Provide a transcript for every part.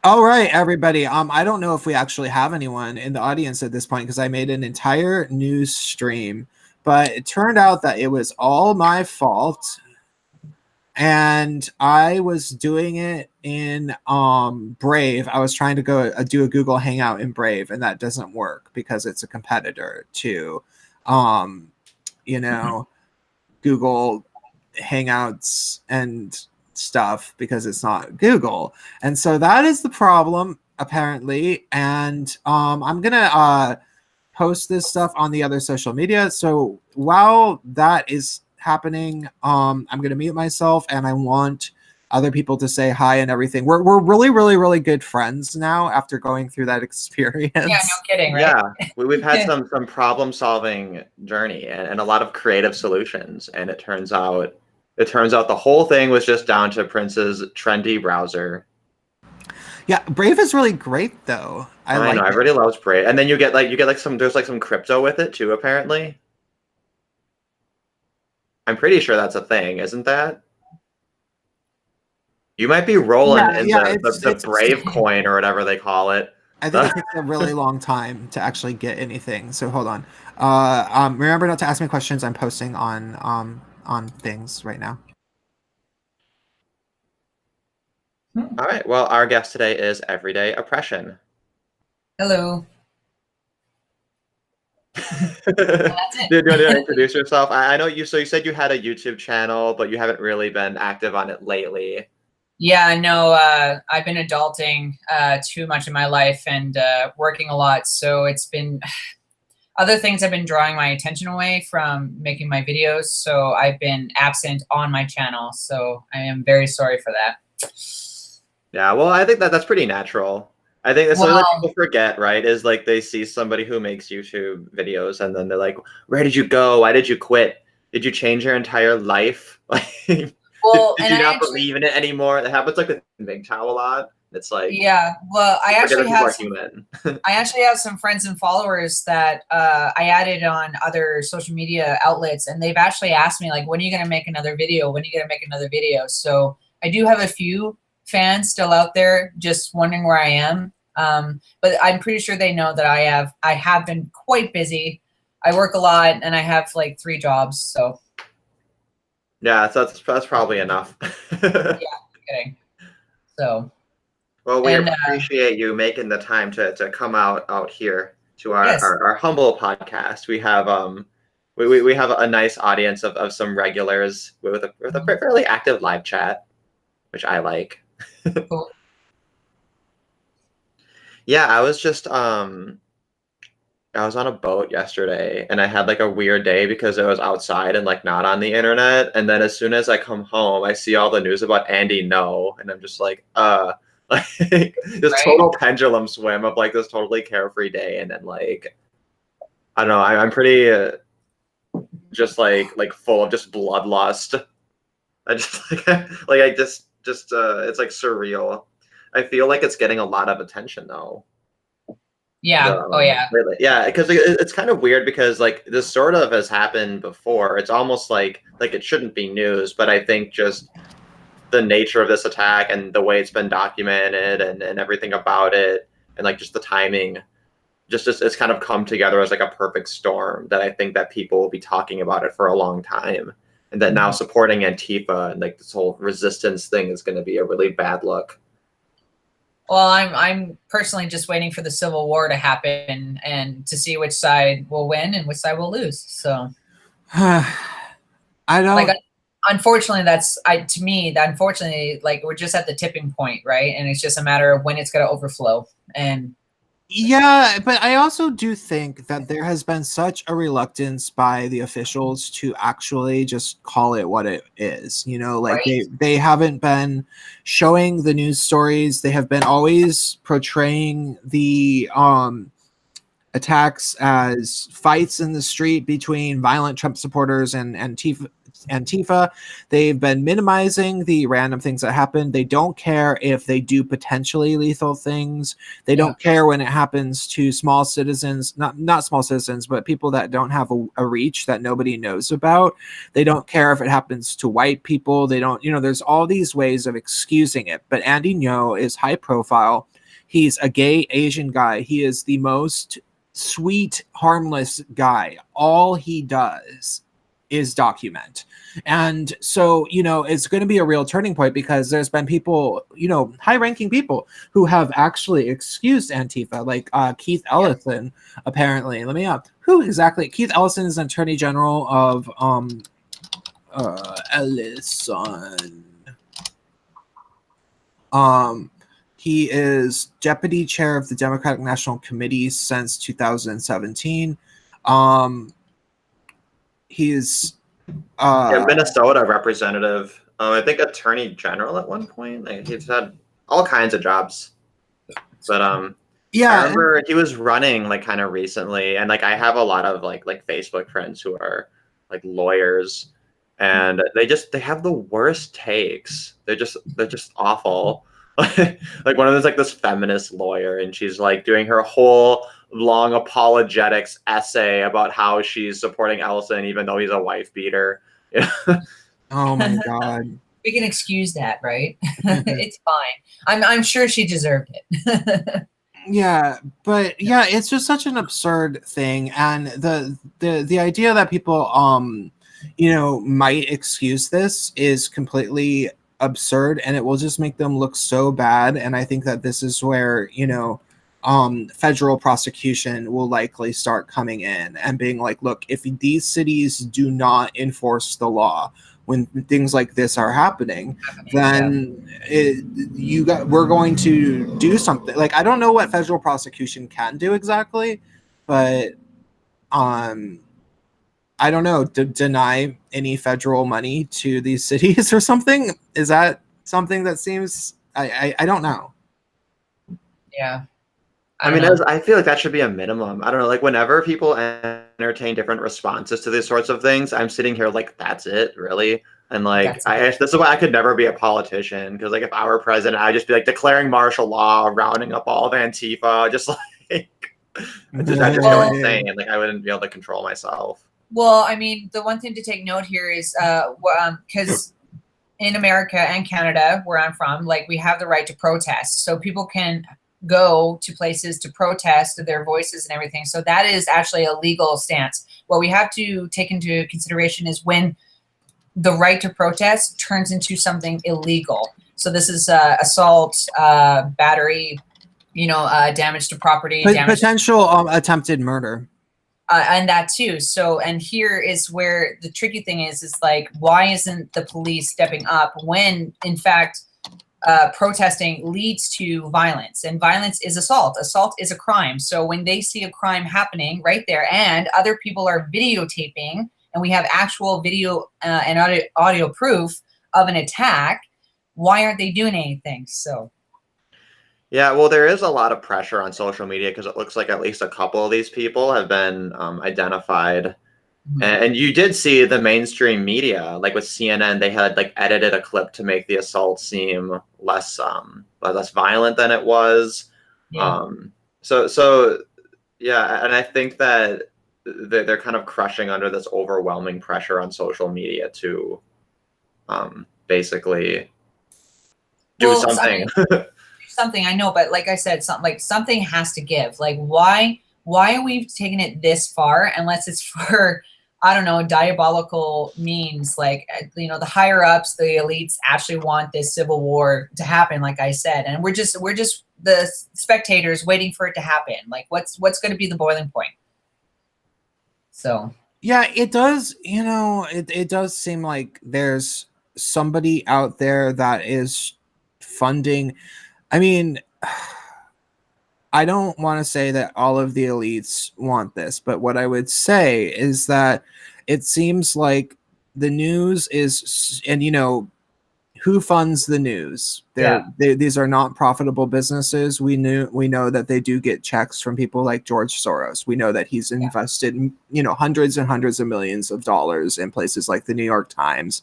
All right, everybody. I don't know if we actually have anyone in the audience at this point because I made an entire news stream, but it turned out that it was all my fault. And I was doing it in Brave. I was trying to go do a Google Hangout in Brave, and that doesn't work because it's a competitor to Google Hangouts and stuff because it's not Google. And so that is the problem, apparently. And I'm going to post this stuff on the other social media. So while that is happening, I'm going to mute myself, and I want other people to say hi and everything. We're really, really, really good friends now after going through that experience. Yeah, no kidding, right? Yeah, we've had some problem-solving journey and a lot of creative solutions, and it turns out the whole thing was just down to Prince's trendy browser. Yeah, Brave is really great though. I know, everybody loves Brave, and then you get some crypto with it too. Apparently, I'm pretty sure that's a thing, isn't that? You might be rolling in the Brave coin or whatever they call it. I think it takes a really long time to actually get anything. So hold on. Remember not to ask me questions. I'm posting on things right now. All right. Well, our guest today is Everyday Oppression. Hello. Do you want to introduce yourself? I know you. So you said you had a YouTube channel, but you haven't really been active on it lately. Yeah, no, I've been adulting too much in my life and working a lot. So it's been other things have been drawing my attention away from making my videos. So I've been absent on my channel. So I am very sorry for that. Yeah, well, I think that's pretty natural. I think that's something that people forget, right? Is like they see somebody who makes YouTube videos and then they're like, where did you go? Why did you quit? Did you change your entire life? Like, well, did you not believe in it anymore? It happens like with MGTOW a lot. It's like, yeah, well, I actually have some friends and followers that I added on other social media outlets, and they've actually asked me like, when are you going to make another video? When are you going to make another video? So I do have a few fans still out there just wondering where I am. But I'm pretty sure they know that I have been quite busy. I work a lot and I have like 3 jobs. So yeah, so that's probably enough. Yeah, I'm kidding. So well, we appreciate you making the time to come out here to our humble podcast. We have we have a nice audience of some regulars with a fairly active live chat, which I like. Cool. Yeah, I was just I was on a boat yesterday and I had like a weird day because I was outside and like not on the internet. And then as soon as I come home, I see all the news about Andy No, and I'm just like this total pendulum swim of like this totally carefree day, and then like I don't know, I'm pretty just like full of just bloodlust. I just it's like surreal. I feel like it's getting a lot of attention though. Yeah. Oh yeah. Really. Yeah, because it's kind of weird because like this sort of has happened before. It's almost like it shouldn't be news, but I think just the nature of this attack and the way it's been documented and everything about it and like just the timing, just it's kind of come together as like a perfect storm that I think that people will be talking about it for a long time, and that now supporting Antifa and like this whole resistance thing is going to be a really bad look. Well, I'm personally just waiting for the Civil War to happen and to see which side will win and which side will lose. So I don't like. Unfortunately, unfortunately, like we're just at the tipping point, right? And it's just a matter of when it's going to overflow. And yeah, but I also do think that there has been such a reluctance by the officials to actually just call it what it is. You know, like they haven't been showing the news stories. They have been always portraying the attacks as fights in the street between violent Trump supporters and Antifa. They've been minimizing the random things that happen. They don't care if they do potentially lethal things. They don't care when it happens to small citizens, not small citizens, but people that don't have a reach that nobody knows about. They don't care if it happens to white people. They don't, there's all these ways of excusing it. But Andy Ngo is high profile. He's a gay Asian guy. He is the most sweet, harmless guy. All he does is document. And so, it's going to be a real turning point, because there's been people, high-ranking people who have actually excused Antifa, like Keith Ellison, apparently. Let me up. Who exactly? Keith Ellison is an attorney general of Ellison. He is deputy chair of the Democratic National Committee since 2017. He's Minnesota representative. I think attorney general at one point. Like, he's had all kinds of jobs. But I remember he was running like kind of recently, and like I have a lot of like Facebook friends who are like lawyers, and they have the worst takes. They're just awful. Like one of them's like this feminist lawyer, and she's like doing her whole long apologetics essay about how she's supporting Ellison even though he's a wife beater. Oh my god. We can excuse that, right? It's fine. I'm sure she deserved it. Yeah, but yeah, it's just such an absurd thing, and the idea that people might excuse this is completely absurd, and it will just make them look so bad. And I think that this is where federal prosecution will likely start coming in and being like, look, if these cities do not enforce the law when things like this are happening, then we're going to do something. Like, I don't know what federal prosecution can do exactly, but I don't know, deny any federal money to these cities or something? Is that something that seems, I don't know. Yeah. I feel like that should be a minimum. I don't know, like whenever people entertain different responses to these sorts of things, I'm sitting here like, that's it, really? And like, this is why I could never be a politician, because like if I were president, I'd just be like declaring martial law, rounding up all of Antifa, just like, I'd just go insane. Like I wouldn't be able to control myself. Well, I mean, the one thing to take note here is because in America and Canada, where I'm from, like we have the right to protest. So people can go to places to protest their voices and everything. So that is actually a legal stance. What we have to take into consideration is when the right to protest turns into something illegal. So this is assault, battery, damage to property, potential attempted murder. And that too. So, and here is where the tricky thing is like, why isn't the police stepping up when, in fact, protesting leads to violence, and violence is assault. Assault is a crime. So when they see a crime happening right there, and other people are videotaping, and we have actual video and audio proof of an attack, why aren't they doing anything? So. Yeah, well, there is a lot of pressure on social media because it looks like at least a couple of these people have been identified. Mm-hmm. And you did see the mainstream media, like with CNN, they had like edited a clip to make the assault seem less violent than it was. Yeah. So yeah, and I think that they're kind of crushing under this overwhelming pressure on social media to basically do something. Something I know, but like I said, something has to give. Like why are we taking it this far unless it's for, I don't know, diabolical means? Like, the higher ups, the elites actually want this civil war to happen, like I said, and we're just the spectators waiting for it to happen. Like what's going to be the boiling point? So yeah, it does, it does seem like there's somebody out there that is funding. I mean, I don't want to say that all of the elites want this, but what I would say is that it seems like the news is, and who funds the news? These are not profitable businesses. We know that they do get checks from people like George Soros. We know that he's invested, hundreds and hundreds of millions of dollars in places like the New York Times,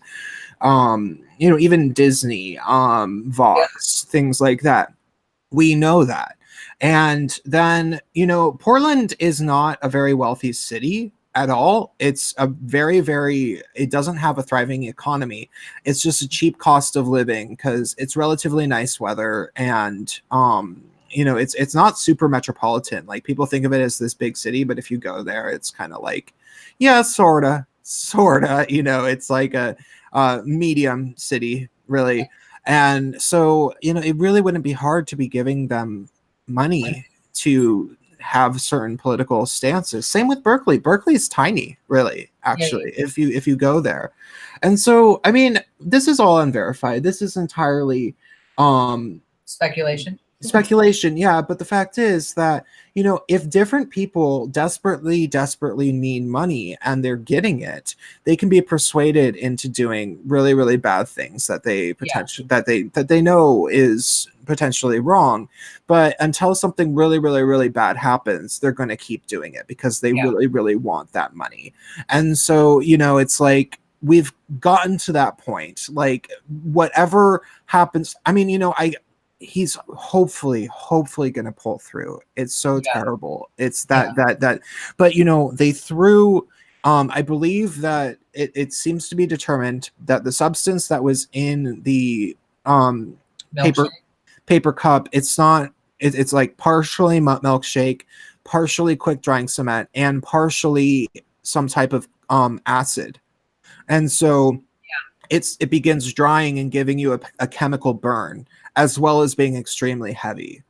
even Disney, Vox, things like that. We know that. And then, Portland is not a very wealthy city at all. It's a very, very, it doesn't have a thriving economy. It's just a cheap cost of living because it's relatively nice weather. And, it's not super metropolitan. Like, people think of it as this big city, but if you go there, it's kind of like, yeah, sorta, it's like a medium city, really. And so, it really wouldn't be hard to be giving them money to have certain political stances. Same with Berkeley. Berkeley is tiny, really, actually, if you go there. And so, I mean, this is all unverified. This is entirely speculation, yeah. But the fact is that, if different people desperately need money and they're getting it, they can be persuaded into doing really, really bad things that they that they know is potentially wrong. But until something really, really, really bad happens, they're going to keep doing it because they really, really want that money. And so, it's like, we've gotten to that point. Like, whatever happens, I mean, he's hopefully going to pull through. It's so terrible. It's that, but they threw, I believe that it seems to be determined that the substance that was in the paper cup, it's like partially milkshake, partially quick drying cement, and partially some type of acid. And so it begins drying and giving you a chemical burn, as well as being extremely heavy.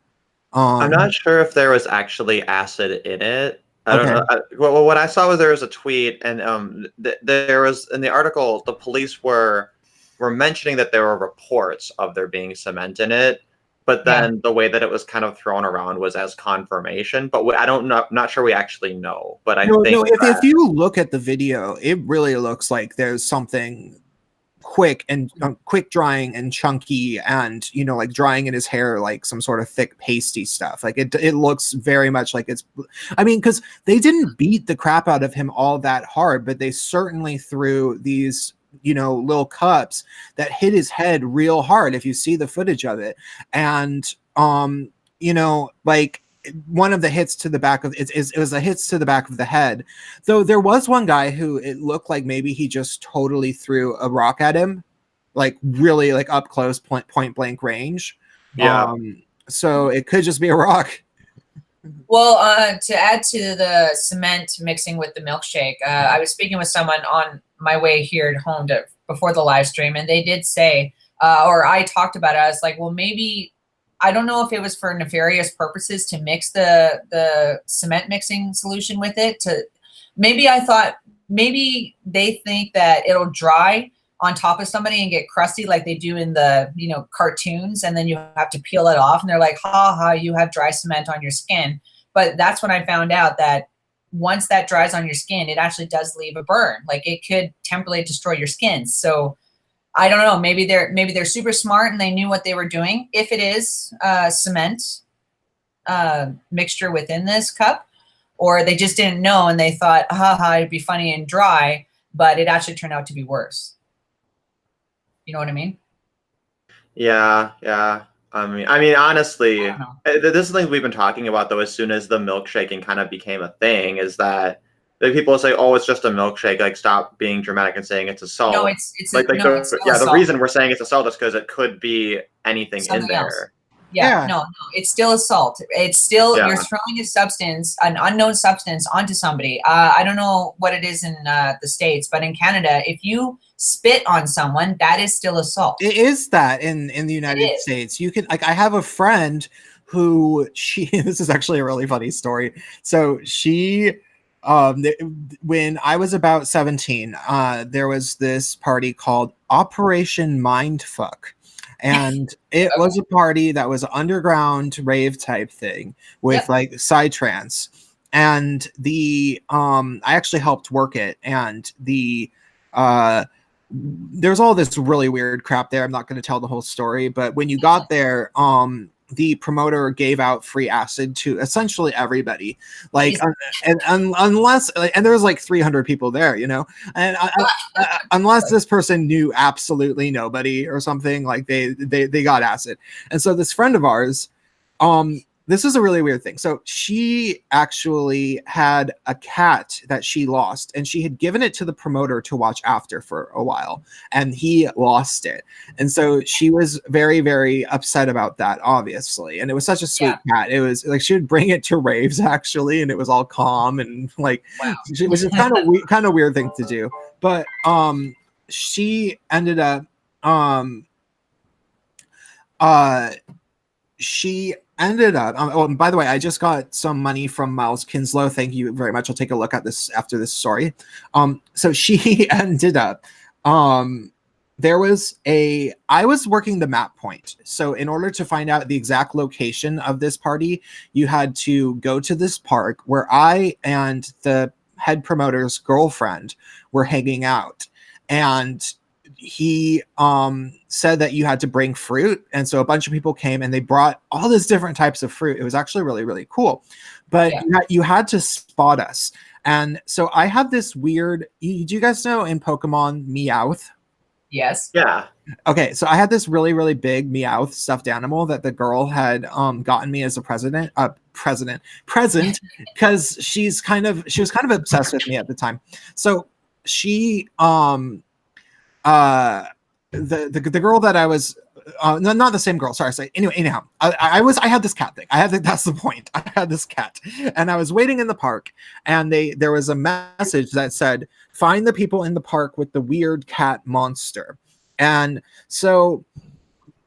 I'm not sure if there was actually acid in it. I don't know. Well, what I saw was there was a tweet, and there was, in the article, the police were mentioning that there were reports of there being cement in it, but then the way that it was kind of thrown around was as confirmation. But I don't know. I'm not sure we actually know. But if you look at the video, it really looks like there's something quick drying and chunky, and like drying in his hair, like some sort of thick pasty stuff. Like it looks very much like it's, I mean, because they didn't beat the crap out of him all that hard, but they certainly threw these little cups that hit his head real hard, if you see the footage of it. And like, one of the hits to the back of it was a hits to the back of the head, though there was one guy who it looked like maybe he just totally threw a rock at him, like really, like up close, point blank range. So it could just be a rock. Well, to add to the cement mixing with the milkshake, I was speaking with someone on my way here at home before the live stream, and they did say, or I talked about it, I was like, well, maybe, I don't know if it was for nefarious purposes to mix the cement mixing solution with it. I thought maybe they think that it'll dry on top of somebody and get crusty like they do in the cartoons, and then you have to peel it off, and they're like, ha, you have dry cement on your skin. But that's when I found out that once that dries on your skin, it actually does leave a burn. Like, it could temporarily destroy your skin. So I don't know. Maybe they're super smart and they knew what they were doing. If it is cement mixture within this cup, or they just didn't know and they thought, it'd be funny and dry, but it actually turned out to be worse. You know what I mean? Yeah. I mean, honestly, this is the thing we've been talking about, though. As soon as the milkshaking kind of became a thing, is that people say, "Oh, it's just a milkshake." Like, stop being dramatic and saying it's a salt. No, it's the reason we're saying it's a salt is because it could be anything in there. Else. Yeah, no, it's still a salt. It's still, you're throwing a substance, an unknown substance, onto somebody. I don't know what it is in the States, but in Canada, if you spit on someone, that is still assault. It is that in the United States. You can, like, I have a friend who this is actually a really funny story. So she, when I was about 17, there was this party called Operation Mindfuck. And it was a party that was underground rave type thing with like psytrance. And I actually helped work it. And there's all this really weird crap there. I'm not going to tell the whole story, but when you got there, the promoter gave out free acid to essentially everybody, like, unless, and there was like 300 people there, you know, and unless this person knew absolutely nobody or something, like they got acid. And so this friend of ours, this is a really weird thing. So she actually had a cat that she lost, and she had given it to the promoter to watch after for a while, and he lost it. And so she was very, very upset about that, obviously. And it was such a sweet cat. It was like she would bring it to raves, actually, and it was all calm and like, which is kind of weird thing to do. But she ended up oh, and by the way, I just got some money from Miles Kinslow. Thank you very much. I'll take a look at this after this story. So she ended up, I was working the map point. So in order to find out the exact location of this party, you had to go to this park where I and the head promoter's girlfriend were hanging out. And he said that you had to bring fruit, and so a bunch of people came and they brought all these different types of fruit. It was actually really, really cool, but you had to spot us. And so I had this weird, do you guys know in Pokemon Meowth? Yes. Yeah. Okay, so I had this really, really big Meowth stuffed animal that the girl had gotten me as a present, because she was kind of obsessed with me at the time. So she the girl that I was no, not the same girl, sorry. Anyhow, I had this cat thing. That's the point. I had this cat, and I was waiting in the park, and there was a message that said, find the people in the park with the weird cat monster. And so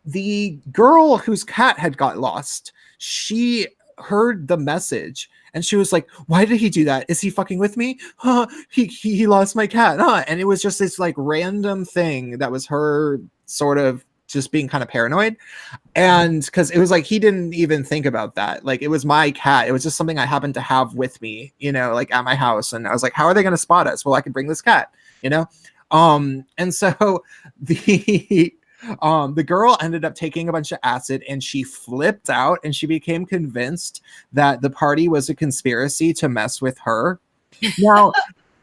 the girl whose cat had got lost, she heard the message, and she was like, why did he do that? Is he fucking with me? He lost my cat. And it was just this like random thing that was her sort of just being kind of paranoid. And because it was like, he didn't even think about that. Like, it was my cat. It was just something I happened to have with me, you know, like at my house. And I was like, how are they going to spot us? Well, I could bring this cat, you know? And so the girl ended up taking a bunch of acid, and she flipped out, and she became convinced that the party was a conspiracy to mess with her. Now,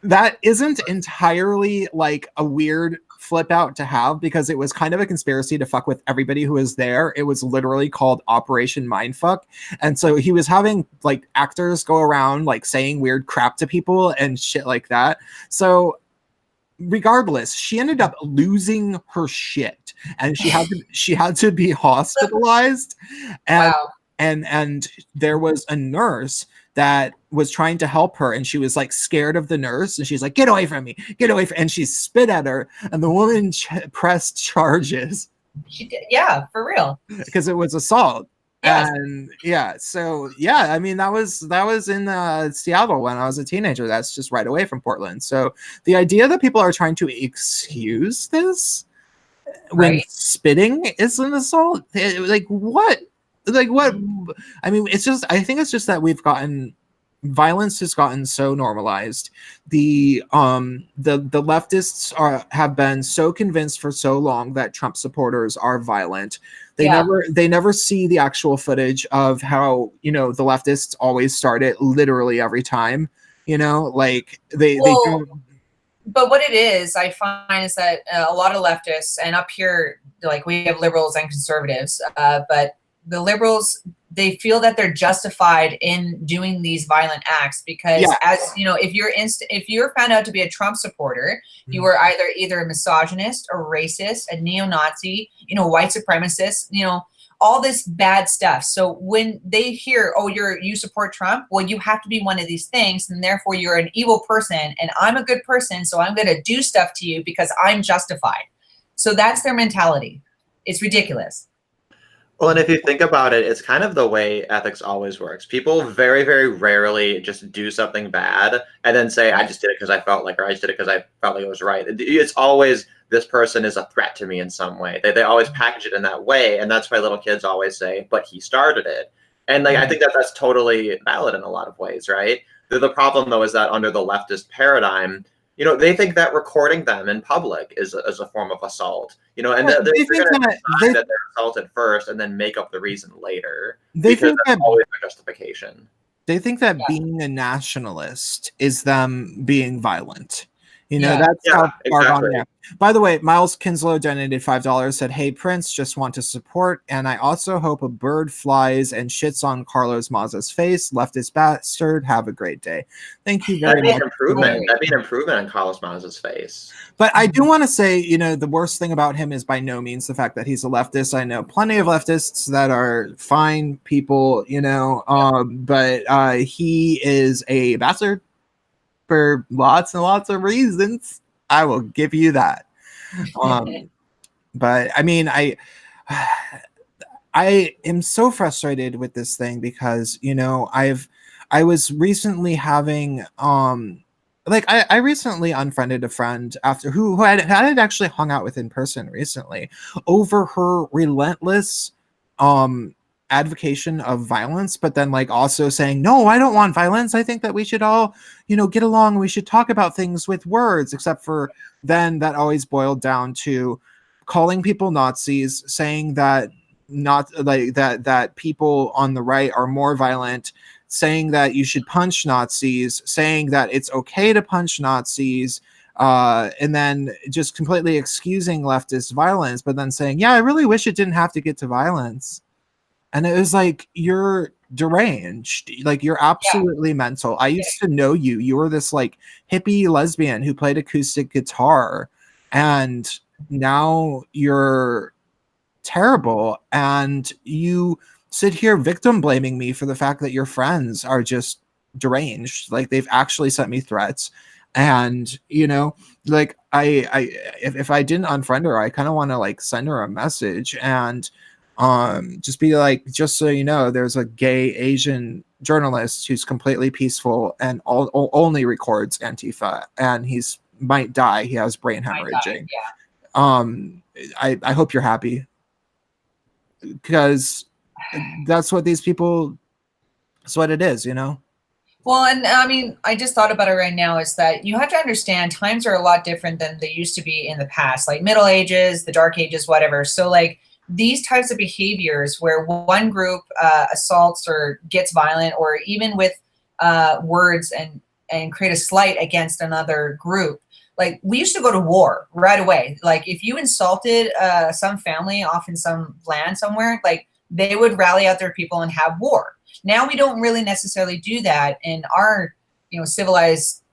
that isn't entirely like a weird flip out to have, because it was kind of a conspiracy to fuck with everybody who was there. It was literally called Operation Mindfuck. And so he was having like actors go around like saying weird crap to people and shit like that. So regardless, she ended up losing her shit, and she had to be hospitalized. And wow. and there was a nurse that was trying to help her, and she was like scared of the nurse, and she's like, get away from me, and she spit at her, and the woman pressed charges. She did, yeah, for real, because it was assault. Yes. And I mean, that was in Seattle when I was a teenager. That's just right away from Portland. So the idea that people are trying to excuse this when spitting is an assault, like what? I mean, I think it's just that violence has gotten so normalized. The leftists have been so convinced for so long that Trump supporters are violent. They never see the actual footage of how, you know, the leftists always start it literally every time, you know, like they don't. But what it is, I find, is that a lot of leftists, and up here, like, we have liberals and conservatives, but the liberals, they feel that they're justified in doing these violent acts because, as you know, if you're found out to be a Trump supporter, you are either a misogynist, a racist, a neo-Nazi, you know, white supremacist, you know, all this bad stuff. So when they hear, oh, you support Trump, well, you have to be one of these things, and therefore you're an evil person, and I'm a good person, so I'm going to do stuff to you because I'm justified. So that's their mentality. It's ridiculous. Well, and if you think about it, it's kind of the way ethics always works. People very, very rarely just do something bad and then say, I just did it because I felt like, or I just did it because I felt like it was right. It's always, this person is a threat to me in some way. They always package it in that way. And that's why little kids always say, but he started it. And like, I think that's totally valid in a lot of ways, right? The problem, though, is that under the leftist paradigm, you know, they think that recording them in public is a form of assault. You know, and they're going to decide that they're assaulted first and then make up the reason later, because that's always a justification. They think that being a nationalist is them being violent. You know, that's how far gone. Yeah. By the way, Miles Kinslow donated $5, said, "Hey, Prince, just want to support. And I also hope a bird flies and shits on Carlos Maza's face. Leftist bastard. Have a great day." Thank you very much. That'd be an improvement on Carlos Maza's face. But I do want to say, you know, the worst thing about him is by no means the fact that he's a leftist. I know plenty of leftists that are fine people, you know, but he is a bastard for lots and lots of reasons. I will give you that. But I mean, I am so frustrated with this thing because, you know, I was recently having I recently unfriended a friend after who I had actually hung out with in person recently over her relentless advocation of violence, but then like also saying, no, I don't want violence. I think that we should all, you know, get along. We should talk about things with words, except for then that always boiled down to calling people Nazis, saying that that people on the right are more violent, saying that you should punch Nazis, saying that it's okay to punch Nazis, and then just completely excusing leftist violence, but then saying, yeah, I really wish it didn't have to get to violence. And it was like, you're deranged. Like, you're absolutely mental. I used to know you. You were this like hippie lesbian who played acoustic guitar, and now you're terrible. And you sit here victim blaming me for the fact that your friends are just deranged. Like, they've actually sent me threats. And, you know, like if I didn't unfriend her, I kind of want to like send her a message and just be like, just so you know, there's a gay Asian journalist who's completely peaceful and only records Antifa, and he's might die. He has brain hemorrhaging. I hope you're happy, because that's what these people, that's what it is, you know? Well, and I mean, I just thought about it right now, is that you have to understand times are a lot different than they used to be in the past, like Middle Ages, the Dark Ages, whatever. So like, these types of behaviors where one group assaults or gets violent, or even with words and create a slight against another group, like we used to go to war right away. Like if you insulted some family off in some land somewhere, like they would rally out their people and have war. Now we don't really necessarily do that in our, you know, civilized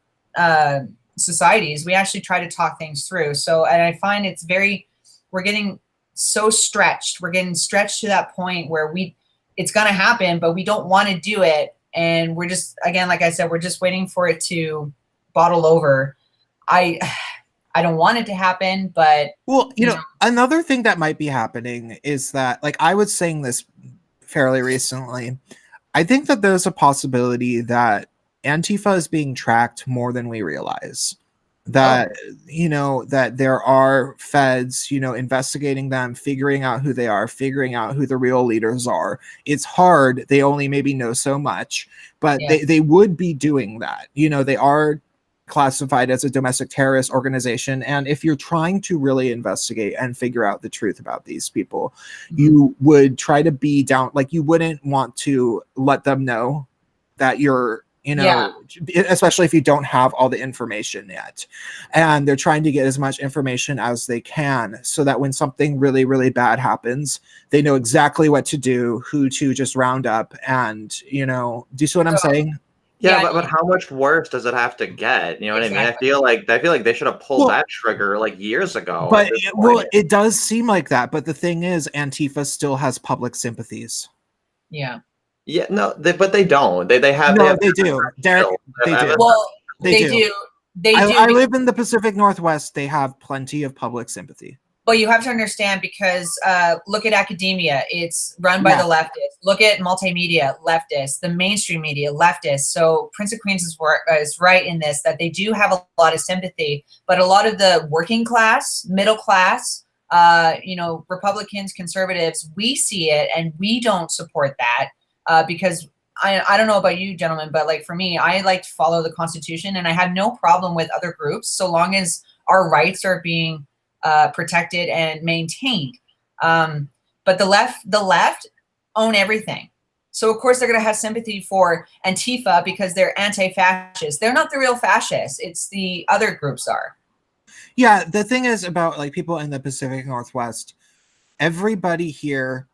societies. We actually try to talk things through. So, and I find it's we're getting so stretched. We're getting stretched to that point where it's going to happen, but we don't want to do it. And we're just, again, like I said, we're just waiting for it to bottle over. I don't want it to happen, but well, you know, another thing that might be happening is that, like, I was saying this fairly recently, I think that there's a possibility that Antifa is being tracked more than we realize. That, you know, that there are feds, you know, investigating them, figuring out who they are, figuring out who the real leaders are. It's hard. They only maybe know so much, but they would be doing that. You know, they are classified as a domestic terrorist organization. And if you're trying to really investigate and figure out the truth about these people, you would try to be down, like you wouldn't want to let them know that you're, you know, especially if you don't have all the information yet. And they're trying to get as much information as they can so that when something really, really bad happens, they know exactly what to do, who to just round up. And, you know, do you see what I'm saying? Yeah, but how much worse does it have to get? You know what I mean? I feel like they should have pulled that trigger like years ago. But it does seem like that. But the thing is, Antifa still has public sympathies. Yeah. Yeah, no, but they don't. They have. No, they do. Derek, they do. Well, they do. They do. I live in the Pacific Northwest. They have plenty of public sympathy. But you have to understand, because look at academia. It's run by the leftists. Look at multimedia, leftists. The mainstream media, leftists. So Prince of Queens is right in this, that they do have a lot of sympathy. But a lot of the working class, middle class, you know, Republicans, conservatives, we see it and we don't support that. Because I don't know about you gentlemen, but like for me, I like to follow the Constitution, and I have no problem with other groups so long as our rights are being protected and maintained. But the left own everything. So of course they're going to have sympathy for Antifa because they're anti-fascist. They're not the real fascists. It's the other groups are. Yeah, the thing is about like people in the Pacific Northwest, everybody here,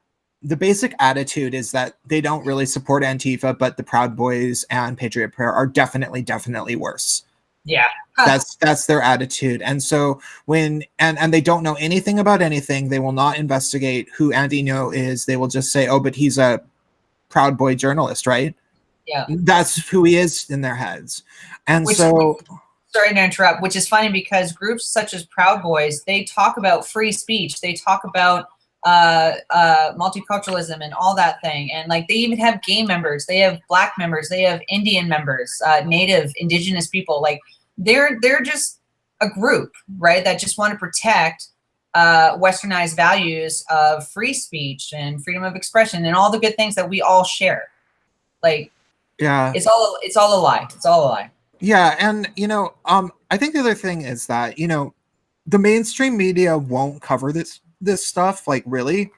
the basic attitude is that they don't really support Antifa, but the Proud Boys and Patriot Prayer are definitely worse. Yeah. That's their attitude. And so when and they don't know anything about anything, they will not investigate who Andy Ngo is. They will just say, oh, but he's a Proud Boy journalist, right? Yeah. That's who he is in their heads. And sorry to interrupt, which is funny because groups such as Proud Boys, they talk about free speech. They talk about multiculturalism and all that thing. And like they even have gay members, they have Black members, they have Indian members, Native, Indigenous people. Like they're just a group, right, that just want to protect westernized values of free speech and freedom of expression and all the good things that we all share. Like, yeah, it's all a lie. It's all a lie. Yeah, and I think the other thing is that the mainstream media won't cover this stuff. Like, really,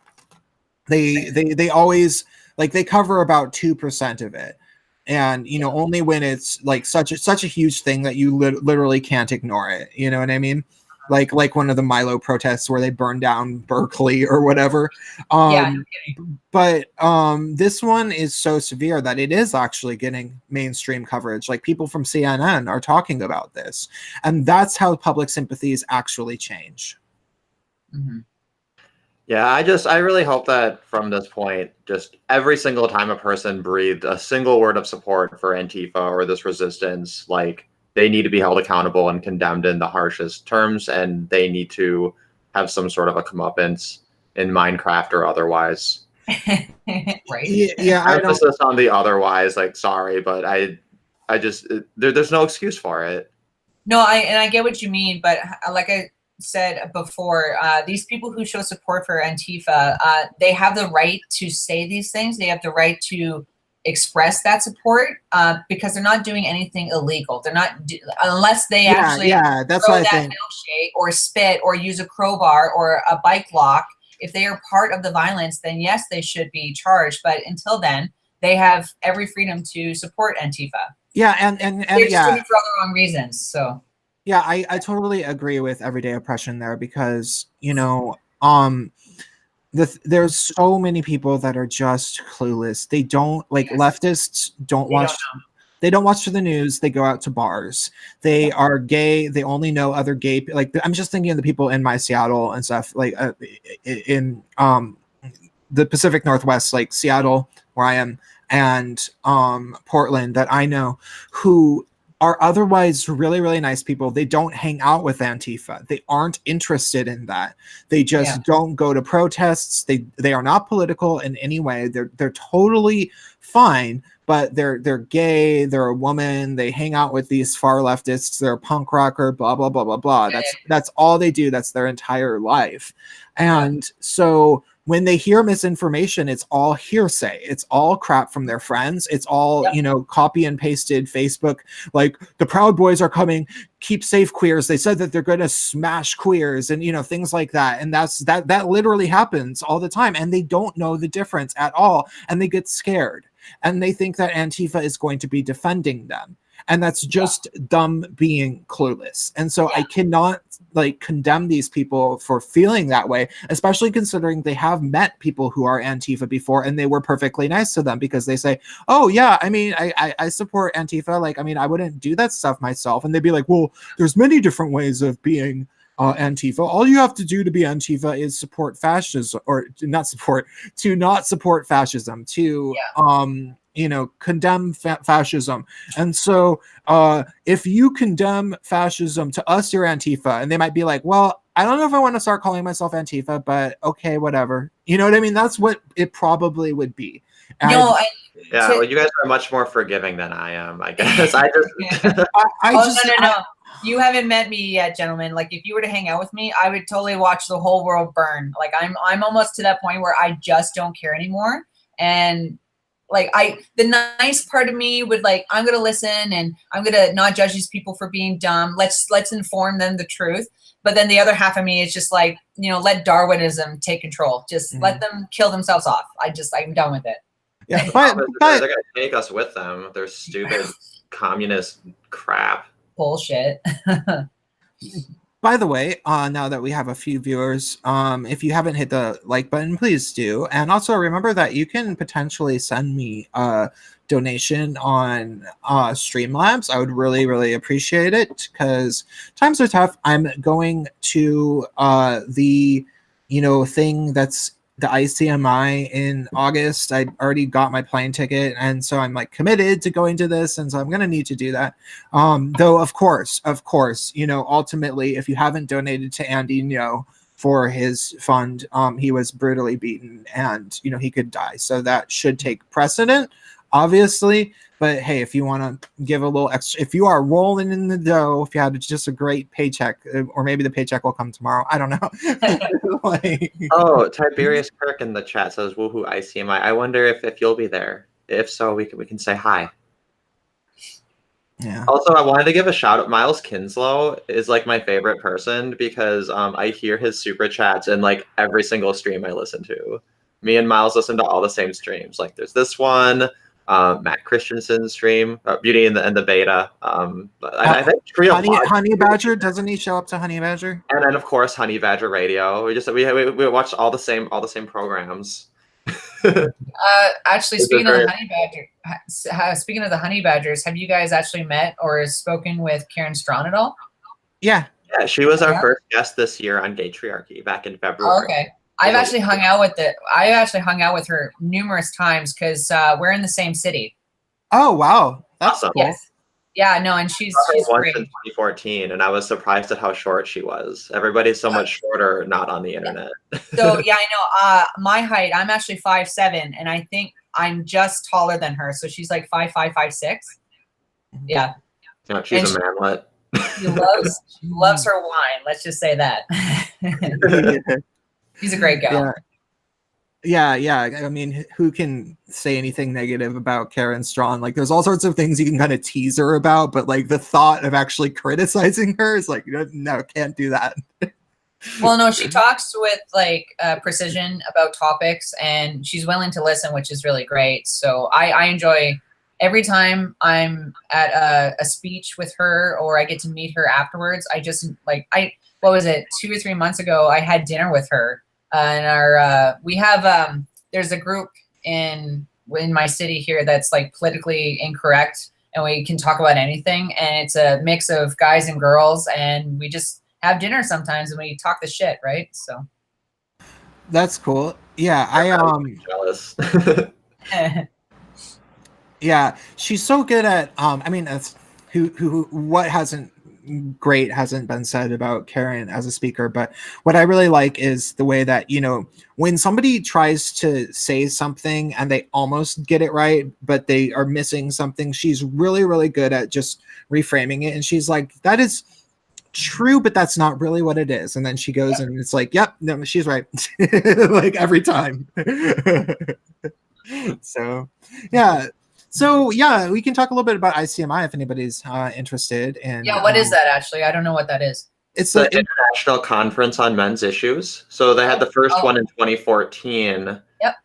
they always like they cover about 2% of it, and only when it's like such a huge thing that you literally can't ignore it. You know what I mean? Like one of the Milo protests where they burned down Berkeley or whatever. Yeah, but this one is so severe that it is actually getting mainstream coverage. Like people from CNN are talking about this, and that's how public sympathies actually change. Mm-hmm. Yeah, I really hope that from this point, just every single time a person breathed a single word of support for Antifa or this resistance, like they need to be held accountable and condemned in the harshest terms, and they need to have some sort of a comeuppance in Minecraft or otherwise. Right. Yeah, emphasis on the otherwise. Like, sorry, but I just there's no excuse for it. No, I get what you mean, but like I said before, these people who show support for Antifa, they have the right to say these things. They have the right to express that support because they're not doing anything illegal. They're not unless they actually that's throw what that I think. milkshake or spit or use a crowbar or a bike lock. If they are part of the violence, then yes, they should be charged. But until then, they have every freedom to support Antifa. Yeah, and they're just doing it for all the wrong reasons. So yeah, I totally agree with everyday oppression there because there's so many people that are just clueless. They don't like leftists don't watch. They don't watch the news. They go out to bars. They are gay. They only know other gay. Like I'm just thinking of the people in my Seattle and stuff. Like in the Pacific Northwest, like Seattle, where I am, and Portland, that I know, who are otherwise really, really nice people. They don't hang out with Antifa. They aren't interested in that. They just don't go to protests. They are not political in any way. They're totally fine. But they're gay, they're a woman, they hang out with these far leftists, they're a punk rocker, blah, blah, blah, blah, blah. That's all they do. That's their entire life. And so when they hear misinformation, it's all hearsay. It's all crap from their friends. It's all, copy and pasted Facebook. Like the Proud Boys are coming, keep safe queers. They said that they're going to smash queers and, things like that. And that literally happens all the time. And they don't know the difference at all. And they get scared. And they think that Antifa is going to be defending them. And that's just them being clueless. And so I cannot condemn these people for feeling that way, especially considering they have met people who are Antifa before and they were perfectly nice to them because they say, oh yeah, I mean, I support Antifa. Like, I mean, I wouldn't do that stuff myself. And they'd be like, well, there's many different ways of being Antifa. All you have to do to be Antifa is support fascism, or not support fascism, to condemn fascism. And so if you condemn fascism, to us you're Antifa. And they might be like, well, I don't know if I want to start calling myself Antifa, but okay, whatever. You know what I mean? That's what it probably would be. Well, you guys are much more forgiving than I am, I guess. No. You haven't met me yet, gentlemen. Like, if you were to hang out with me, I would totally watch the whole world burn. Like, I'm almost to that point where I just don't care anymore. And like the nice part of me would like, I'm gonna listen and I'm gonna not judge these people for being dumb. Let's inform them the truth. But then the other half of me is just like, you know, let Darwinism take control. Just let them kill themselves off. I'm done with it. Yeah, but they're gonna take us with them. They're stupid communist crap. Bullshit. By the way, now that we have a few viewers, if you haven't hit the like button, please do. And also remember that you can potentially send me a donation on Streamlabs. I would really, really appreciate it because times are tough. I'm going to the, thing that's the ICMI in August. I already got my plane ticket, and so I'm like committed to going to this, and so I'm gonna need to do that. Though of course, ultimately, if you haven't donated to Andy for his fund, he was brutally beaten, and he could die. So that should take precedent, obviously. But hey, if you want to give a little extra, if you are rolling in the dough, if you had just a great paycheck, or maybe the paycheck will come tomorrow. I don't know. Oh, Tiberius Kirk in the chat says, "Woohoo, ICMI." I wonder if you'll be there. If so, we can say hi. Yeah. Also, I wanted to give a shout out. Miles Kinslow is like my favorite person because I hear his super chats in like every single stream I listen to. Me and Miles listen to all the same streams. Like there's this one. Matt Christensen's stream, Beauty and the Beta. I think Honey Badger, doesn't he show up to Honey Badger? And then of course Honey Badger Radio. We watched all the same programs. Actually, speaking of the Honey Badgers, have you guys actually met or spoken with Karen Strawn at all? Yeah, she was our first guest this year on Gaytriarchy back in February. Oh, okay. I've actually hung out with her numerous times because we're in the same city. Oh wow, that's awesome. Cool. Yes. Yeah, no, and she's once great. in 2014, and I was surprised at how short she was. Everybody's so much shorter, not on the internet. So yeah, I know. My height, I'm actually 5'7", and I think I'm just taller than her. So she's like 5'5", 5'6". Yeah. No, she's a manlet. She loves her wine. Let's just say that. He's a great guy. Yeah. I mean, who can say anything negative about Karen Strawn? Like, there's all sorts of things you can kind of tease her about, but like the thought of actually criticizing her is like, no, can't do that. Well, no, she talks with like precision about topics, and she's willing to listen, which is really great. So I enjoy every time I'm at a speech with her or I get to meet her afterwards. I just what was it, 2 or 3 months ago, I had dinner with her. And we have there's a group in my city here that's like politically incorrect, and we can talk about anything, and it's a mix of guys and girls, and we just have dinner sometimes and we talk the shit, right? So that's cool. Yeah, I'm jealous. Yeah, she's so good at I mean, that's what hasn't been said about Karen as a speaker, but what I really like is the way that, when somebody tries to say something and they almost get it right, but they are missing something, she's really, really good at just reframing it. And she's like, that is true, but that's not really what it is. And then she goes and it's like, yep, no, she's right. Like every time. So, yeah. So yeah, we can talk a little bit about ICMI if anybody's interested. And what is that actually? I don't know what that is. It's the International Conference on Men's Issues. So they had the first one in 2014. Yep.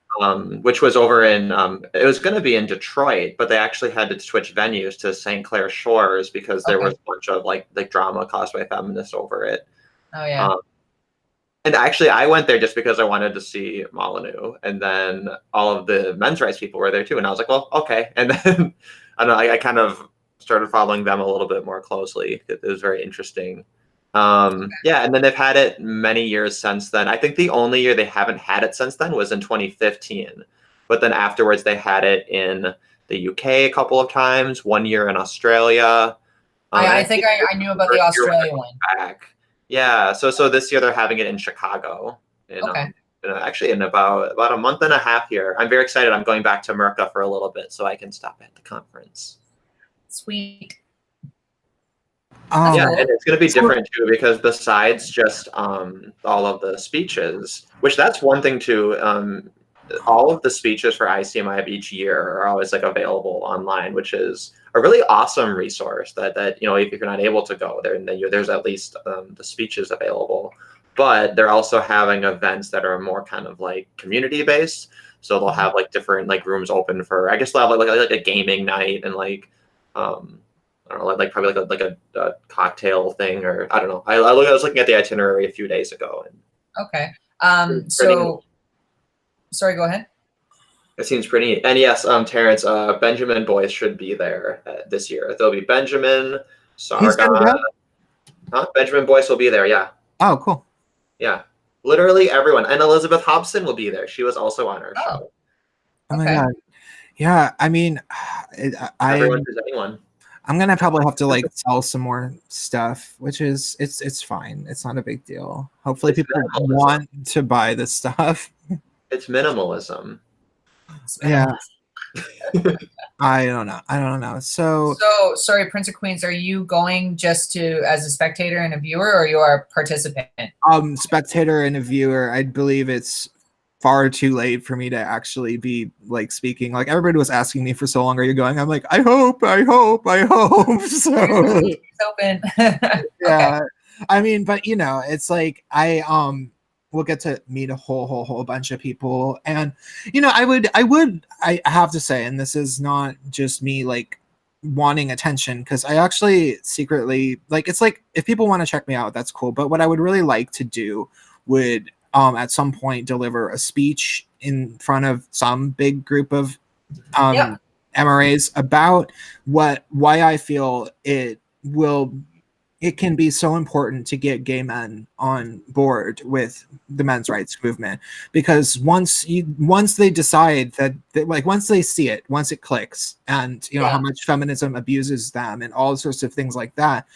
Which was over in it was going to be in Detroit, but they actually had to switch venues to St. Clair Shores because there was a bunch of like drama caused by feminists over it. Oh yeah. And actually, I went there just because I wanted to see Molyneux, and then all of the men's rights people were there too, and I was like, well, okay. And then I kind of started following them a little bit more closely. It was very interesting. Yeah, and then they've had it many years since then. I think the only year they haven't had it since then was in 2015, but then afterwards they had it in the UK a couple of times, 1 year in Australia. I think I knew about the Australia one. Back. Yeah, so this year they're having it in Chicago. Actually in about a month and a half here. I'm very excited. I'm going back to America for a little bit so I can stop at the conference. Sweet. Yeah, and it's going to be different too because besides just all of the speeches, which that's one thing too. all of the speeches for ICMI each year are always like available online, which is a really awesome resource that you know, if you're not able to go there, then there's at least the speeches available. But they're also having events that are more kind of like community based. So they'll have like different like rooms open for, I guess they'll have like a gaming night and like I don't know, like probably like a cocktail thing, or I don't know. I was looking at the itinerary a few days ago. And okay. So sorry, go ahead. It seems pretty. And yes, Terrence, Benjamin Boyce should be there this year. There'll be Benjamin, Sargon. Huh? Benjamin Boyce will be there. Yeah. Oh, cool. Yeah. Literally everyone. And Elizabeth Hobson will be there. She was also on our show. Oh my God. Yeah. I mean, everyone is anyone. I'm gonna probably have to like sell some more stuff, which is it's fine. It's not a big deal. Hopefully people want to buy this stuff. It's minimalism. Yeah. I don't know. So sorry, Prince of Queens, are you going just to as a spectator and a viewer, or you are a participant? Spectator and a viewer. I believe it's far too late for me to actually be like speaking. Like everybody was asking me for so long, are you going? I'm like, I hope. So open. Yeah. Okay. I mean, but you know, it's like we'll get to meet a whole bunch of people. And you know, I have to say, and this is not just me like wanting attention, because I actually secretly like, it's like if people want to check me out, that's cool. But what I would really like to do would at some point deliver a speech in front of some big group of MRAs about why I feel it can be so important to get gay men on board with the men's rights movement. Because once they decide that like, once they see it, once it clicks, and you know how much feminism abuses them and all sorts of things like that,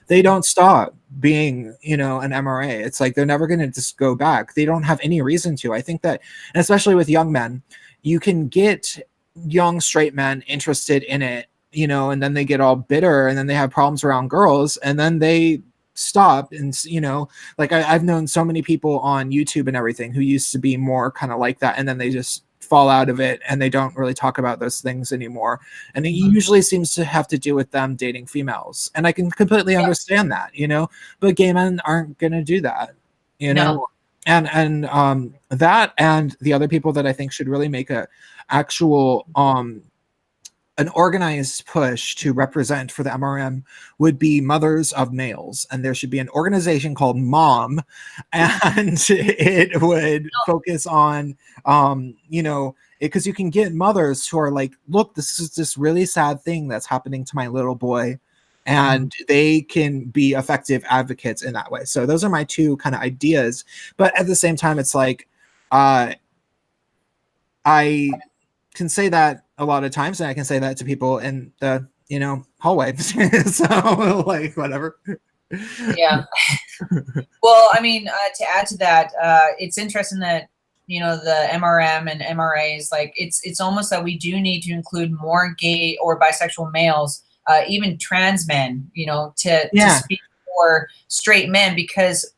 they don't stop being, you know, an MRA. It's like they're never going to just go back. They don't have any reason to. I think that, and especially with young men, you can get young straight men interested in it, you know, and then they get all bitter, and then they have problems around girls, and then they stop. And you know, like I've known so many people on YouTube and everything who used to be more kind of like that, and then they just fall out of it and they don't really talk about those things anymore. And it usually seems to have to do with them dating females, and I can completely understand that, you know, but gay men aren't gonna do that, you know. And that, and the other people that I think should really make a actual an organized push to represent for the MRM would be mothers of males. And there should be an organization called MOM, and it would focus on, you know, because you can get mothers who are like, look, this is this really sad thing that's happening to my little boy. And they can be effective advocates in that way. So those are my two kind of ideas. But at the same time, it's like, I can say that a lot of times, and I can say that to people in the, you know, hallway. So like, whatever. Yeah. Well, I mean, to add to that, it's interesting that, you know, the MRM and MRAs, like it's almost that we do need to include more gay or bisexual males, even trans men, you know, to speak for straight men, because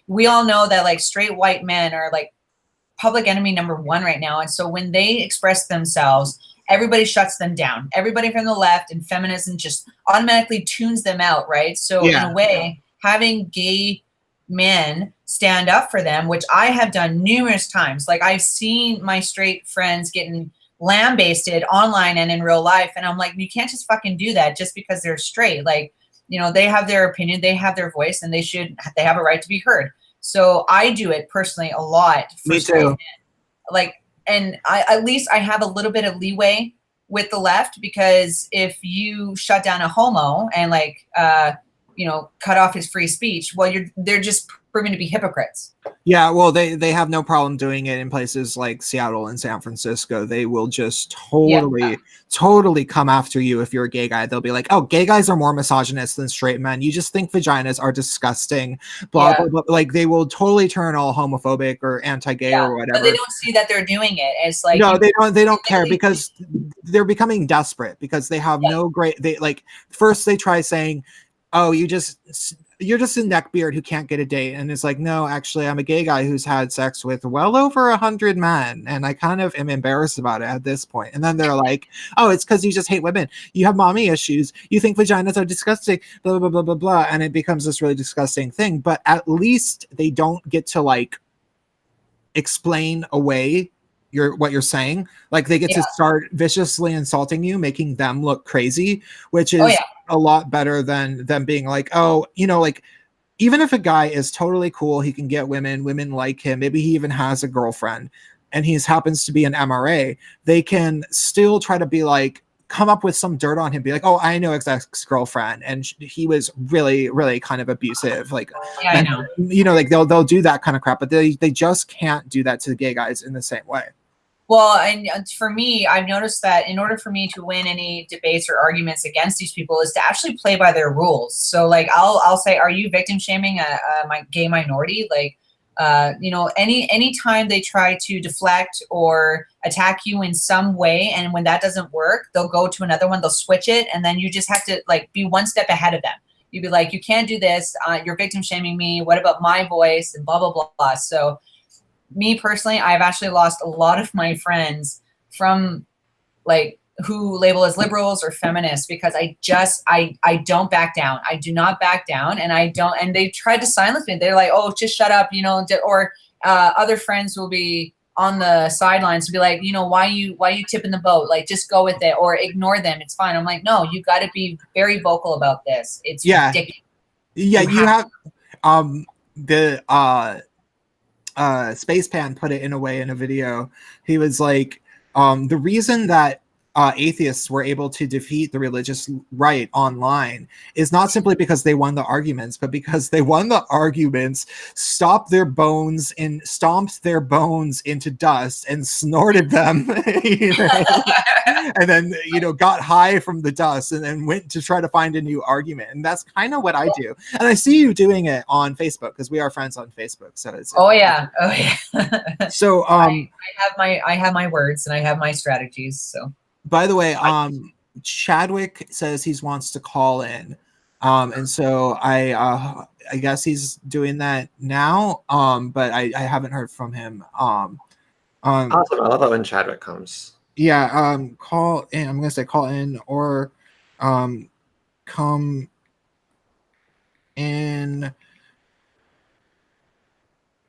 we all know that like straight white men are like public enemy #1 right now. And so when they express themselves, everybody shuts them down. Everybody from the left and feminism just automatically tunes them out, right? So in a way, having gay men stand up for them, which I have done numerous times. Like I've seen my straight friends getting lambasted online and in real life. And I'm like, you can't just fucking do that just because they're straight. Like, you know, they have their opinion, they have their voice, and they have a right to be heard. So I do it personally a lot. Me too. Like, and at least I have a little bit of leeway with the left, because if you shut down a homo and like, you know, cut off his free speech, well, they're just proven to be hypocrites. Yeah, well, they have no problem doing it in places like Seattle and San Francisco. They will just totally come after you if you're a gay guy. They'll be like, oh, gay guys are more misogynist than straight men. You just think vaginas are disgusting, blah, blah, blah. Like they will totally turn all homophobic or anti-gay or whatever. But they don't see that they're doing it. It's like, no, they don't care, because they're becoming desperate, because they have no great, they like, first they try saying, oh, you just you're just a neckbeard who can't get a date, and it's like, no, actually, I'm a gay guy who's had sex with well over 100 men, and I kind of am embarrassed about it at this point. And then they're like, oh, it's because you just hate women. You have mommy issues. You think vaginas are disgusting. Blah blah blah blah blah, and it becomes this really disgusting thing. But at least they don't get to like explain away what you're saying. Like they get to start viciously insulting you, making them look crazy, which is a lot better than them being like, oh, you know, like even if a guy is totally cool, he can get women like him, maybe he even has a girlfriend and he happens to be an MRA, they can still try to be like, come up with some dirt on him, be like, oh, I know his ex-girlfriend and he was really, really kind of abusive. Like, I know. You know, like they'll do that kind of crap, but they just can't do that to the gay guys in the same way. Well, and for me, I've noticed that in order for me to win any debates or arguments against these people is to actually play by their rules. So like, I'll say, are you victim shaming a gay minority? Like, you know, any time they try to deflect or attack you in some way, and when that doesn't work, they'll go to another one, they'll switch it, and then you just have to like be one step ahead of them. You'd be like, you can't do this, you're victim shaming me, what about my voice, and blah, blah, blah, blah. So me personally, I've actually lost a lot of my friends from like who label as liberals or feminists because I don't back down. I do not back down, and they tried to silence me. They're like, oh, just shut up, you know, or other friends will be on the sidelines to be like, you know, why you tipping the boat? Like, just go with it or ignore them. It's fine. I'm like, no, you got to be very vocal about this. It's ridiculous. Yeah, you have the Spacepan put it in a way in a video. He was like, the reason that atheists were able to defeat the religious right online is not simply because they won the arguments, but because they won the arguments, stomped their bones into dust and snorted them, you know? And then, you know, got high from the dust and then went to try to find a new argument. And that's kind of what I do. And I see you doing it on Facebook because we are friends on Facebook. So it's So I have my words and I have my strategies. So by the way, Chadwick says he wants to call in. And so I guess he's doing that now. But I haven't heard from him. Awesome. I love that when Chadwick comes. Yeah, call in. I'm gonna say call in or come in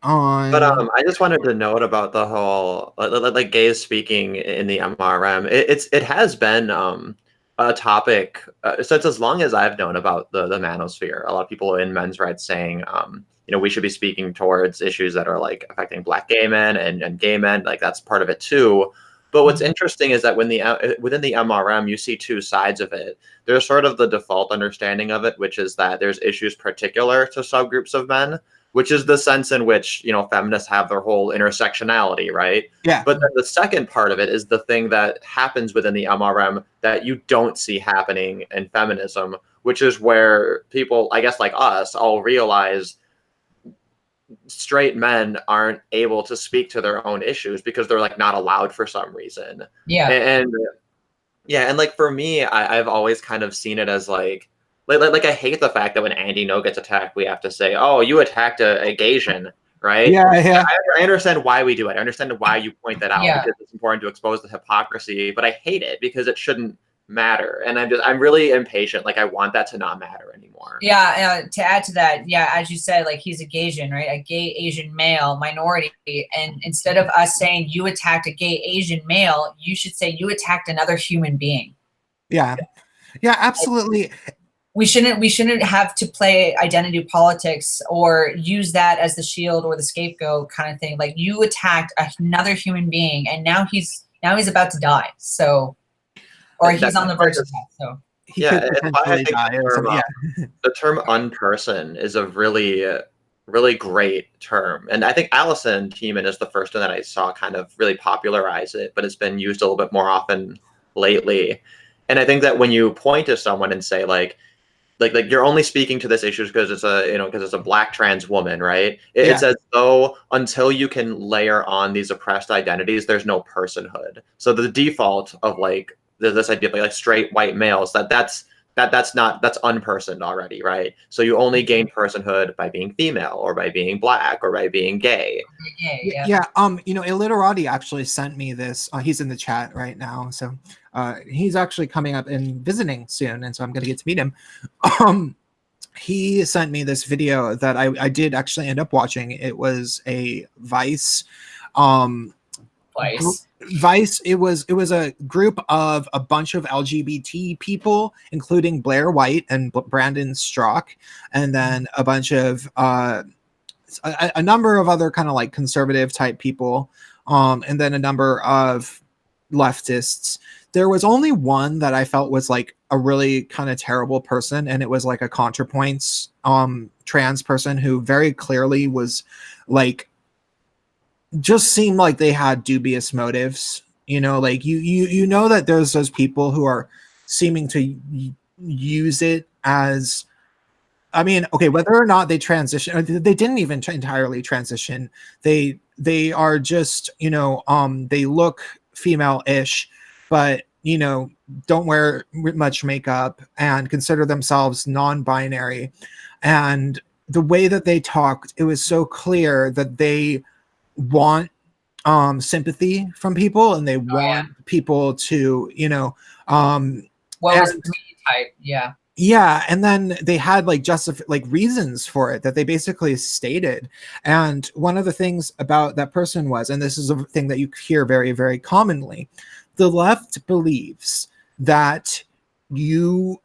on. But I just wanted to note about the whole like gays speaking in the MRM. It has been a topic since as long as I've known about the manosphere. A lot of people in men's rights saying you know, we should be speaking towards issues that are like affecting Black gay men and gay men. Like that's part of it too. But what's interesting is that when within the MRM, you see two sides of it. There's sort of the default understanding of it, which is that there's issues particular to subgroups of men, which is the sense in which, you know, feminists have their whole intersectionality, right? Yeah. But then the second part of it is the thing that happens within the MRM that you don't see happening in feminism, which is where people, I guess like us, all realize straight men aren't able to speak to their own issues because they're like not allowed for some reason. Yeah. And like for me, I've always kind of seen it as like I hate the fact that when Andy No gets attacked, we have to say, oh, you attacked a Gaysian, right? Yeah. I understand why we do it. I understand why you point that out Yeah. because it's important to expose the hypocrisy, but I hate it because it shouldn't matter. And I'm really impatient. Like I want that to not matter anymore. Yeah. To add to that, yeah, as you said, like he's a Gaysian, right? A gay Asian male minority. And instead of us saying you attacked a gay Asian male, you should say you attacked another human being. Yeah, absolutely. We shouldn't have to play identity politics or use that as the shield or the scapegoat kind of thing. Like you attacked another human being and now he's about to die. So, or he's on the verge of death. So it's why I think the term unperson is a really, really great term. And I think Allison Tiemann is the first one that I saw kind of really popularize it, but it's been used a little bit more often lately. And I think that when you point to someone and say like you're only speaking to this issue because it's a Black trans woman, right? It's as though until you can layer on these oppressed identities, there's no personhood. So the default of like this idea of like straight white males, that's that's unpersoned already, right? So you only gain personhood by being female or by being black or by being gay. Yeah. You know, Illiterati actually sent me this. He's in the chat right now, so he's actually coming up and visiting soon, and so I'm gonna get to meet him. He sent me this video that I did actually end up watching. It was a Vice. Vice. It was a group of a bunch of LGBT people, including Blair White and Brandon Strzok, and then a bunch of a number of other kind of like conservative type people, and then a number of leftists. There was only one that I felt was like a really kind of terrible person, and it was like a ContraPoints trans person who very clearly was like, just seemed like they had dubious motives. You know, like you know that there's those people who are seeming to use it as, I mean, okay, whether or not they transition, or they didn't even entirely transition. They are just, you know, they look female-ish, but, you know, don't wear much makeup and consider themselves non-binary. And the way that they talked, it was so clear that they want sympathy from people, and they want people to, you know, type. Yeah, and then they had like reasons for it that they basically stated. And one of the things about that person was, and this is a thing that you hear very, very commonly, the left believes that you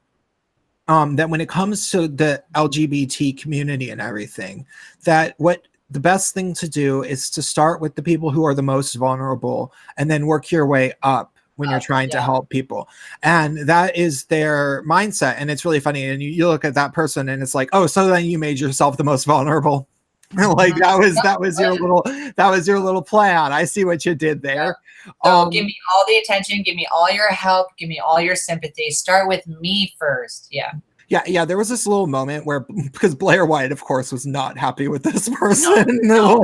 that when it comes to the LGBT community and everything, that what the best thing to do is to start with the people who are the most vulnerable and then work your way up when you're trying to help people. And that is their mindset. And it's really funny. And you look at that person and it's like, oh, so then you made yourself the most vulnerable. Like that was your little plan. I see what you did there. So give me all the attention, give me all your help, give me all your sympathy. Start with me first. Yeah, there was this little moment where, because Blair White, of course, was not happy with this person. No.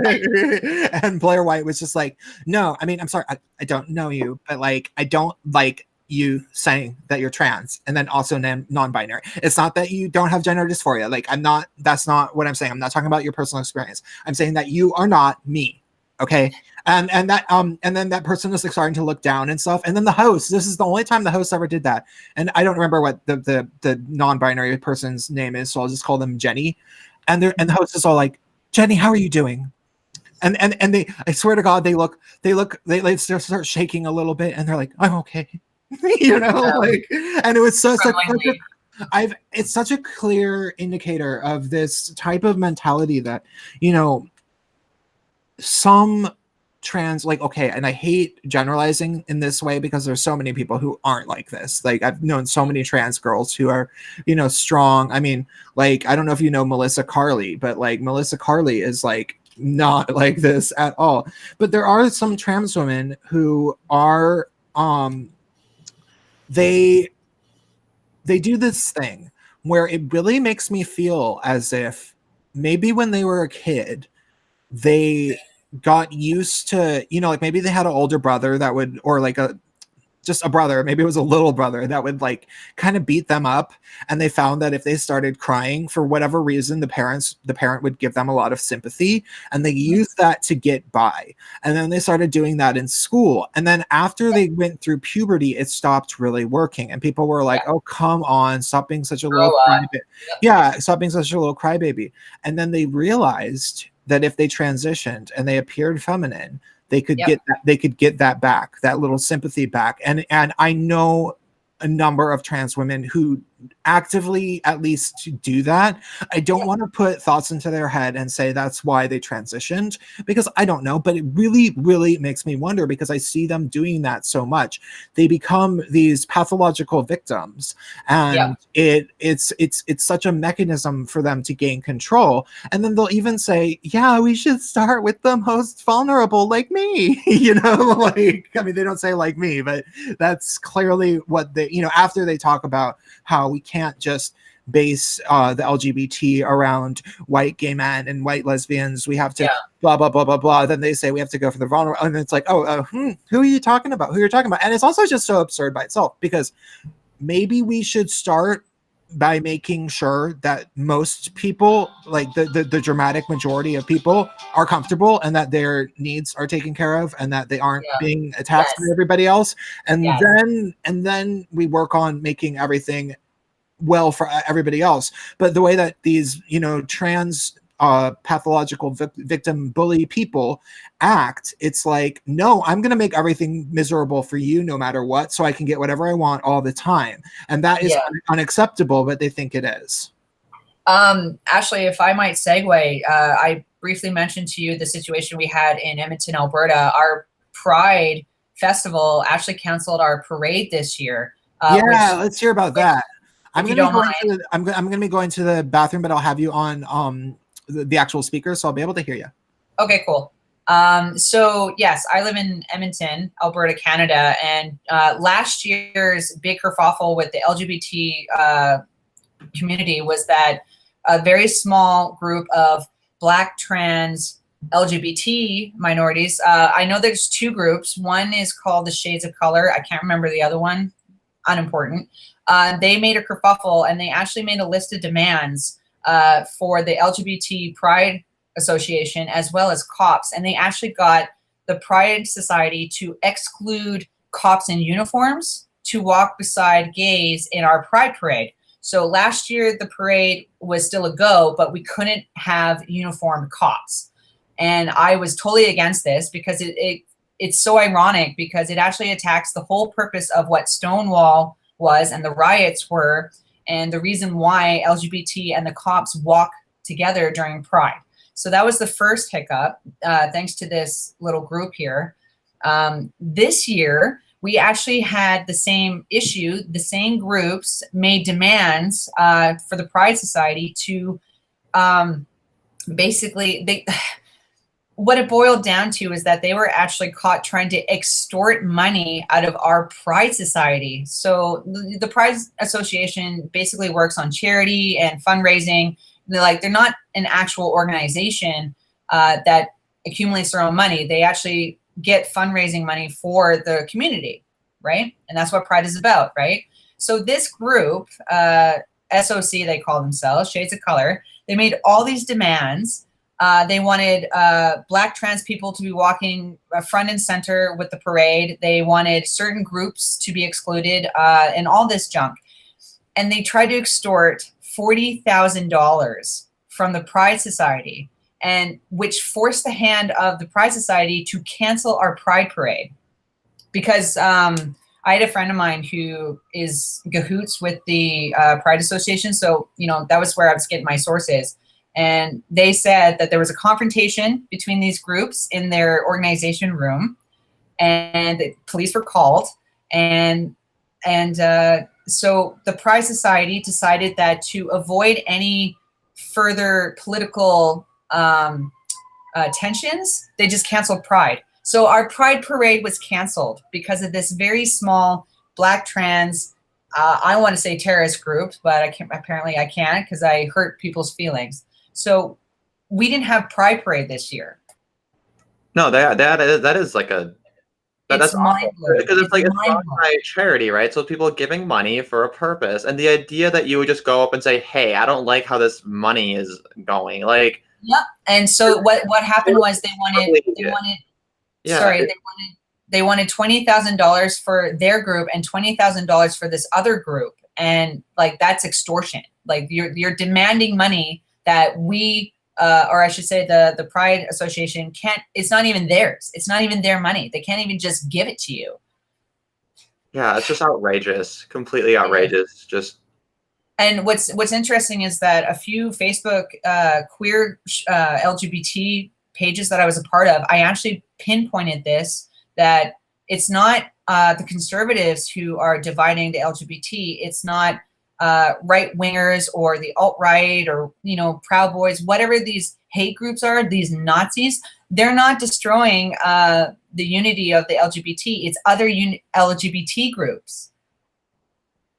And Blair White was just like, no, I mean, I'm sorry, I don't know you, but like, I don't like you saying that you're trans and then also non-binary. It's not that you don't have gender dysphoria. Like, that's not what I'm saying. I'm not talking about your personal experience. I'm saying that you are not me. Okay. And then that person is like starting to look down and stuff. And then the host, this is the only time the host ever did that. And I don't remember what the non-binary person's name is, so I'll just call them Jenny. And the host is all like, Jenny, how are you doing? And they, I swear to God, they start shaking a little bit and they're like, I'm okay. You know, like, and it was it's such a clear indicator of this type of mentality that, you know, some trans, like, okay, and I hate generalizing in this way because there's so many people who aren't like this. Like, I've known so many trans girls who are, you know, strong. I mean, like, I don't know if you know Melissa Carley, but like Melissa Carley is like not like this at all. But there are some trans women who are they do this thing where it really makes me feel as if maybe when they were a kid, they got used to, you know, like maybe they had an older brother that would, or like just a brother, maybe it was a little brother that would like kind of beat them up. And they found that if they started crying for whatever reason, the parent would give them a lot of sympathy, and they used that to get by. And then they started doing that in school. And then after they went through puberty, it stopped really working. And people were like, oh, come on, stop being such a little crybaby. Yeah, stop being such a little crybaby. And then they realized that if they transitioned and they appeared feminine, they could get that back, that little sympathy back. And I know a number of trans women who actively at least do that. I don't want to put thoughts into their head and say that's why they transitioned, because I don't know, but it really, really makes me wonder, because I see them doing that so much. They become these pathological victims, and it's such a mechanism for them to gain control. And then they'll even say, yeah, we should start with the most vulnerable, like me. You know, like, I mean, they don't say like me, but that's clearly what they, you know, after they talk about how we can't just base the LGBT around white gay men and white lesbians. We have to blah, blah, blah, blah, blah. Then they say we have to go for the vulnerable. And it's like, who are you talking about? Who you're talking about? And it's also just so absurd by itself, because maybe we should start by making sure that most people, like the dramatic majority of people, are comfortable and that their needs are taken care of and that they aren't being attacked by everybody else. And then we work on making everything well for everybody else. But the way that these, trans pathological victim bully people act, it's like, no, I'm going to make everything miserable for you no matter what, so I can get whatever I want all the time. And that is unacceptable, but they think it is. Ashley, if I might segue, I briefly mentioned to you the situation we had in Edmonton, Alberta. Our Pride Festival actually canceled our parade this year. Let's hear about that. I'm going to be going to the bathroom, but I'll have you on the actual speaker, so I'll be able to hear you. Okay, cool. So yes, I live in Edmonton, Alberta, Canada, and last year's big kerfuffle with the LGBT community was that a very small group of Black, trans, LGBT minorities. I know there's two groups. One is called the Shades of Color. I can't remember the other one. Unimportant. They made a kerfuffle, and they actually made a list of demands for the LGBT Pride Association as well as cops. And they actually got the Pride Society to exclude cops in uniforms to walk beside gays in our Pride Parade. So last year, the parade was still a go, but we couldn't have uniformed cops. And I was totally against this because it's so ironic, because it actually attacks the whole purpose of what Stonewall was and the riots were, and the reason why LGBT and the cops walk together during Pride. So that was the first hiccup, thanks to this little group here. This year, we actually had the same issue. The same groups made demands for the Pride Society to basically, what it boiled down to is that they were actually caught trying to extort money out of our Pride Society. So the Pride Association basically works on charity and fundraising. They're not an actual organization that accumulates their own money. They actually get fundraising money for the community, right? And that's what Pride is about, right? So this group, SOC, they call themselves, Shades of Color, they made all these demands. They wanted Black trans people to be walking front and center with the parade. They wanted certain groups to be excluded and all this junk. And they tried to extort $40,000 from the Pride Society, and which forced the hand of the Pride Society to cancel our Pride Parade. Because I had a friend of mine who is cahoots with the Pride Association. So, that was where I was getting my sources. And they said that there was a confrontation between these groups in their organization room, and the police were called. And so the Pride Society decided that to avoid any further political tensions, they just canceled Pride. So our Pride Parade was canceled because of this very small Black trans, I want to say terrorist group, but apparently I can't because I hurt people's feelings. So we didn't have Pride Parade this year. No, that is like that's mind-blowing. Because it's run by charity, right? So people giving money for a purpose, and the idea that you would just go up and say, "Hey, I don't like how this money is going," like. Yep. And so what happened was they wanted $20,000 for their group and $20,000 for this other group, and that's extortion. You're demanding money that we, or I should say the Pride Association can't, it's not even theirs. It's not even their money. They can't even just give it to you. Yeah, it's just outrageous, completely outrageous. And what's interesting is that a few Facebook queer LGBT pages that I was a part of, I actually pinpointed this, that it's not the conservatives who are dividing the LGBT. It's not right wingers or the alt-right or Proud Boys, whatever these hate groups are, these Nazis. They're not destroying the unity of the LGBT. It's other LGBT groups.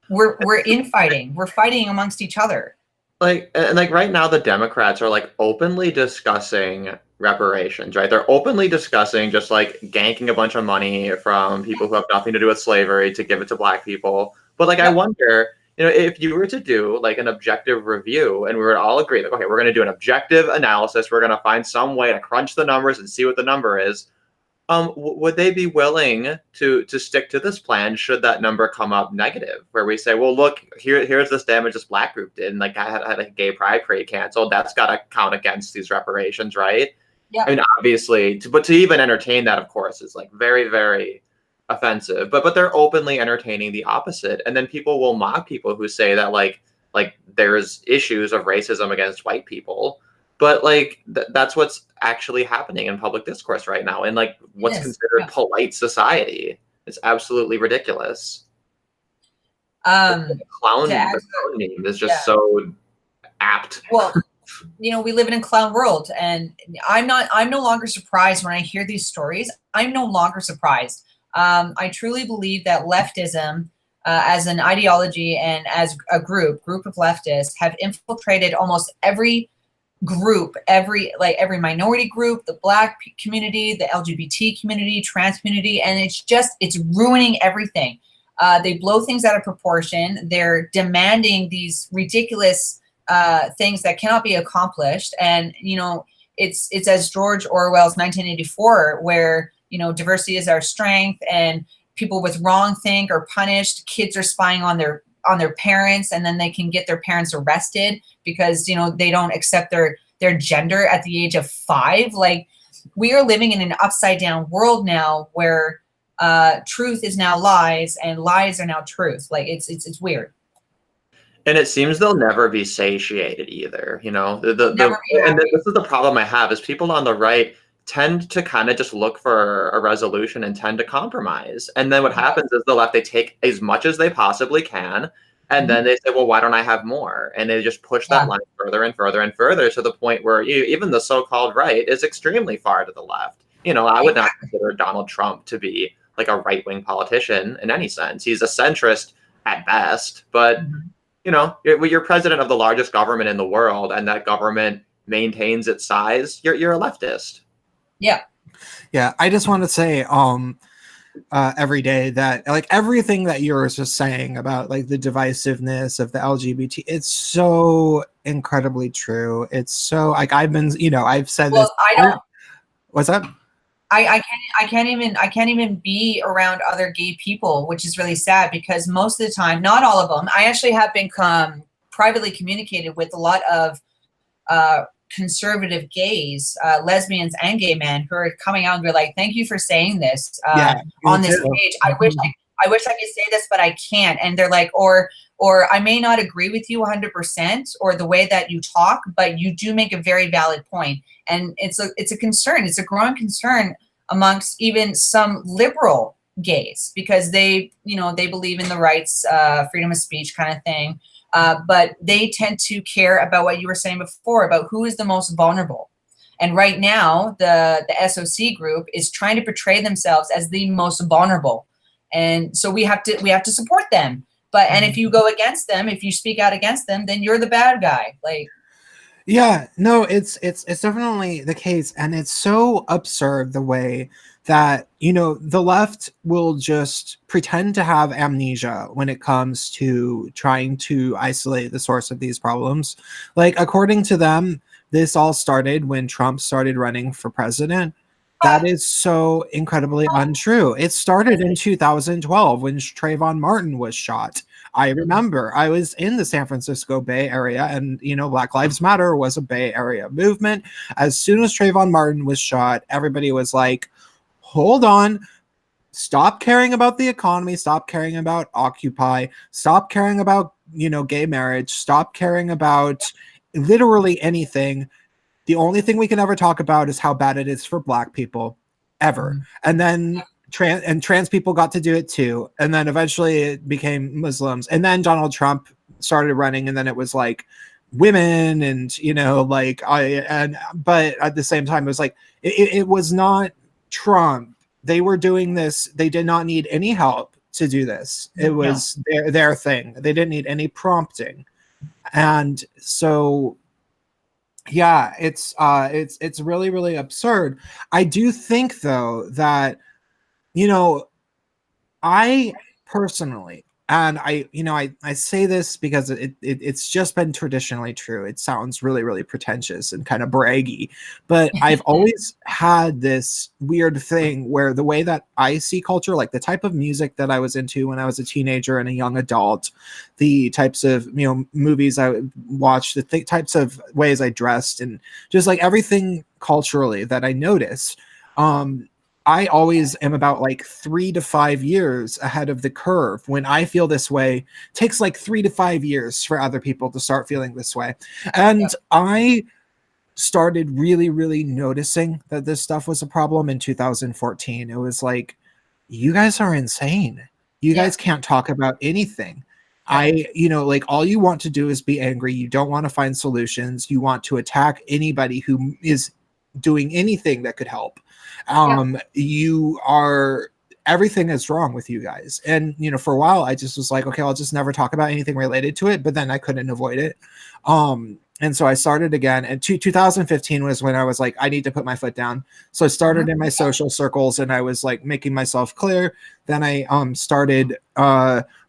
We're infighting. We're fighting amongst each other. Right now, the Democrats are openly discussing reparations, right? They're openly discussing just ganking a bunch of money from people who have nothing to do with slavery to give it to Black people. But I wonder, if you were to do like an objective review and we were to all agree that, okay, we're going to do an objective analysis, we're going to find some way to crunch the numbers and see what the number is, would they be willing to stick to this plan should that number come up negative, where we say, well, look, here's this damage this Black group did, and like I had a gay pride parade canceled, that's got to count against these reparations, right? Yeah. I mean, obviously, but to even entertain that, of course, is like very, very offensive. But they're openly entertaining the opposite, and then people will mock people who say that like there's issues of racism against white people, but like that's what's actually happening in public discourse right now, and like what's considered polite society. It's absolutely ridiculous. The clown meme is just so apt. Well, we live in a clown world, and I'm no longer surprised when I hear these stories. I'm no longer surprised. I truly believe that leftism, as an ideology and as a group of leftists, have infiltrated almost every group, every minority group, the Black community, the LGBT community, trans community, and it's ruining everything. They blow things out of proportion. They're demanding these ridiculous things that cannot be accomplished. And, it's as George Orwell's 1984, where, diversity is our strength, and people with wrongthink are punished. Kids are spying on their parents, and then they can get their parents arrested because, they don't accept their gender at the age of 5. Like, we are living in an upside down world now where truth is now lies and lies are now truth. Like, it's weird. And it seems they'll never be satiated either, and this is the problem I have, is people on the right tend to kind of just look for a resolution and tend to compromise. And then what happens is the left, they take as much as they possibly can, and then they say, well, why don't I have more? And they just push that line further and further and further, to the point where even the so-called right is extremely far to the left. I would not consider Donald Trump to be like a right-wing politician in any sense. He's a centrist at best, but you're president of the largest government in the world, and that government maintains its size, you're a leftist. Yeah, I just want to say every day that like everything that you're just saying about like the divisiveness of the LGBT, it's so incredibly true. It's so like I've said this. I don't. What's up? I can't even be around other gay people, which is really sad, because most of the time, not all of them, I actually have been privately communicated with a lot of conservative gays, lesbians and gay men, who are coming out and be like, thank you for saying this on this page. I wish I could say this, but I can't. And they're like, or I may not agree with you 100% or the way that you talk, but you do make a very valid point. And it's a concern. It's a growing concern amongst even some liberal gays, because they believe in the rights, freedom of speech kind of thing. But they tend to care about what you were saying before, about who is the most vulnerable. And right now, the SOC group is trying to portray themselves as the most vulnerable. And so we have to support them. And if you go against them, if you speak out against them, then you're the bad guy. Like, yeah, no, it's definitely the case. And it's so absurd the way that, the left will just pretend to have amnesia when it comes to trying to isolate the source of these problems. Like, according to them, this all started when Trump started running for president. That is so incredibly untrue. It started in 2012 when Trayvon Martin was shot. I remember I was in the San Francisco Bay Area, and, Black Lives Matter was a Bay Area movement. As soon as Trayvon Martin was shot, everybody was like, hold on, stop caring about the economy, stop caring about Occupy, stop caring about, gay marriage, stop caring about literally anything. The only thing we can ever talk about is how bad it is for Black people, ever. And then trans people got to do it too. And then eventually it became Muslims. And then Donald Trump started running, and then it was like women and, but at the same time, it was like, it was not Trump. They were doing this. They did not need any help to do this. It was their thing. They didn't need any prompting. And so, yeah, it's really, really absurd. I do think, though, that, I personally, and I say this because it's just been traditionally true. It sounds really, really pretentious and kind of braggy, but I've always had this weird thing where the way that I see culture, like the type of music that I was into when I was a teenager and a young adult, the types of movies I watched, the types of ways I dressed, and just like everything culturally that I noticed, I always am about like 3 to 5 years ahead of the curve. When I feel this way, it takes like 3 to 5 years for other people to start feeling this way. And I started really, really noticing that this stuff was a problem in 2014. It was like, you guys are insane. You guys can't talk about anything. Like all you want to do is be angry. You don't want to find solutions. You want to attack anybody who is doing anything that could help. Everything is wrong with you guys. And for a while I just was like, okay, I'll just never talk about anything related to it, but then I couldn't avoid it. And so I started again, and 2015 was when I was like, I need to put my foot down. So I started in my social circles, and I was like making myself clear. Then I started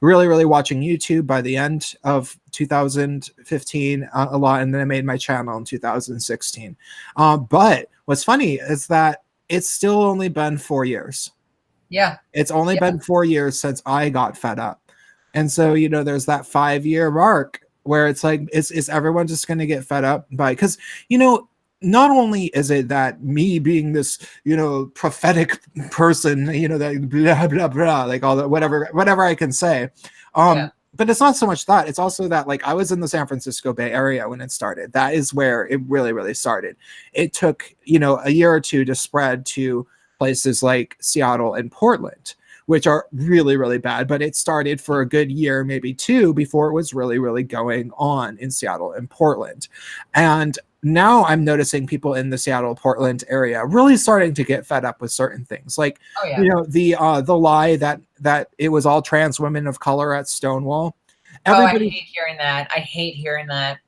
really, really watching YouTube by the end of 2015 a lot, and then I made my channel in 2016. But what's funny is that it's still only been 4 years. Yeah. It's only been 4 years since I got fed up. And so, there's that 5-year mark where it's like, is everyone just going to get fed up by, because, not only is it that me being this, prophetic person, that blah, blah, blah, like all that, whatever I can say. But it's not so much that. It's also that, like, I was in the San Francisco Bay Area when it started. That is where it really, really started. It took, a year or two to spread to places like Seattle and Portland, which are really, really bad. But it started for a good year, maybe 2, before it was really, really going on in Seattle and Portland. And now I'm noticing people in the Seattle, Portland area really starting to get fed up with certain things. Like, the lie that it was all trans women of color at Stonewall. Everybody, I hate hearing that.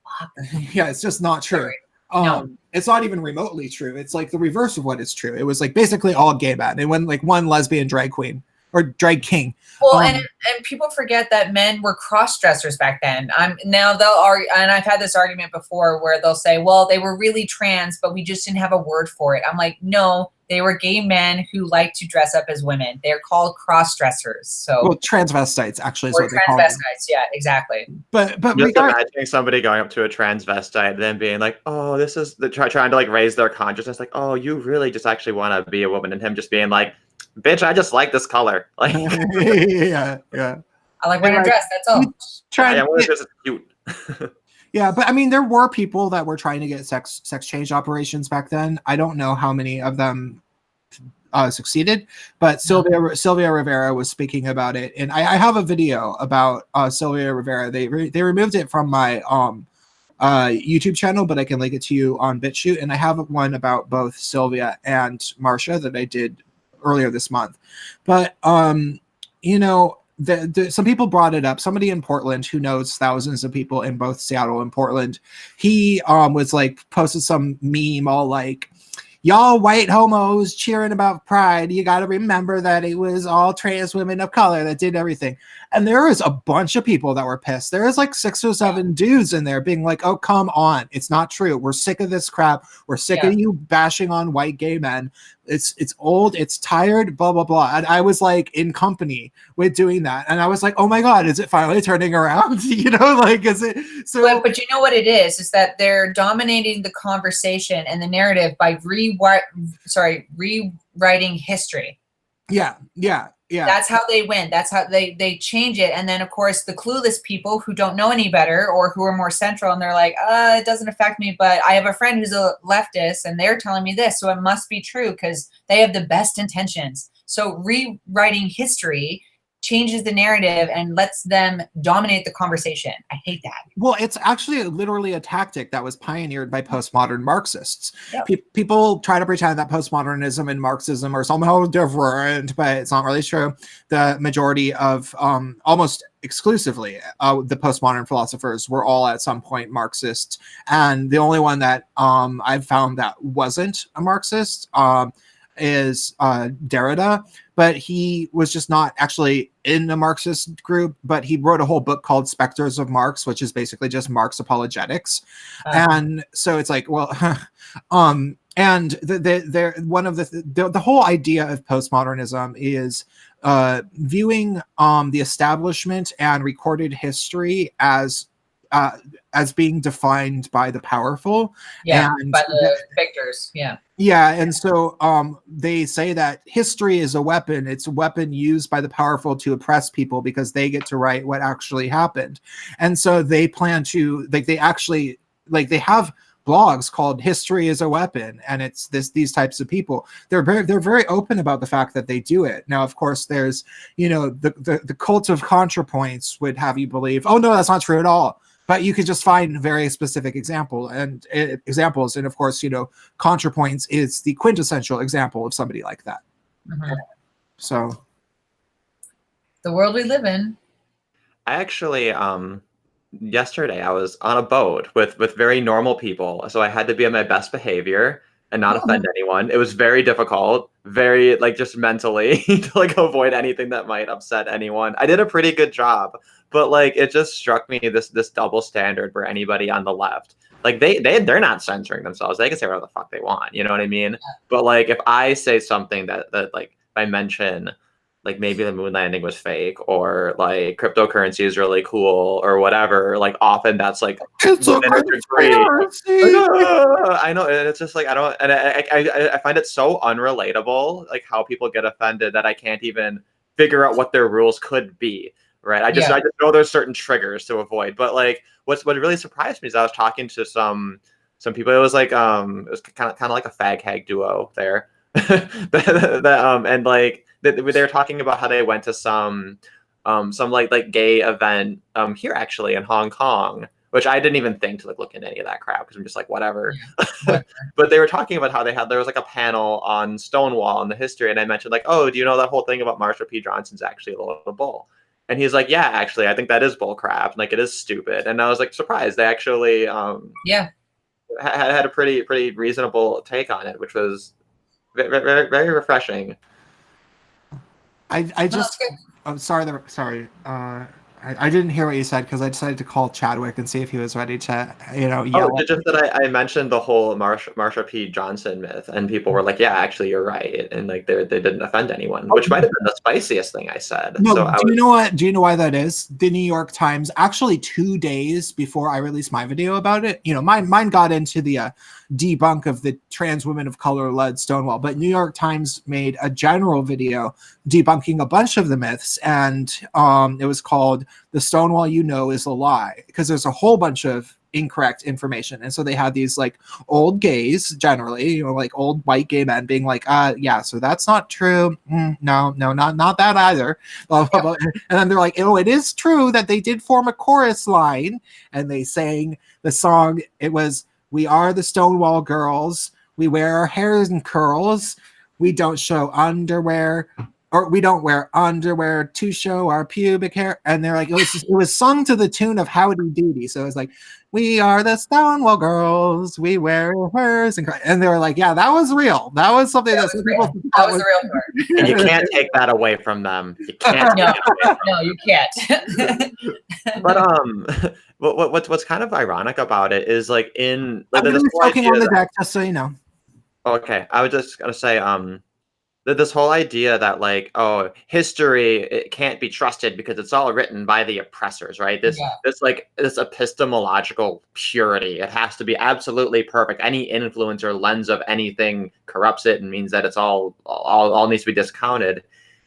Yeah, it's just not true. No. It's not even remotely true. It's like the reverse of what is true. It was like basically all gay men, and when like one lesbian drag queen or drag king. Well, and people forget that men were cross-dressers back then. Now they'll argue, and I've had this argument before where they'll say, well, they were really trans, but we just didn't have a word for it. I'm like, no, they were gay men who like to dress up as women. They're called cross-dressers. So, well, transvestites actually is what they call them. Transvestites, yeah, exactly. But just imagining somebody going up to a transvestite and then being like, oh, this is trying to like raise their consciousness, like, oh, you really just actually want to be a woman, and him just being like, bitch, I just like this color. Like, yeah. I like wearing a dress. That's all. This is cute. Yeah, but I mean, there were people that were trying to get sex change operations back then. I don't know how many of them succeeded, but Sylvia Rivera was speaking about it, and I have a video about Sylvia Rivera. They removed it from my YouTube channel, but I can link it to you on BitChute, and I have one about both Sylvia and Marsha that I did earlier this month. But some people brought it up. Somebody in Portland who knows thousands of people in both Seattle and Portland, he was like posted some meme all like, y'all white homos cheering about pride, you got to remember that it was all trans women of color that did everything. And there was a bunch of people that were pissed. There was like 6 or 7 dudes in there being like, oh, come on, it's not true, we're sick of this crap, we're sick of you bashing on white gay men, it's old, it's tired, blah blah blah. And I was like in company with doing that, and I was like, oh my god, is it finally turning around? Like, is it so? But you know what it is that they're dominating the conversation and the narrative by rewriting history. Yeah. That's how they win. That's how they change it. And then, of course, the clueless people who don't know any better or who are more central, and they're like, it doesn't affect me, but I have a friend who's a leftist and they're telling me this, so it must be true because they have the best intentions. So rewriting history changes the narrative and lets them dominate the conversation. I hate that. Well, it's actually literally a tactic that was pioneered by postmodern Marxists. Yep. People try to pretend that postmodernism and Marxism are somehow different, but it's not really true. The majority of, almost exclusively, the postmodern philosophers were all at some point Marxists. And the only one that I've found that wasn't a Marxist is Derrida, but he was just not actually in a Marxist group, but he wrote a whole book called Spectres of Marx, which is basically just Marx apologetics. And so it's like, well, and the whole idea of postmodernism is viewing the establishment and recorded history as being defined by the powerful, and by the victors. And so they say that history is a weapon. It's a weapon used by the powerful to oppress people because they get to write what actually happened. And so they plan to they have blogs called History is a Weapon, and it's these types of people. They're very open about the fact that they do it. Now, of course, there's the cult of ContraPoints would have you believe, oh no, that's not true at all. But you could just find very specific examples, and of course, ContraPoints is the quintessential example of somebody like that. So, the world we live in. I actually, yesterday I was on a boat with very normal people, so I had to be on my best behavior and not offend anyone. It was very difficult, very just mentally to avoid anything that might upset anyone. I did a pretty good job. But it just struck me this double standard for anybody on the left. They're not censoring themselves. They can say whatever the fuck they want. You know what I mean? But if I say something that if I mention maybe the moon landing was fake, or cryptocurrency is really cool, or whatever, often that's it's a conspiracy. I know, and it's just I don't, and I find it so unrelatable, how people get offended that I can't even figure out what their rules could be. Right. I just know there's certain triggers to avoid. But what really surprised me is I was talking to some people. It was it was kind of like a fag hag duo there. And they were talking about how they went to some gay event here actually in Hong Kong, which I didn't even think to look into any of that crap, because I'm just whatever. But they were talking about how there was a panel on Stonewall and the history, and I mentioned oh, do you know that whole thing about Marsha P. Johnson's actually a load of bull? And he's like, yeah, actually, I think that is bull crap. It is stupid. And I was surprised. They actually had a pretty reasonable take on it, which was very, very refreshing. I'm sorry. I didn't hear what you said, because I decided to call Chadwick and see if he was ready to, yell. Just that I mentioned the whole Marsha P. Johnson myth, and people were like, yeah, actually, you're right. And they didn't offend anyone, which might have been the spiciest thing I said. No, so do you know why that is? The New York Times, actually 2 days before I released my video about it, mine got into the debunk of the trans women of color led Stonewall, but New York Times made a general video debunking a bunch of the myths, and it was called "The Stonewall You Know Is a Lie," because there's a whole bunch of incorrect information. And so they had these old gays, generally, old white gay men being yeah, so that's not true. No, not that either. Blah, blah, blah. And then they're like, oh, it is true that they did form a chorus line, and they sang the song. It was, "We are the Stonewall girls. We wear our hair in curls. We don't show underwear, or we don't wear underwear to show our pubic hair." And they're it was sung to the tune of Howdy Doody. So it was "We are the Stonewall girls. We wear hers," and they were yeah, that was real. That was something that some people that was the real part. And you can't take that away from them. You can't. No, you can't. But what's kind of ironic about it is in I'm going to be smoking on the deck, just so you know. Okay, I was just gonna say this whole idea that oh, history, it can't be trusted because it's all written by the oppressors, right? This epistemological purity. It has to be absolutely perfect. Any influence or lens of anything corrupts it and means that it's all needs to be discounted.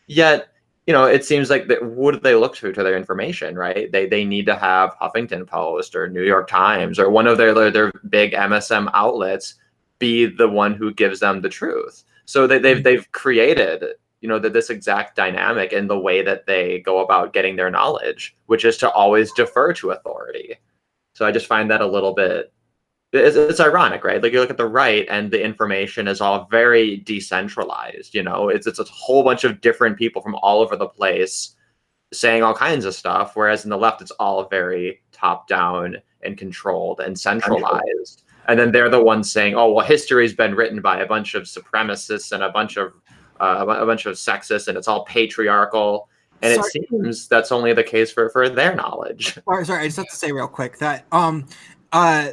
Yet, it seems what do they look to their information, right? They need to have Huffington Post or New York Times or one of their big MSM outlets be the one who gives them the truth. So they've created, this exact dynamic in the way that they go about getting their knowledge, which is to always defer to authority. So I just find that a little bit, it's ironic, right? You look at the right and the information is all very decentralized. It's a whole bunch of different people from all over the place saying all kinds of stuff, whereas in the left it's all very top down and controlled and centralized. and then they're the ones saying, "Oh, well, history's been written by a bunch of supremacists and a bunch of sexists, and it's all patriarchal." And it seems that's only the case for their knowledge. Sorry, I just have to say real quick that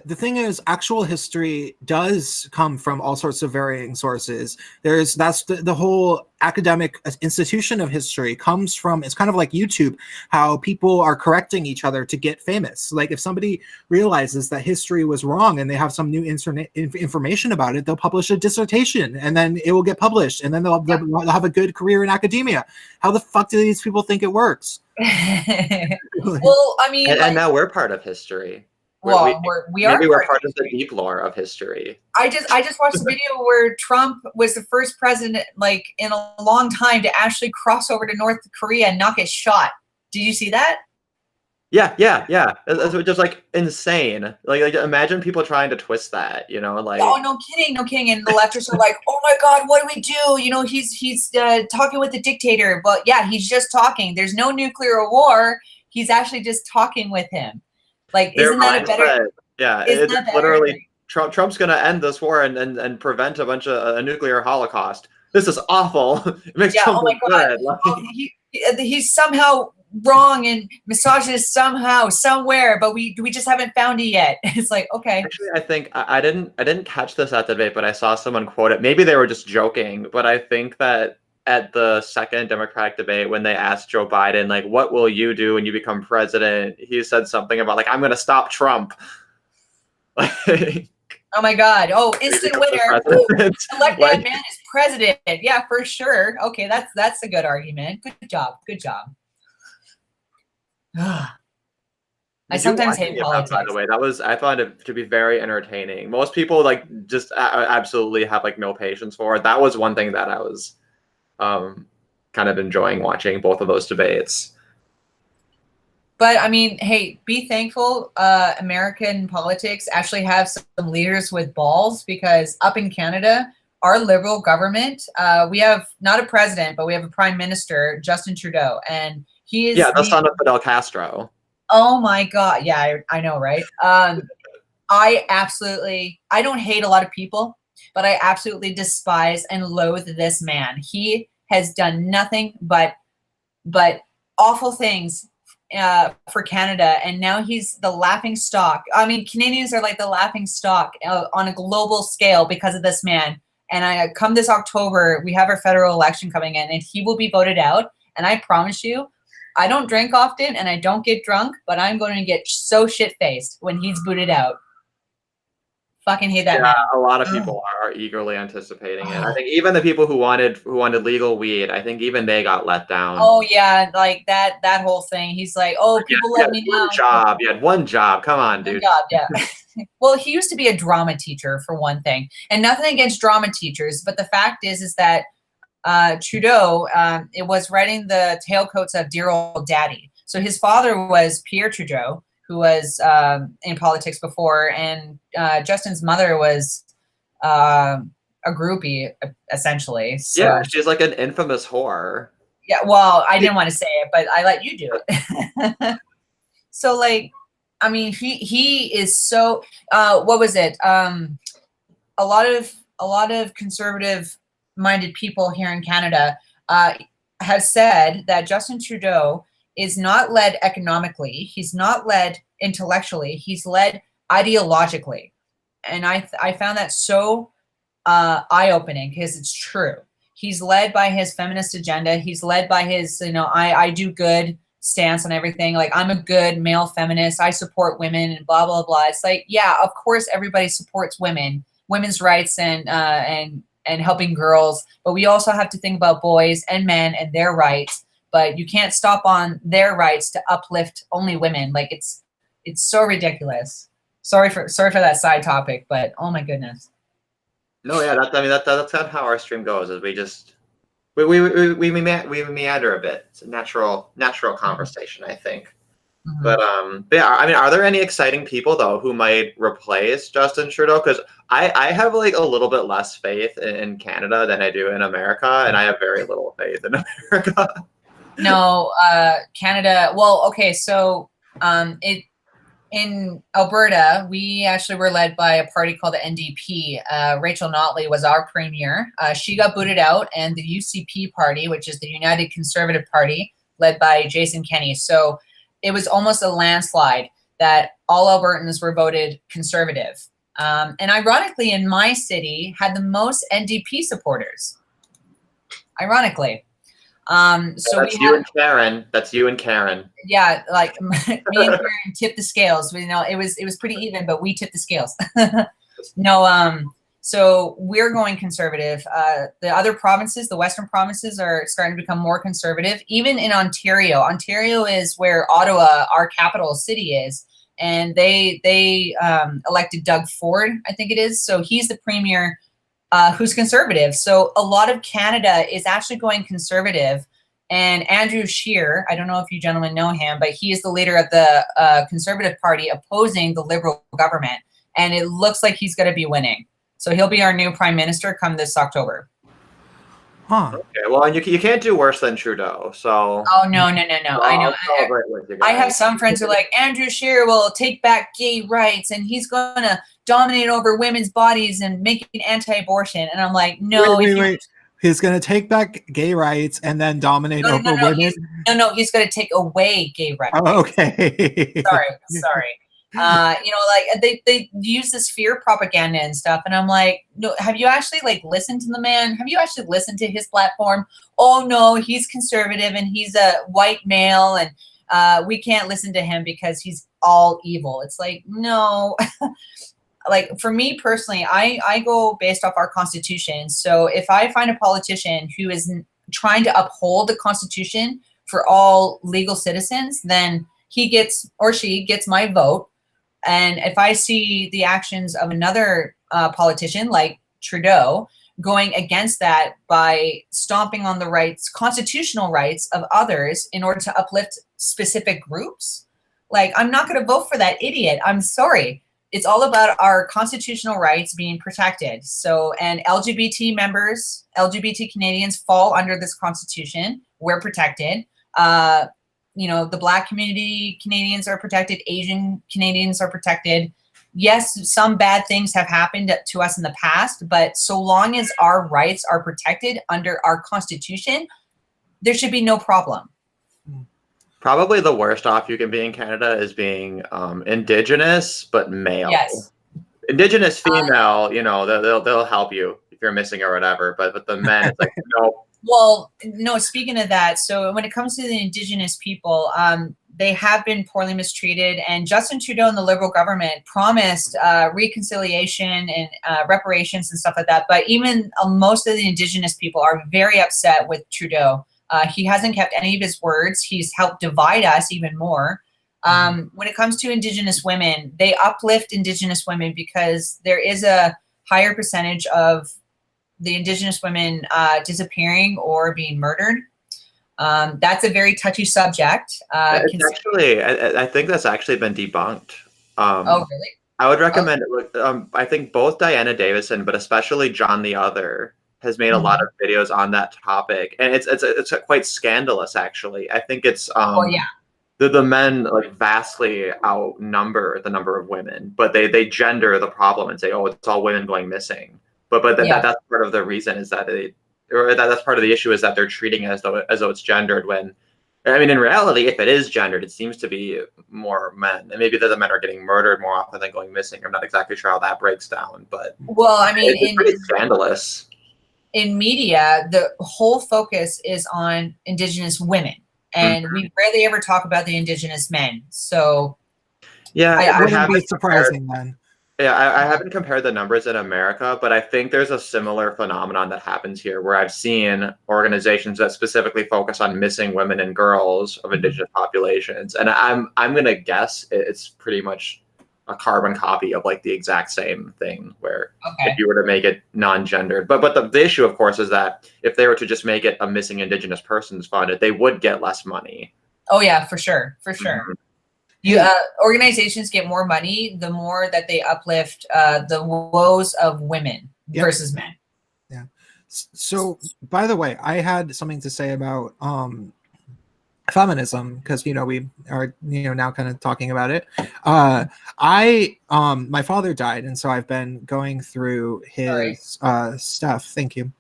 the thing is, actual history does come from all sorts of varying sources. That's the whole academic institution of history comes from. It's kind of like YouTube, how people are correcting each other to get famous. Like if somebody realizes that history was wrong and they have some new information about it, they'll publish a dissertation and then it will get published, and then they'll have a good career in academia. How the fuck do these people think it works? Well, I mean, and now we're part of history. Well, maybe we're part of the deep lore of history. I just watched a video where Trump was the first president, like in a long time, to actually cross over to North Korea and not get shot. Did you see that? Yeah. It's just like insane. Like imagine people trying to twist that, you know, like. Oh, no kidding. And the leftists are like, "Oh my God, what do we do? You know, he's talking with the dictator." But yeah, he's just talking. There's no nuclear war. He's actually just talking with him. Like, isn't that a better? Yeah, it's literally Trump's going to end this war and prevent a bunch of a nuclear holocaust. This is awful. It makes Trump look good. Like, he's somehow wrong and misogynist somehow, somewhere, but we just haven't found it yet. It's like, okay. Actually, I think I didn't catch this at the debate, but I saw someone quote it. Maybe they were just joking, but I think that at the second Democratic debate, when they asked Joe Biden, like, what will you do when you become president? He said something about, like, I'm going to stop Trump. Oh my God. Oh, instant winner. Elect that man as president. Yeah, for sure. Okay, that's a good argument. Good job. I sometimes hate politics. By the way, I found it to be very entertaining. Most people like just absolutely have like no patience for it. That was one thing that I was kind of enjoying watching both of those debates. But I mean, hey, be thankful American politics actually have some leaders with balls, because up in Canada, our Liberal government, we have not a president, but we have a prime minister, Justin Trudeau, and he is the son of Fidel Castro. Oh my God. Yeah, I know, right? I don't hate a lot of people, but I absolutely despise and loathe this man. He has done nothing but awful things for Canada, and now he's the laughing stock. I mean, Canadians are like the laughing stock on a global scale because of this man. And come this October, we have our federal election coming in, and he will be voted out. And I promise you, I don't drink often and I don't get drunk, but I'm going to get so shit-faced when he's booted out. Fucking hate that man. A lot of people are eagerly anticipating it. I think even the people who wanted legal weed, I think even they got let down. Oh yeah, like that whole thing. He's like, "Oh, people let me know." You had one job. Come on, dude. Yeah. Well, he used to be a drama teacher for one thing, and nothing against drama teachers, but the fact is that Trudeau it was writing the tailcoats of Dear Old Daddy. So his father was Pierre Trudeau, who was in politics before, and Justin's mother was a groupie, essentially. So, yeah, she's like an infamous whore. Yeah, well, I didn't want to say it, but I let you do it. So, like, I mean, he is so. What was it? A lot of conservative-minded people here in Canada have said that Justin Trudeau is not led economically. He's not led intellectually. He's led ideologically. And I found that so eye-opening, because it's true. He's led by his feminist agenda. He's led by his, I do good stance on everything. Like, I'm a good male feminist. I support women and blah, blah, blah. It's like, yeah, of course everybody supports women's rights and helping girls. But we also have to think about boys and men and their rights. But you can't stop on their rights to uplift only women. Like, it's so ridiculous. Sorry for that side topic, but oh my goodness. No, yeah, that's kind of how our stream goes. Is we meander a bit. It's a natural conversation, I think. Mm-hmm. But yeah, I mean, are there any exciting people though who might replace Justin Trudeau? Because I have like a little bit less faith in Canada than I do in America, and I have very little faith in America. No, Canada. Well, okay, so in Alberta, we actually were led by a party called the NDP. Rachel Notley was our premier. She got booted out, and the UCP party, which is the United Conservative Party, led by Jason Kenney. So it was almost a landslide that all Albertans were voted conservative. And ironically, in my city, had the most NDP supporters. Ironically. So that's you and Karen. That's you and Karen. Yeah, like me and Karen tipped the scales. You know, it was pretty even, but we tipped the scales. No, so we're going conservative. The other provinces, the Western provinces, are starting to become more conservative. Even in Ontario. Ontario is where Ottawa, our capital city, is, and they elected Doug Ford, I think it is. So he's the premier. Who's conservative. So a lot of Canada is actually going conservative. And Andrew Scheer, I don't know if you gentlemen know him, but he is the leader of the Conservative Party opposing the Liberal government. And it looks like he's going to be winning. So he'll be our new prime minister come this October. Huh. Okay, well, you can't do worse than Trudeau, so... Oh, no. I know. I have some friends who are like, Andrew Scheer will take back gay rights, and he's going to dominate over women's bodies and make it anti-abortion. And I'm like, no. Wait. He's going to take back gay rights and then dominate over women? He's going to take away gay rights. Oh, okay. Sorry. You know, like they use this fear propaganda and stuff, and I'm like, no, have you actually like listened to the man? Have you actually listened to his platform? Oh no, he's conservative and he's a white male, and we can't listen to him because he's all evil. It's like, no. Like for me personally, I go based off our Constitution. So if I find a politician who is trying to uphold the Constitution for all legal citizens, then he gets or she gets my vote. And if I see the actions of another politician like Trudeau going against that by stomping on the rights, constitutional rights of others in order to uplift specific groups, like I'm not going to vote for that idiot. I'm sorry. It's all about our constitutional rights being protected. So, and LGBT members, LGBT Canadians fall under this Constitution. We're protected. You know, the Black community Canadians are protected. Asian Canadians are protected. Yes, some bad things have happened to us in the past, but so long as our rights are protected under our Constitution, there should be no problem. Probably the worst off you can be in Canada is being Indigenous, but male. Yes. Indigenous female, you know, they'll help you if you're missing or whatever, but with the men, it's like, no. Well, no, speaking of that, so when it comes to the Indigenous people, they have been poorly mistreated, and Justin Trudeau and the Liberal government promised reconciliation and reparations and stuff like that, but even most of the Indigenous people are very upset with Trudeau. He hasn't kept any of his words. He's helped divide us even more. When it comes to Indigenous women, they uplift Indigenous women because there is a higher percentage of the Indigenous women disappearing or being murdered. That's a very touchy subject. It's actually, I think that's actually been debunked. Oh, really? I would recommend it. I think both Diana Davison, but especially John the Other, has made a lot of videos on that topic, and it's quite scandalous. Actually, I think it's the men like vastly outnumber the number of women, but they gender the problem and say, oh, it's all women going missing. But that's part of the reason is that that's part of the issue is that they're treating it as though it's gendered when, I mean, in reality, if it is gendered, it seems to be more men, and maybe the men are getting murdered more often than going missing. I'm not exactly sure how that breaks down, but well, I mean, it's pretty scandalous. In media, the whole focus is on Indigenous women, and we rarely ever talk about the Indigenous men. So, yeah, it wouldn't be surprising then. Yeah, I haven't compared the numbers in America, but I think there's a similar phenomenon that happens here where I've seen organizations that specifically focus on missing women and girls of Indigenous populations. And I'm going to guess it's pretty much a carbon copy of like the exact same thing where if you were to make it non-gendered. But the issue, of course, is that if they were to just make it a missing Indigenous persons fund, they would get less money. Oh, yeah, for sure. For sure. Organizations get more money the more that they uplift the woes of women versus men. Yeah. So, by the way, I had something to say about feminism, because we are now kind of talking about it. My father died, and so I've been going through his stuff. Thank you.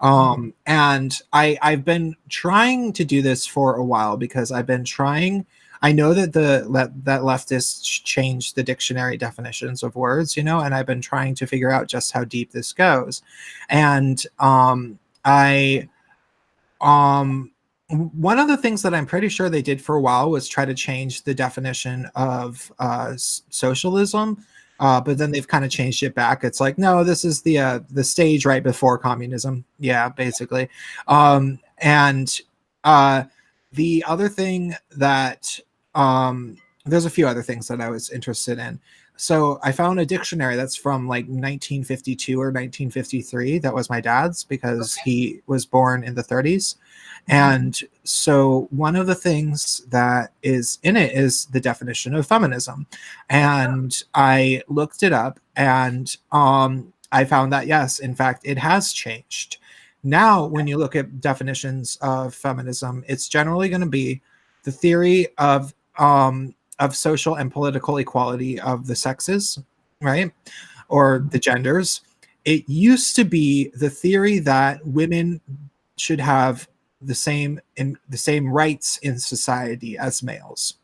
And I've been trying to do this for a while, because I've been trying. I know that that leftists change the dictionary definitions of words, and I've been trying to figure out just how deep this goes. And one of the things that I'm pretty sure they did for a while was try to change the definition of socialism, but then they've kind of changed it back. It's like, no, this is the stage right before communism. Yeah, basically. And the other thing that there's a few other things that I was interested in. So I found a dictionary that's from like 1952 or 1953. That was my dad's, because he was born in the 30s. And so one of the things that is in it is the definition of feminism. And I looked it up, and I found that, yes, in fact, it has changed. Now, when you look at definitions of feminism, it's generally going to be the theory of social and political equality of the sexes, right? Or the genders. It used to be the theory that women should have the same rights in society as males.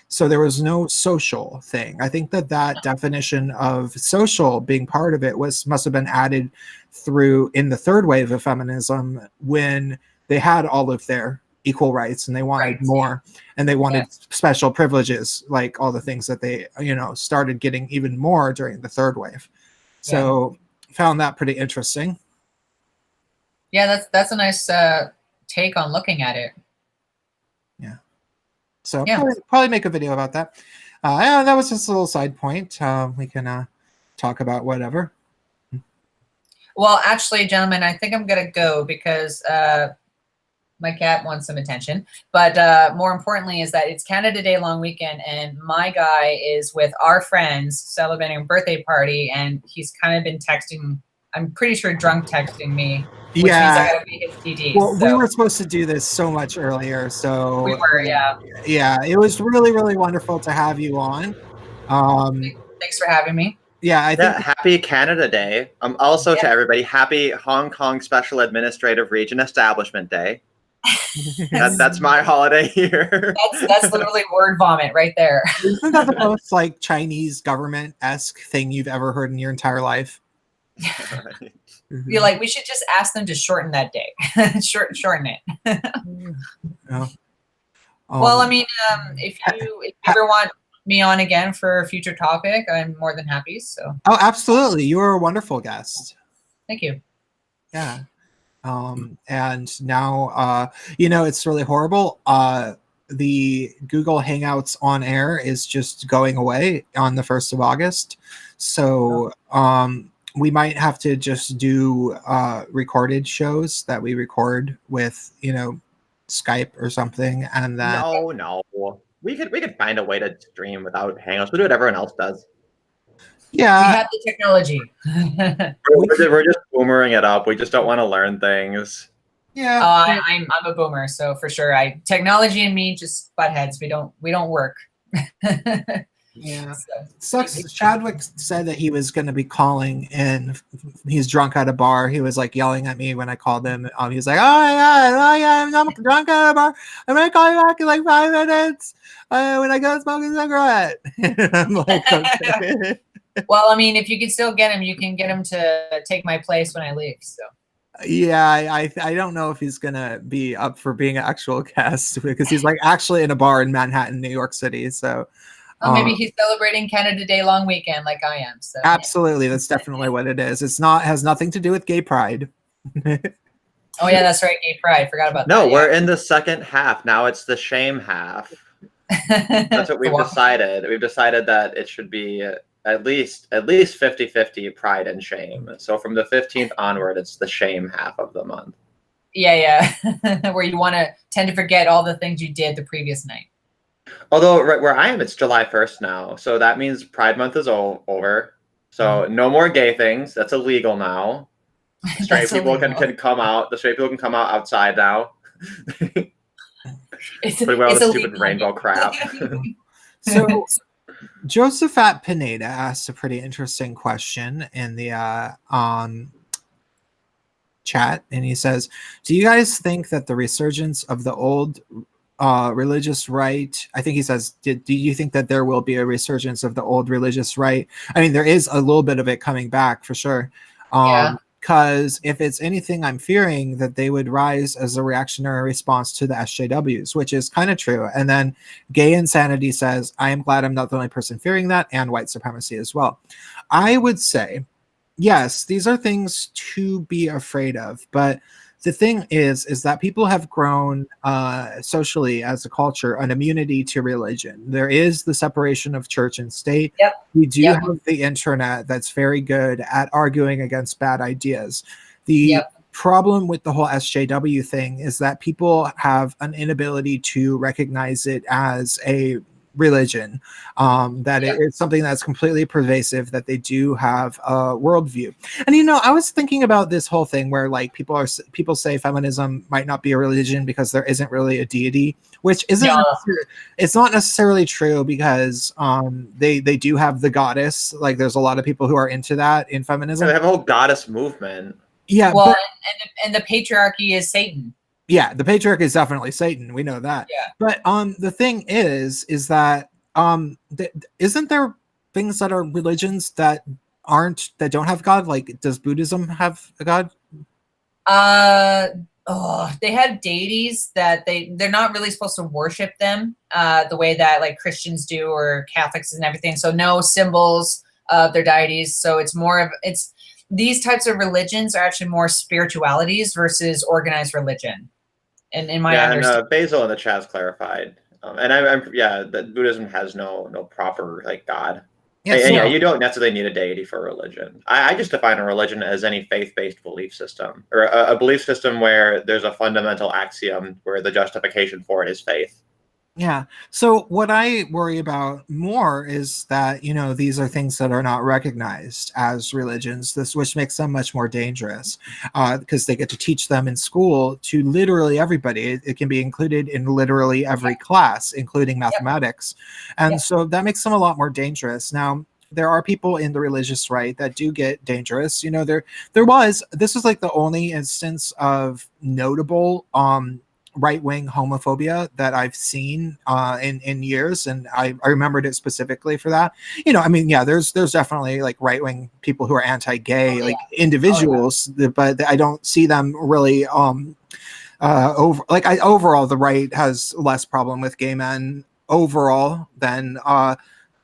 So there was no social thing. I think that definition of social being part of it must have been added through in the third wave of feminism, when they had all of their equal rights and they wanted more, and they wanted special privileges, like all the things that they started getting even more during the third wave. So found that pretty interesting. Yeah, that's a nice take on looking at it. Yeah. So probably make a video about that. That was just a little side point. We can talk about whatever. Well, actually, gentlemen, I think I'm gonna go, because my cat wants some attention. But more importantly is that it's Canada Day long weekend, and my guy is with our friends celebrating a birthday party, and he's kind of been texting, I'm pretty sure drunk texting me, which means I gotta be his TD. Well, we were supposed to do this so much earlier, so we were, yeah. It was really, really wonderful to have you on. Thanks for having me. Yeah, I think happy Canada Day. Also to everybody, happy Hong Kong Special Administrative Region Establishment Day. That's my holiday here. That's literally word vomit right there. Isn't that the most like Chinese government-esque thing you've ever heard in your entire life? Right. You're like, we should just ask them to shorten that day. Shorten it. Well, I mean, if you ever want me on again for a future topic, I'm more than happy. So. Oh, absolutely! You were a wonderful guest. Thank you. Yeah. And now, it's really horrible. The Google Hangouts on air is just going away on the 1st of August. So, we might have to just do recorded shows that we record with, Skype or something. And then no, we could find a way to stream without Hangouts. We'll do what everyone else does. Yeah, we have the technology. we're just boomering it up. We just don't want to learn things. Yeah. I'm a boomer, so for sure. Technology and me just butt heads. We don't work. Yeah. Sucks. Chadwick said that he was going to be calling in. He's drunk at a bar. He was like yelling at me when I called him. He was like, oh yeah, I'm drunk at a bar. I'm going to call you back in like 5 minutes when I go smoke a cigarette. I'm like, okay. Well, I mean, if you can still get him, you can get him to take my place when I leave. So. Yeah, I don't know if he's gonna be up for being an actual guest, because he's like actually in a bar in Manhattan, New York City. So. Maybe he's celebrating Canada Day long weekend like I am. So absolutely, that's definitely what it is. Has nothing to do with gay pride. Oh yeah, that's right, gay pride. Forgot about that. No, we're in the second half now. It's the shame half. That's what we've decided. We've decided that it should be at least 50-50 pride and shame. So from the 15th onward, it's the shame half of the month. Yeah. Where you want to tend to forget all the things you did the previous night. Although right where I am, it's July 1st now. So that means Pride Month is over. So no more gay things. That's illegal now. Straight people can come out. The straight people can come out outside now. Putting away all the stupid rainbow crap. So Josephat Pineda asked a pretty interesting question in the chat, and he says, do you guys think that the resurgence of the old religious right, I think he says, do you think that there will be a resurgence of the old religious right? I mean, there is a little bit of it coming back for sure. Because if it's anything, I'm fearing that they would rise as a reactionary response to the SJWs, which is kind of true. And then Gay Insanity says, I am glad I'm not the only person fearing that, and white supremacy as well. I would say, yes, these are things to be afraid of, but the thing is that people have grown socially as a culture an immunity to religion. There is the separation of church and state. We do have the internet that's very good at arguing against bad ideas. The problem with the whole SJW thing is that people have an inability to recognize it as a religion, that it's something that's completely pervasive, that they do have a worldview. And you know, I was thinking about this whole thing where like people say feminism might not be a religion because there isn't really a deity, which isn't it's not necessarily true, because they do have the goddess. Like there's a lot of people who are into that in feminism. They have a whole goddess movement. Well, and the patriarchy is Satan. Yeah, the patriarch is definitely Satan. We know that. But the thing is that isn't there things that are religions that don't have God? Like, does Buddhism have a God? They have deities that they're not really supposed to worship them the way that like Christians do or Catholics and everything. So no symbols of their deities. So it's more of these types of religions are actually more spiritualities versus organized religion. And in my understanding, and Basil in the chat has clarified, and I'm that Buddhism has no proper like God. You don't necessarily need a deity for a religion. I just define a religion as any faith-based belief system, or a belief system where there's a fundamental axiom where the justification for it is faith. Yeah. So what I worry about more is that, you know, these are things that are not recognized as religions, which makes them much more dangerous, because they get to teach them in school to literally everybody. It can be included in literally every class, including mathematics. And so that makes them a lot more dangerous. Now, there are people in the religious right that do get dangerous. You know, this was like the only instance of notable right-wing homophobia that I've seen in years, and I remembered it specifically for that. You know, I mean, yeah, there's definitely like right-wing people who are anti-gay, like individuals, but I don't see them really overall the right has less problem with gay men overall than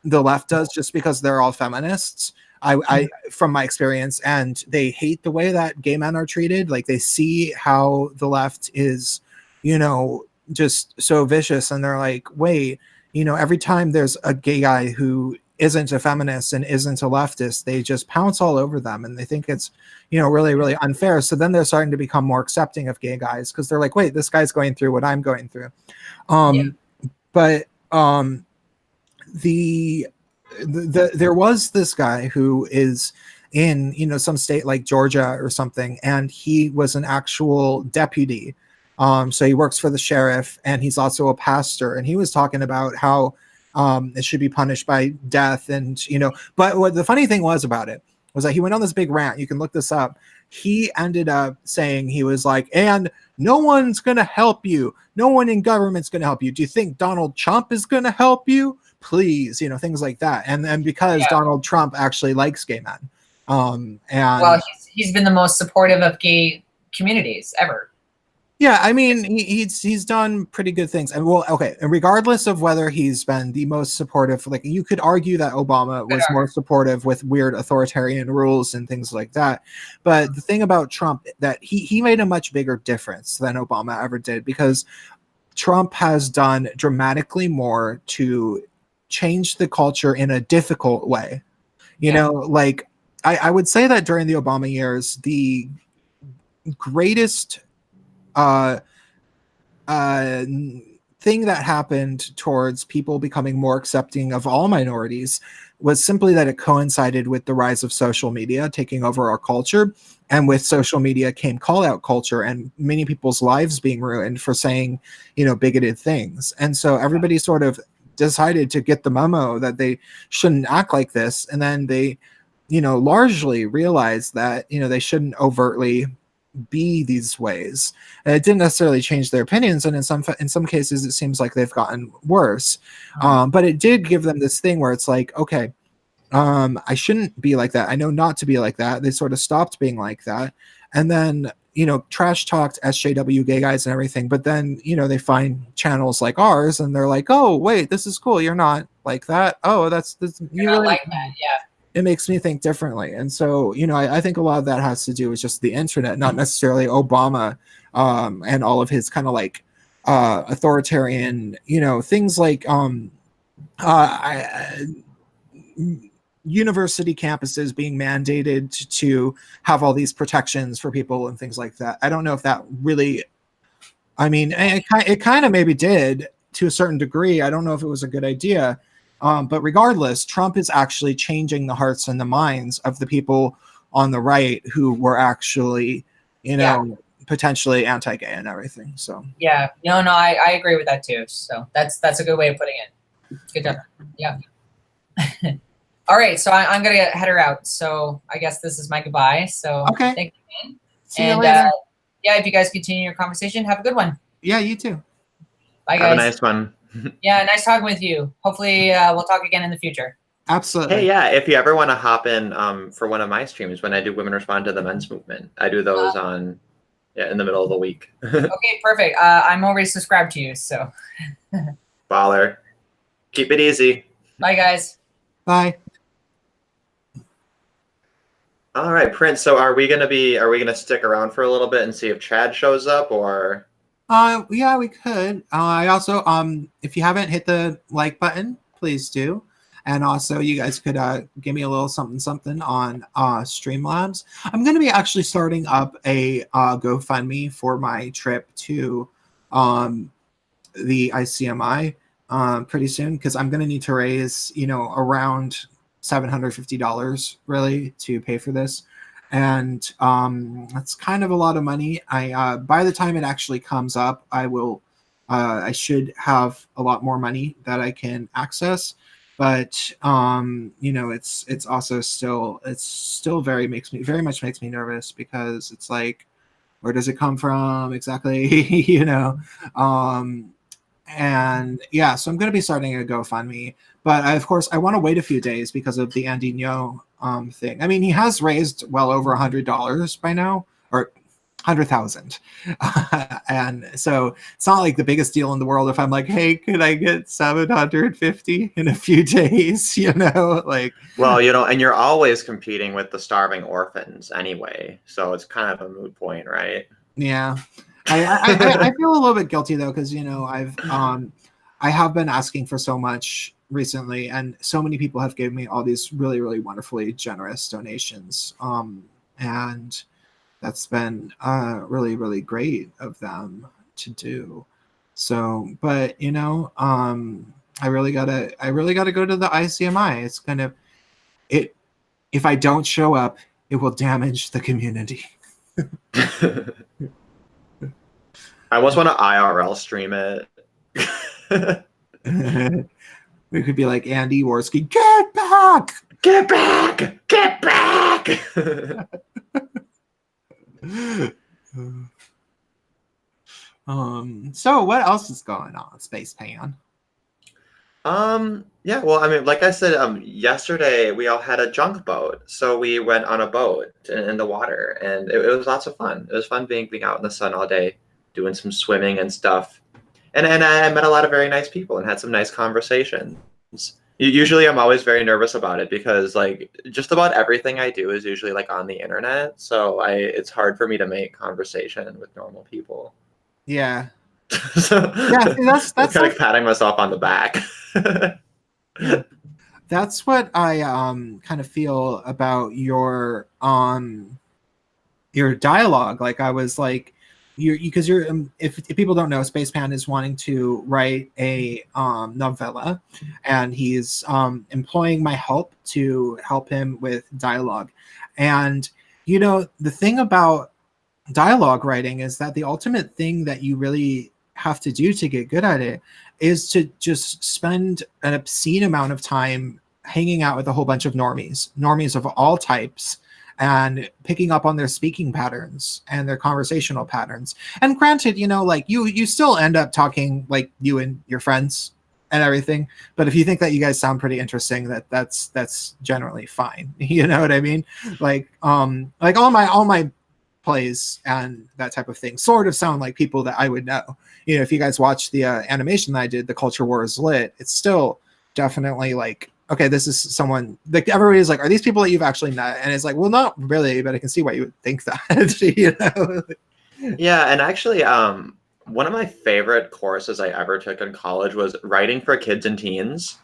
the left does, just because they're all feminists. I from my experience, and they hate the way that gay men are treated. Like they see how the left is, you know, just so vicious, and they're like, wait, you know, every time there's a gay guy who isn't a feminist and isn't a leftist, they just pounce all over them, and they think it's, you know, really, really unfair. So then they're starting to become more accepting of gay guys, because they're like, wait, this guy's going through what I'm going through. But there was this guy who is in, you know, some state like Georgia or something, and he was an actual deputy. So he works for the sheriff, and he's also a pastor, and he was talking about how it should be punished by death. And, you know, but what the funny thing was about it was that he went on this big rant. You can look this up. He ended up saying, he was like, and no one's going to help you. No one in government's going to help you. Do you think Donald Trump is going to help you? Please, you know, things like that. And because Donald Trump actually likes gay men. And well, he's been the most supportive of gay communities ever. Yeah, I mean, he's done pretty good things. And well, okay, and regardless of whether he's been the most supportive, like you could argue that Obama was more supportive with weird authoritarian rules and things like that. But the thing about Trump, that he made a much bigger difference than Obama ever did, because Trump has done dramatically more to change the culture in a difficult way. You know, like I would say that during the Obama years, the greatest thing that happened towards people becoming more accepting of all minorities was simply that it coincided with the rise of social media taking over our culture. And with social media came call out culture and many people's lives being ruined for saying, bigoted things. And so everybody sort of decided to get the memo that they shouldn't act like this. And then they, largely realized that, they shouldn't overtly be these ways. And it didn't necessarily change their opinions, and in some cases it seems like they've gotten worse. But it did give them this thing where it's like, okay, I shouldn't be like that. I know not to be like that. They sort of stopped being like that, and then trash talked SJW gay guys and everything. But then they find channels like ours, and they're like, oh wait, this is cool. You're not like that. Oh, that's you're not like that. Yeah. It makes me think differently. And so, I think a lot of that has to do with just the internet, not necessarily Obama and all of his kind of like authoritarian, things like university campuses being mandated to have all these protections for people and things like that. I don't know if that really, it kind of maybe did to a certain degree. I don't know if it was a good idea. But regardless, Trump is actually changing the hearts and the minds of the people on the right who were actually, potentially anti-gay and everything. So I agree with that too. So that's a good way of putting it. Good job. Yeah. All right, so I'm gonna head her out. So I guess this is my goodbye. So okay, thank you, man. See you later. If you guys continue your conversation, have a good one. Yeah, you too. Bye, guys. Have a nice one. Yeah, nice talking with you. Hopefully we'll talk again in the future. Absolutely. Hey, yeah, if you ever want to hop in for one of my streams when I do Women Respond to the Men's Movement, I do those in the middle of the week. Okay, perfect. I'm already subscribed to you, so. Baller. Keep it easy. Bye, guys. Bye. All right, Prince. So are we gonna stick around for a little bit and see if Chad shows up, or? Yeah, we could. I also, if you haven't hit the like button, please do. And also, you guys could give me a little something on Streamlabs. I'm going to be actually starting up a GoFundMe for my trip to the ICMI pretty soon, because I'm going to need to raise, around $750 really to pay for this. And that's kind of a lot of money. By the time it actually comes up, I should have a lot more money that I can access. But it's also still very much makes me nervous, because it's like, where does it come from exactly? And yeah, so I'm going to be starting a GoFundMe, but of course I want to wait a few days because of the Andy Ngo thing. I mean, he has raised well over $100 by now, or 100,000. And so it's not like the biggest deal in the world if I'm like, hey, could I get 750 in a few days? Like, well, and you're always competing with the starving orphans anyway, so it's kind of a moot point, right? Yeah. I feel a little bit guilty though, because I have been asking for so much recently, and so many people have given me all these really, really wonderfully generous donations, and that's been really, really great of them to do. So, but I really gotta go to the ICMI. It's gonna if I don't show up, it will damage the community. I almost want to IRL stream it. We could be like Andy Worski, get back! Get back! Get back! So what else is going on, Space Pan? Yeah, well, I mean, like I said, yesterday we all had a junk boat, so we went on a boat in the water, and it was lots of fun. It was fun being out in the sun all day, doing some swimming and stuff. And I met a lot of very nice people and had some nice conversations. Usually I'm always very nervous about it, because like just about everything I do is usually like on the internet. So it's hard for me to make conversation with normal people. Yeah. So yeah, see, that's kind of patting myself on the back. That's what I kind of feel about your dialogue. Like I was like, because you're if people don't know, Spaceman is wanting to write a novella, and he's employing my help to help him with dialogue. And the thing about dialogue writing is that the ultimate thing that you really have to do to get good at it is to just spend an obscene amount of time hanging out with a whole bunch of normies of all types, and picking up on their speaking patterns and their conversational patterns. And granted, like you still end up talking like you and your friends and everything, but if you think that you guys sound pretty interesting, that's generally fine. You know what I mean? Like all my plays and that type of thing sort of sound like people that I would know. If you guys watch the animation that I did, The Culture War is Lit, it's still definitely like, okay, this is someone, like everybody's like, are these people that you've actually met? And it's like, well, not really, but I can see why you would think that. Yeah, and actually, one of my favorite courses I ever took in college was writing for kids and teens.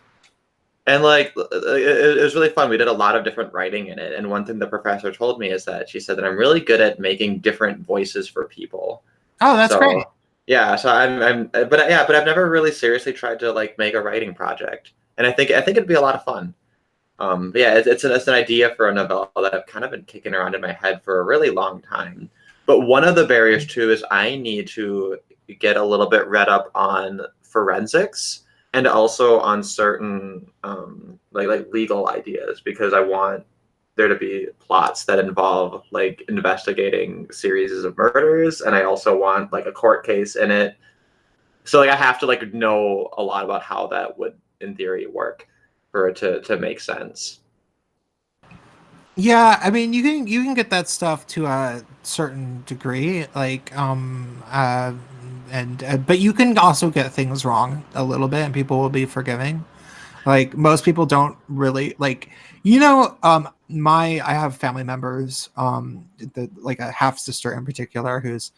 And like, it was really fun. We did a lot of different writing in it. And one thing the professor told me is that she said that I'm really good at making different voices for people. Oh, that's great. Yeah, so but I've never really seriously tried to like make a writing project. And I think it'd be a lot of fun. But yeah, it's an idea for a novella that I've kind of been kicking around in my head for a really long time. But one of the barriers too is I need to get a little bit read up on forensics and also on certain like legal ideas, because I want there to be plots that involve like investigating series of murders, and I also want like a court case in it. So like I have to like know a lot about how that would in theory work for it to make sense. Yeah, I mean, you can get that stuff to a certain degree, like but you can also get things wrong a little bit, and people will be forgiving. Like most people don't really like, I have family members, like a half sister in particular who's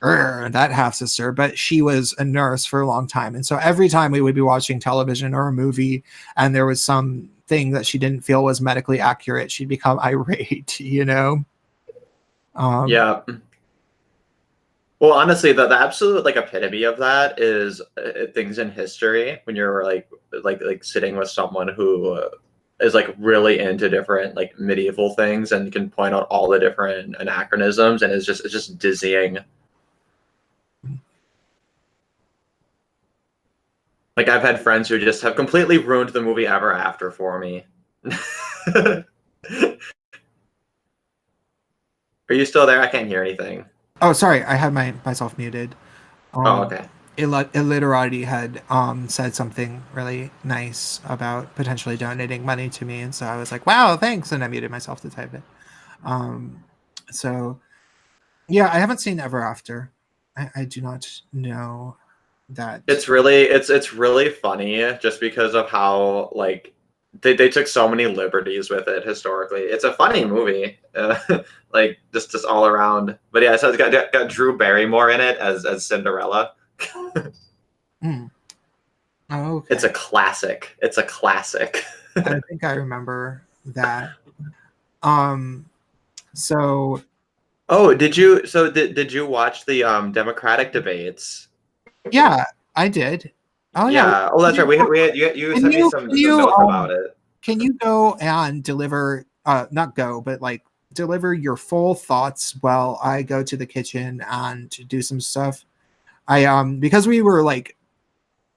that half sister, but she was a nurse for a long time. And so every time we would be watching television or a movie and there was some thing that she didn't feel was medically accurate, she'd become irate, Yeah. Well, honestly, the absolute like epitome of that is things in history when you're like sitting with someone who is like really into different like medieval things and can point out all the different anachronisms, and it's just dizzying. Like I've had friends who just have completely ruined the movie Ever After for me. Are you still there? I can't hear anything. Oh, sorry, I had myself muted. Oh, okay. Illiterati had said something really nice about potentially donating money to me, and so I was like, wow, thanks, and I muted myself to type it. So yeah, I haven't seen Ever After. I do not know that. It's really funny just because of how like they took so many liberties with it historically. It's a funny movie, like just all around. But yeah, so it's got Drew Barrymore in it as Cinderella. Oh, okay. It's a classic. I think I remember that. So. Oh, did you watch the Democratic debates? Yeah, I did. Oh yeah. Oh, that's right. You sent me some notes about it. Can you go and deliver? Not go, but like deliver your full thoughts while I go to the kitchen and do some stuff. Because we were like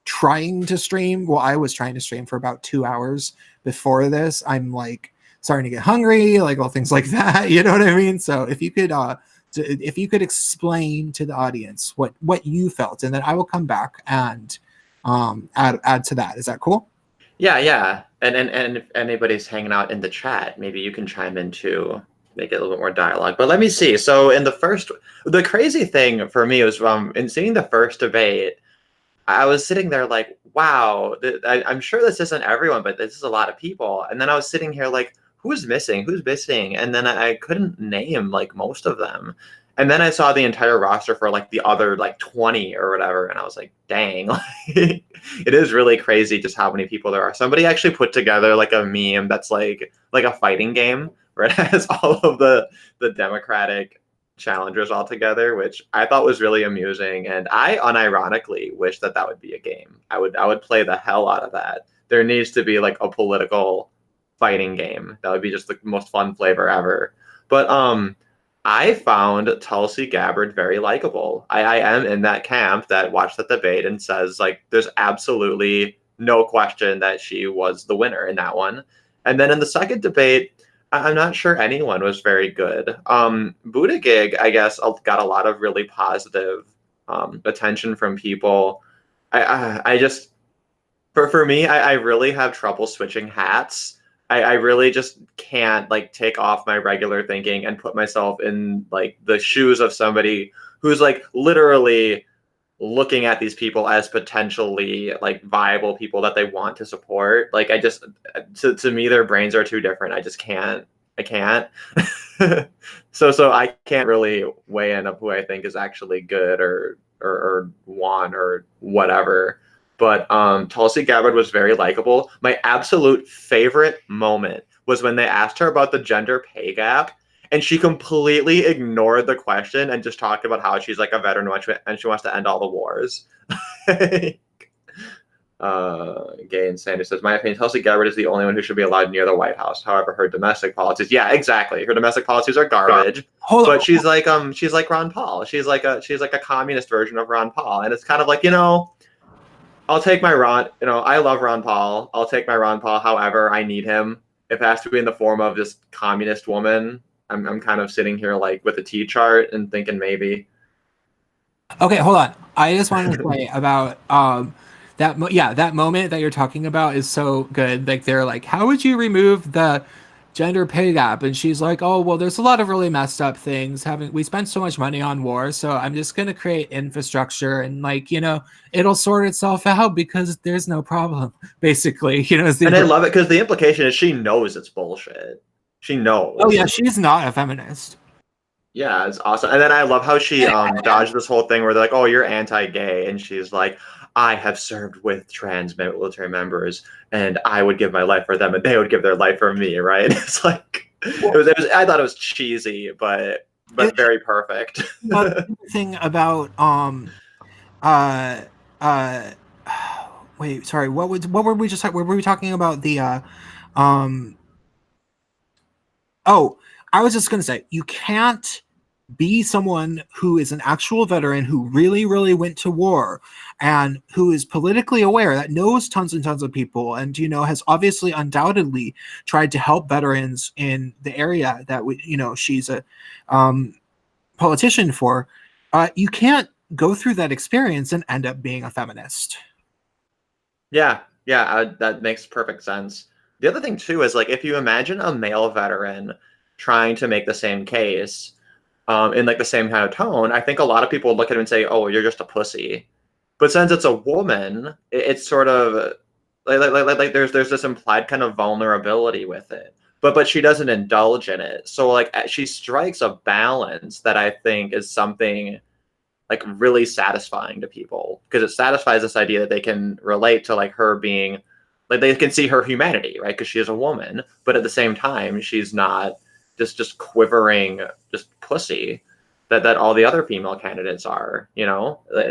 trying to stream. Well, I was trying to stream for about 2 hours before this. I'm like starting to get hungry, like all things like that. You know what I mean? So if you could explain to the audience what you felt, and then I will come back and add to that. Is that cool? Yeah. And if anybody's hanging out in the chat, maybe you can chime in too, make it a little bit more dialogue. But let me see. So the crazy thing for me was in seeing the first debate, I was sitting there like, wow, I'm sure this isn't everyone, but this is a lot of people. And then I was sitting here like, who's missing? And then I couldn't name like most of them. And then I saw the entire roster for like the other like 20 or whatever. And I was like, dang, like, it is really crazy just how many people there are. Somebody actually put together like a meme that's like a fighting game where it has all of the Democratic challengers altogether, which I thought was really amusing. And I unironically wish that would be a game. I would play the hell out of that. There needs to be like a political fighting game. That would be just the most fun flavor ever. But I found Tulsi Gabbard very likable. I am in that camp that watched the debate and says like there's absolutely no question that she was the winner in that one. And then in the second debate, I'm not sure anyone was very good. Buttigieg, I guess, got a lot of really positive attention from people. I just, for me, I really have trouble switching hats. I really just can't like take off my regular thinking and put myself in like the shoes of somebody who's like literally looking at these people as potentially like viable people that they want to support. Like I just, to me, their brains are too different. I just can't. I can't. So I can't really weigh in of who I think is actually good or won or whatever. But Tulsi Gabbard was very likable. My absolute favorite moment was when they asked her about the gender pay gap, and she completely ignored the question and just talked about how she's like a veteran and she wants to end all the wars. Gay and Sanders says, my opinion, Tulsi Gabbard is the only one who should be allowed near the White House. However, her domestic policies, yeah, exactly. Her domestic policies are garbage. But she's like Ron Paul. She's like a communist version of Ron Paul. And it's kind of like, I'll take my I love Ron Paul. I'll take my Ron Paul however I need him. If it has to be in the form of this communist woman, I'm kind of sitting here like with a T chart and thinking maybe. Okay, hold on. I just wanted to say about that moment that you're talking about is so good. Like they're like, how would you remove the gender pay gap? And she's like, oh, well, there's a lot of really messed up things. We spent so much money on war, so I'm just going to create infrastructure and like, it'll sort itself out because there's no problem, basically. And I love it because the implication is she knows it's bullshit. She knows. Oh yeah, she's not a feminist. Yeah, it's awesome. And then I love how she dodged this whole thing where they're like, oh, you're anti-gay. And she's like, I have served with trans military members and I would give my life for them and they would give their life for me, right? It's like, it was I thought it was cheesy, but very perfect. The thing about, wait, sorry, what were we just, were we talking about the, I was just going to say, you can't be someone who is an actual veteran who really, really went to war and who is politically aware, that knows tons and tons of people and, has obviously undoubtedly tried to help veterans in the area that, she's a politician for. You can't go through that experience and end up being a feminist. Yeah, that makes perfect sense. The other thing, too, is like if you imagine a male veteran trying to make the same case in like the same kind of tone, I think a lot of people would look at him and say, oh, you're just a pussy. But since it's a woman, it's sort of like there's this implied kind of vulnerability with it. But she doesn't indulge in it. So like she strikes a balance that I think is something like really satisfying to people because it satisfies this idea that they can relate to like her being like they can see her humanity, right? Because she is a woman, but at the same time, she's not just quivering, just pussy that all the other female candidates are,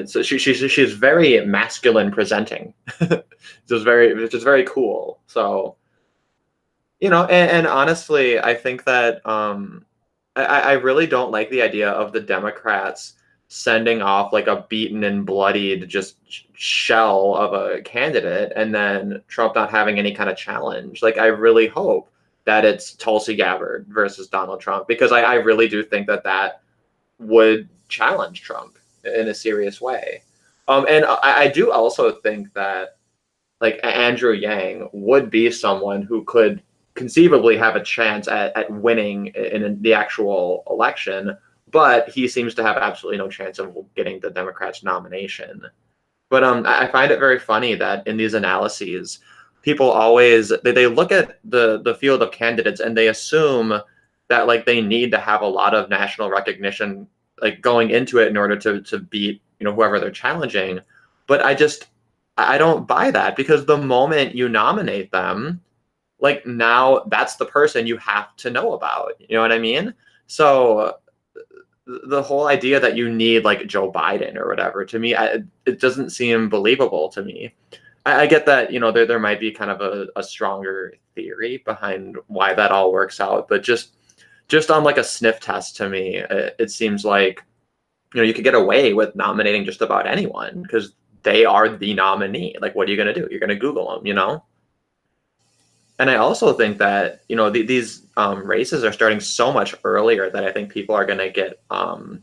So she's very masculine presenting, which is very cool. So, and honestly, I think that I really don't like the idea of the Democrats sending off like a beaten and bloodied just shell of a candidate and then Trump not having any kind of challenge. Like, I really hope that it's Tulsi Gabbard versus Donald Trump, because I really do think that would challenge Trump in a serious way. And I do also think that like Andrew Yang would be someone who could conceivably have a chance at winning in the actual election, but he seems to have absolutely no chance of getting the Democrats' nomination. But I find it very funny that in these analyses, people always they look at the field of candidates and they assume that like they need to have a lot of national recognition like going into it in order to beat whoever they're challenging. But I don't buy that, because the moment you nominate them, like now that's the person you have to know about. You know what I mean? So the whole idea that you need like Joe Biden or whatever, to me, it doesn't seem believable to me. I get that, you know, there might be kind of a stronger theory behind why that all works out, but just on like a sniff test, to me, it seems like, you know, you could get away with nominating just about anyone because they are the nominee. Like, what are you going to do? You're going to Google them, you know? And I also think that, you know, these races are starting so much earlier that I think people are going to get kind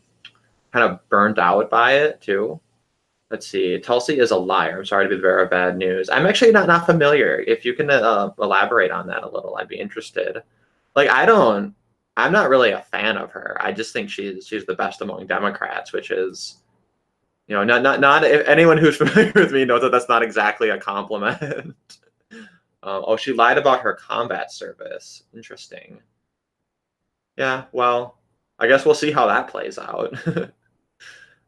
of burnt out by it too. Let's see. Tulsi is a liar. I'm sorry to be the bearer of bad news. I'm actually not familiar. If you can elaborate on that a little, I'd be interested. Like, I'm not really a fan of her. I just think she's the best among Democrats, which is, you know, not if anyone who's familiar with me knows that that's not exactly a compliment. Oh, she lied about her combat service. Interesting. Yeah, well, I guess we'll see how that plays out.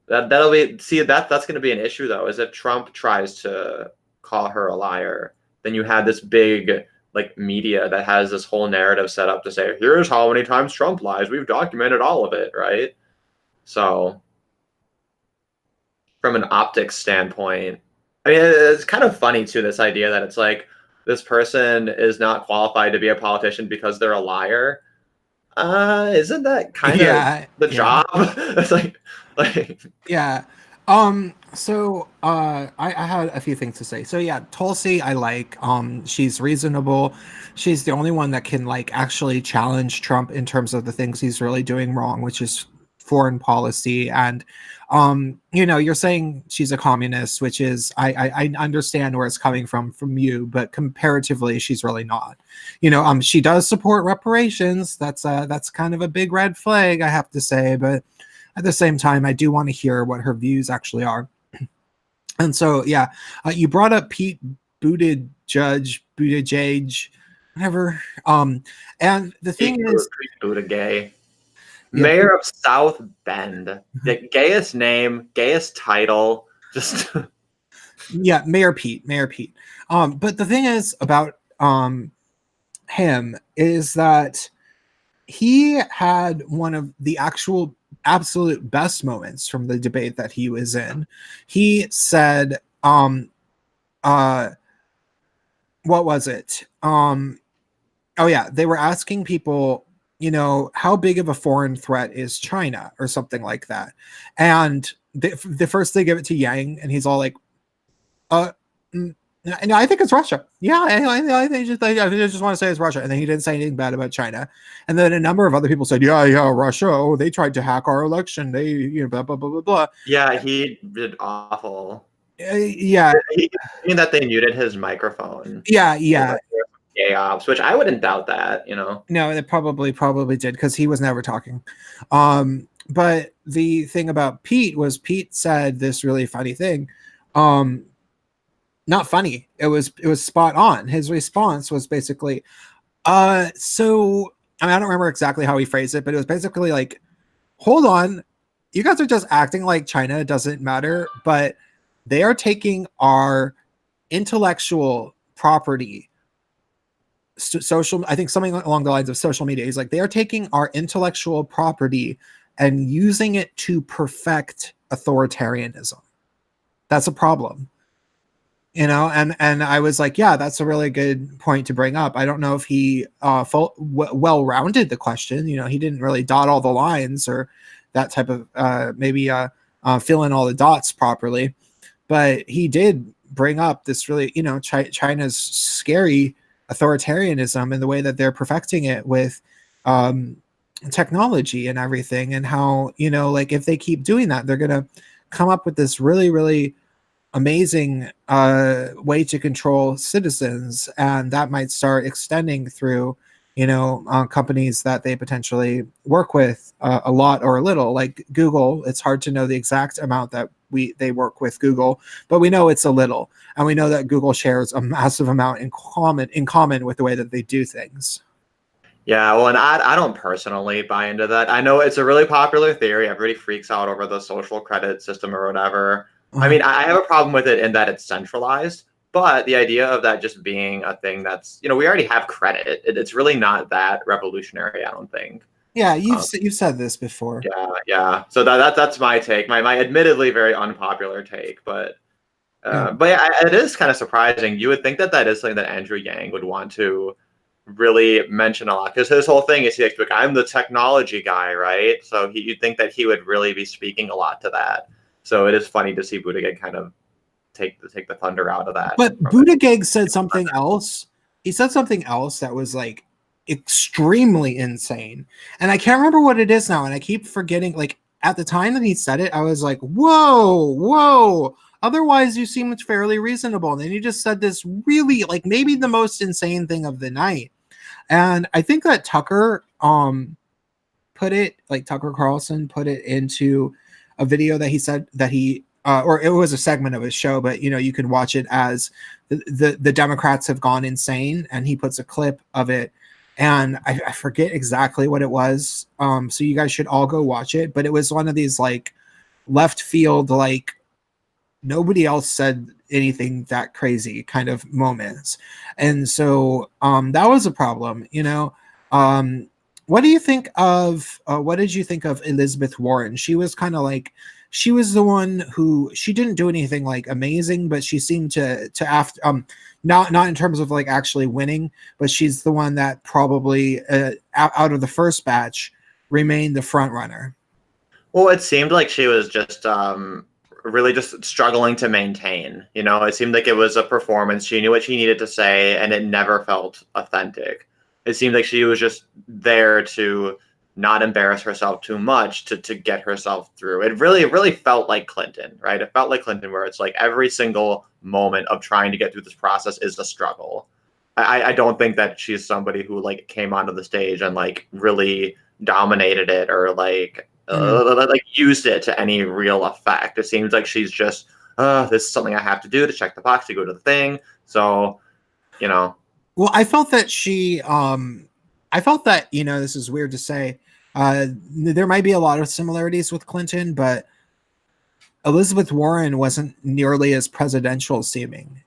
That'll be, see, that's going to be an issue though, is if Trump tries to call her a liar, then you have this big like media that has this whole narrative set up to say, here's how many times Trump lies. We've documented all of it, right? So from an optics standpoint, I mean, it's kind of funny too, this idea that it's like, this person is not qualified to be a politician because they're a liar. Isn't that kind of the job? It's like yeah. So I had a few things to say. So yeah, Tulsi I like. She's reasonable. She's the only one that can like actually challenge Trump in terms of the things he's really doing wrong, which is foreign policy. And you know, you're saying she's a communist, which is I understand where it's coming from you, but comparatively she's really not. You know, she does support reparations. That's kind of a big red flag, I have to say, but at the same time, I do want to hear what her views actually are. And so, yeah, you brought up Pete Buttigieg, whatever. And the thing is, Buttigieg, mayor of South Bend, the gayest name, gayest title, just yeah, Mayor Pete. But the thing is about him is that he had one of the absolute best moments from the debate that he was in. He said, what was it? Oh yeah, they were asking people, you know, how big of a foreign threat is China or something like that. And the first they give it to Yang, and he's all like, and I think it's Russia. Yeah, I think I just want to say it's Russia. And then he didn't say anything bad about China. And then a number of other people said, yeah, Russia. Oh, they tried to hack our election. They, you know, blah, blah, blah, blah, blah. Yeah, he did awful. Yeah. I mean that they muted his microphone. Yeah. Gay ops, which I wouldn't doubt that, you know. No, it probably did, because he was never talking. But the thing about Pete was Pete said this really funny thing. Not funny. It was spot on. His response was basically, so I mean, I don't remember exactly how he phrased it, but it was basically like, hold on, you guys are just acting like China doesn't matter, but they are taking our intellectual property, social, I think something along the lines of social media. He's like, they are taking our intellectual property and using it to perfect authoritarianism. That's a problem. You know, and I was like, yeah, that's a really good point to bring up. I don't know if he well-rounded the question. You know, he didn't really dot all the lines or that type of maybe fill in all the dots properly. But he did bring up this really, you know, China's scary authoritarianism and the way that they're perfecting it with technology and everything, and how, you know, like if they keep doing that, they're going to come up with this really, really amazing way to control citizens, and that might start extending through, you know, companies that they potentially work with a lot or a little, like Google. It's hard to know the exact amount that they work with Google, but we know it's a little, and we know that Google shares a massive amount in common with the way that they do things. Yeah, well, and I don't personally buy into that. I know it's a really popular theory. Everybody freaks out over the social credit system or whatever. I mean, I have a problem with it in that it's centralized, but the idea of that just being a thing that's, you know, we already have credit. It's really not that revolutionary, I don't think. Yeah, you've said this before. Yeah. So that's my take. My admittedly very unpopular take, but yeah, it is kind of surprising. You would think that is something that Andrew Yang would want to really mention a lot, because his whole thing is he's like, I'm the technology guy, right? So you'd think that he would really be speaking a lot to that. So it is funny to see Buttigieg kind of take the thunder out of that. But Buttigieg said something else. He said something else that was like extremely insane, and I can't remember what it is now, and I keep forgetting. Like at the time that he said it, I was like, whoa. Otherwise, you seem fairly reasonable. And then you just said this really, like, maybe the most insane thing of the night. And I think that Tucker Tucker Carlson put it into a video that he said that he or it was a segment of his show, but you can watch it as the Democrats have gone insane, and he puts a clip of it, and I forget exactly what it was. So you guys should all go watch it. But it was one of these like left field, like nobody else said anything that crazy kind of moments. And so that was a problem, what do you think of what did you think of Elizabeth Warren? She was kind of like, she was the one who, she didn't do anything like amazing, but she seemed to after not in terms of like actually winning, but she's the one that probably out of the first batch remained the front runner. Well, it seemed like she was just really just struggling to maintain. It seemed like it was a performance. She knew what she needed to say, and it never felt authentic. It seemed like she was just there to not embarrass herself too much to get herself through. It really felt like Clinton, right? It felt like Clinton, where it's like every single moment of trying to get through this process is a struggle. I don't think that she's somebody who like came onto the stage and like really dominated it, or like used it to any real effect. It seems like she's just, this is something I have to do to check the box to go to the thing. So, Well, I felt that this is weird to say. There might be a lot of similarities with Clinton, but Elizabeth Warren wasn't nearly as presidential seeming.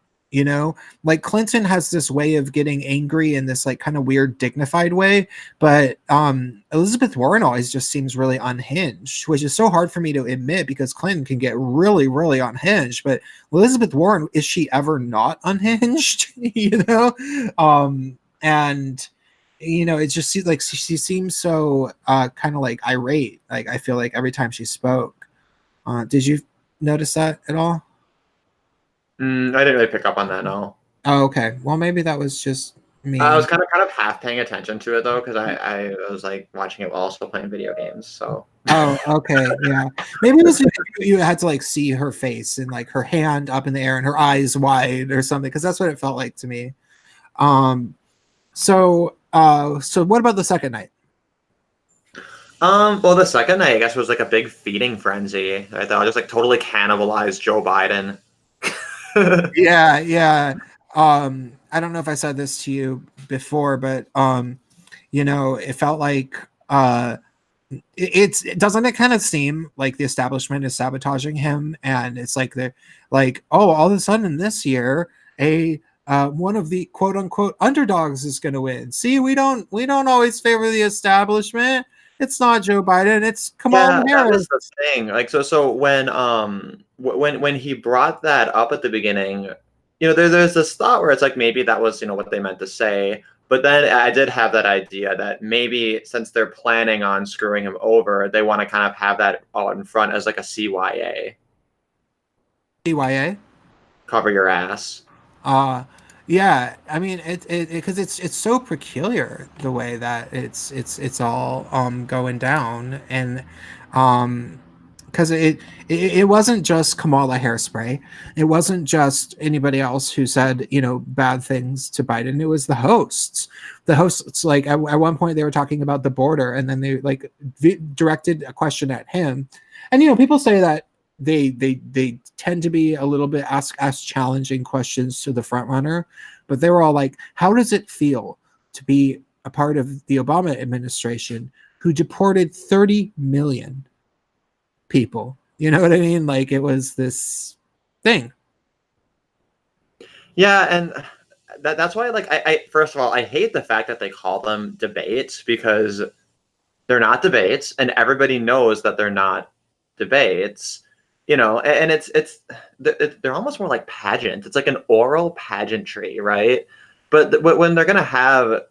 Like Clinton has this way of getting angry in this like kind of weird dignified way, but Elizabeth Warren always just seems really unhinged, which is so hard for me to admit, because Clinton can get really, really unhinged. But Elizabeth Warren, is she ever not unhinged? And it just like she seems so kind of like irate. Like I feel like every time she spoke. Did you notice that at all? I didn't really pick up on that, no. Oh, okay. Well, maybe that was just me. I was kind of half paying attention to it though, because I was like watching it while also playing video games. So. Oh, okay, yeah. Maybe it was you had to like see her face and like her hand up in the air and her eyes wide or something, because that's what it felt like to me. So what about the second night? Well, the second night, I guess, was like a big feeding frenzy. I thought just like totally cannibalized Joe Biden. Yeah. I don't know if I said this to you before, but it felt like doesn't it kind of seem like the establishment is sabotaging him, and it's like they're like, oh, all of a sudden this year one of the quote unquote underdogs is going to win. See, we don't always favor the establishment. It's not Joe Biden. It's Kamala Harris. That was the thing. Like so when he brought that up at the beginning, there's this thought where it's like maybe that was what they meant to say. But then I did have that idea that maybe since they're planning on screwing him over, they want to kind of have that out in front as like a CYA. CYA? Cover your ass. Yeah, I mean it because it's so peculiar the way that it's all going down, and because it wasn't just Kamala Hairspray, it wasn't just anybody else who said bad things to Biden. It was the hosts. Like at one point they were talking about the border, and then they like directed a question at him, and people say that they tend to be a little bit ask challenging questions to the front runner, but they were all like, how does it feel to be a part of the Obama administration who deported 30 million people? You know what I mean? Like it was this thing. Yeah, and that's why, like, I first of all, I hate the fact that they call them debates, because they're not debates, and everybody knows that they're not debates. And they're almost more like pageant. It's like an oral pageantry, right? But when they're going to have,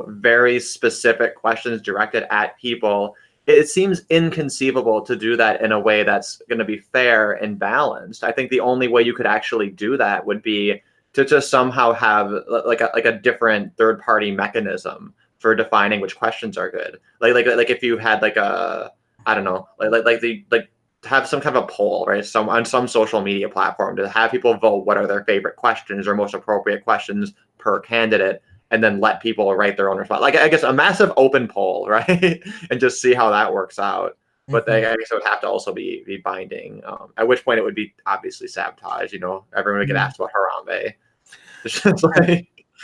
very specific questions directed at people, it seems inconceivable to do that in a way that's going to be fair and balanced. I think the only way you could actually do that would be to just somehow have like a different third-party mechanism for defining which questions are good. Like if you had like a, I don't know, like have some kind of a poll, right? On some social media platform to have people vote what are their favorite questions or most appropriate questions per candidate, and then let people write their own response. Like, I guess a massive open poll, right? And just see how that works out. But I guess it would have to also be binding, at which point it would be obviously sabotage. Everyone would get asked about Harambe.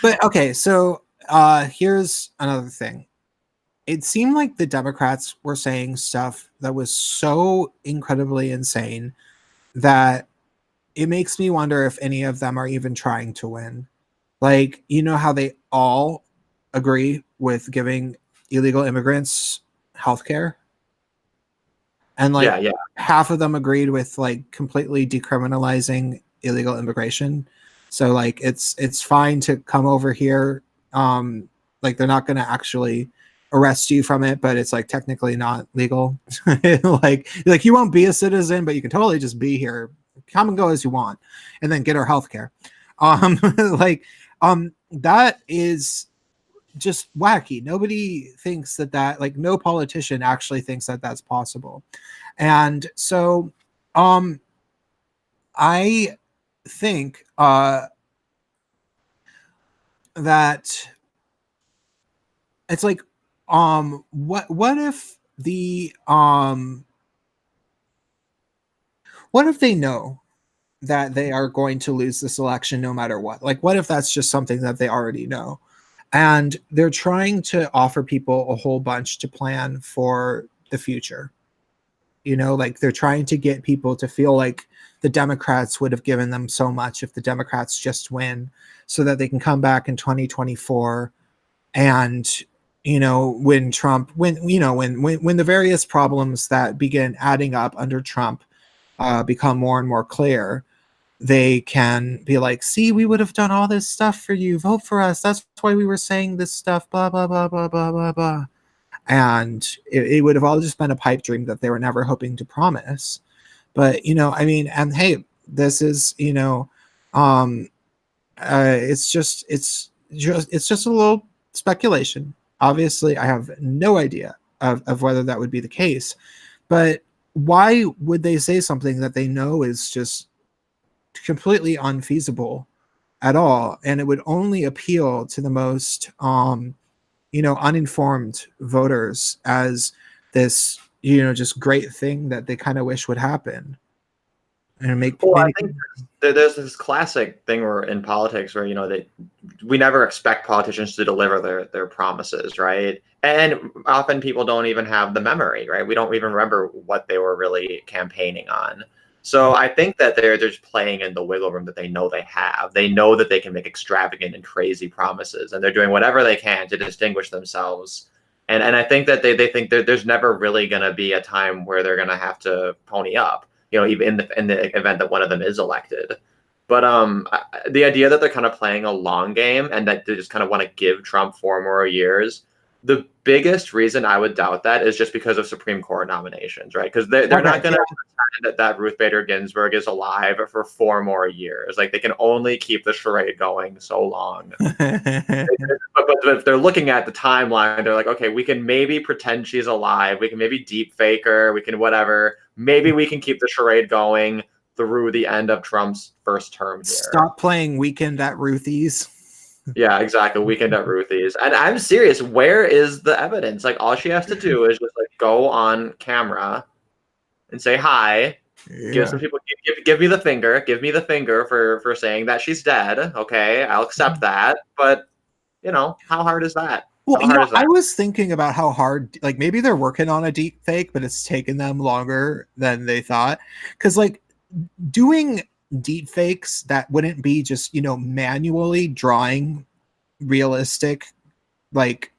But okay, so here's another thing. It seemed like the Democrats were saying stuff that was so incredibly insane that it makes me wonder if any of them are even trying to win. Like, how they all agree with giving illegal immigrants healthcare? And half of them agreed with like completely decriminalizing illegal immigration. So like it's fine to come over here. Like they're not going to actually arrest you from it, but it's like technically not legal. like you won't be a citizen, but you can totally just be here, come and go as you want, and then get our healthcare. That is just wacky. Nobody thinks that like no politician actually thinks that that's possible. And so I think that it's like what if the what if they know that they are going to lose this election no matter what? Like, what if that's just something that they already know? And they're trying to offer people a whole bunch to plan for the future. Like they're trying to get people to feel like the Democrats would have given them so much if the Democrats just win, so that they can come back in 2024 and, when the various problems that begin adding up under Trump become more and more clear, they can be like, see, we would have done all this stuff for you. Vote for us. That's why we were saying this stuff, blah, blah, blah, blah, blah, blah, blah. And it would have all just been a pipe dream that they were never hoping to promise. But, and hey, this is, it's just a little speculation. Obviously, I have no idea of whether that would be the case. But why would they say something that they know is just completely unfeasible at all? And it would only appeal to the most uninformed voters as this just great thing that they kind of wish would happen. And I think there's this classic thing where in politics where we never expect politicians to deliver their promises, right? And often people don't even have the memory, right? We don't even remember what they were really campaigning on. So I think that they're just playing in the wiggle room that they know they have. They know that they can make extravagant and crazy promises, and they're doing whatever they can to distinguish themselves. And I think that they think that there's never really going to be a time where they're going to have to pony up, even in the event that one of them is elected. But the idea that they're kind of playing a long game and that they just kind of want to give Trump 4 more years, the biggest reason I would doubt that is just because of Supreme Court nominations, right? Because they're not going to pretend that Ruth Bader Ginsburg is alive for 4 more years. Like, they can only keep the charade going so long. but if they're looking at the timeline, they're like, okay, we can maybe pretend she's alive. We can maybe deep fake her. We can whatever. Maybe we can keep the charade going through the end of Trump's first term here. Stop playing Weekend at Ruthie's. Yeah, exactly. Weekend at Ruthie's. And I'm serious. Where is the evidence? Like, all she has to do is just like go on camera and say hi. Yeah. Give some people give me the finger. Give me the finger for saying that she's dead. Okay, I'll accept that. But how hard is that? Well, I was thinking about how hard, like maybe they're working on a deep fake, but it's taken them longer than they thought. Because like doing deep fakes that wouldn't be just manually drawing realistic like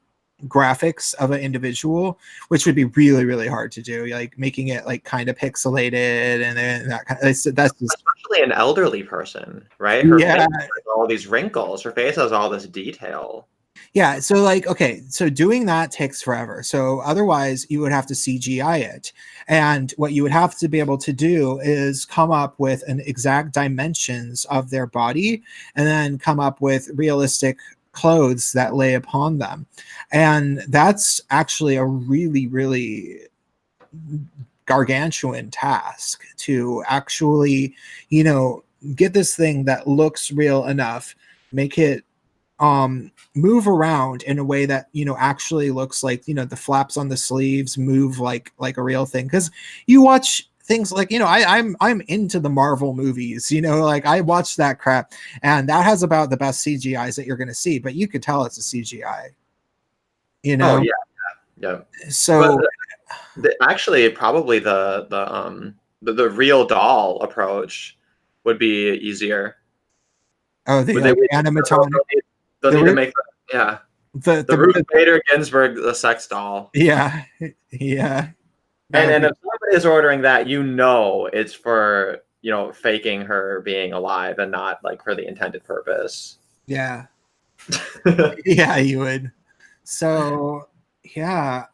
graphics of an individual, which would be really, really hard to do, like making it like kind of pixelated and then that kind of, that's just, especially an elderly person, right? Her yeah, face has all these wrinkles, her face has all this detail. yeah. So like, okay, so doing that takes forever. So otherwise you would have to CGI it. And what you would have to be able to do is come up with an exact dimensions of their body and then come up with realistic clothes that lay upon them. And that's actually a really, really gargantuan task to actually, you know, get this thing that looks real enough, make it move around in a way that, you know, actually looks like, you know, the flaps on the sleeves move like a real thing. Because you watch things like, you know, I'm into the Marvel movies, you know, like I watch that crap and that has about the best CGIs that you're going to see, but you could tell it's a CGI, you know. Oh yeah. So actually probably the real doll approach would be easier. oh, the animatronic. They'll need to make the Ruth Bader Ginsburg, the sex doll. Yeah. And if somebody is ordering that, you know, it's for, you know, faking her being alive and not like for the intended purpose. Yeah. Yeah, you would. So yeah.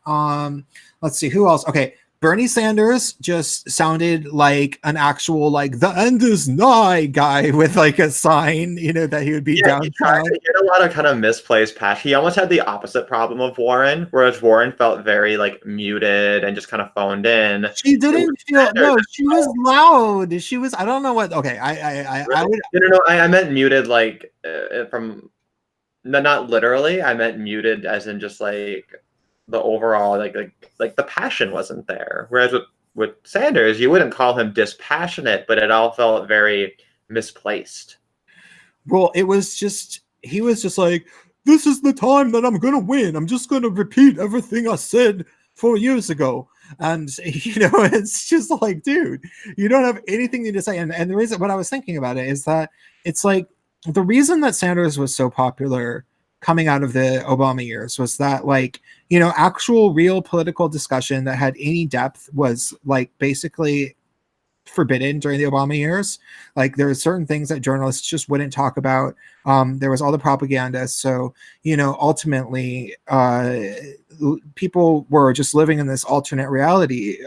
Let's see who else. Okay. Bernie Sanders just sounded like an actual, like, the end is nigh guy with like a sign, you know, that he would be downtown. He had a lot of kind of misplaced passion. He almost had the opposite problem of Warren, whereas Warren felt very like muted and just kind of phoned in. She didn't feel, no, she was loud. She was, I don't know what, okay. I would. No, I meant muted like from, no, not literally. I meant muted as in just like the overall like the passion wasn't there. Whereas with Sanders, you wouldn't call him dispassionate, but it all felt very misplaced. Well, it was just, he was just like, this is the time that I'm gonna win. I'm just gonna repeat everything I said 4 years ago. And you know, it's just like, dude, you don't have anything to say. And the reason, what I was thinking about it is that it's like the reason that Sanders was so popular coming out of the Obama years was that, like, you know, actual real political discussion that had any depth was like basically forbidden during the Obama years. Like there were certain things that journalists just wouldn't talk about. There was all the propaganda. So, you know, ultimately people were just living in this alternate reality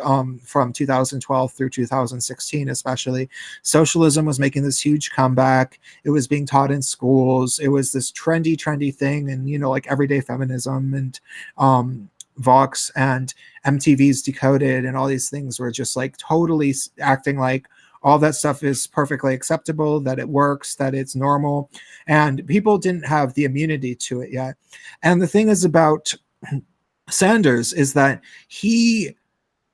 from 2012 through 2016, especially. Socialism was making this huge comeback. It was being taught in schools. It was this trendy thing. And, you know, like everyday feminism and Vox and MTV's Decoded and all these things were just like totally acting like all that stuff is perfectly acceptable, that it works, that it's normal, and people didn't have the immunity to it yet. And the thing is about Sanders is that he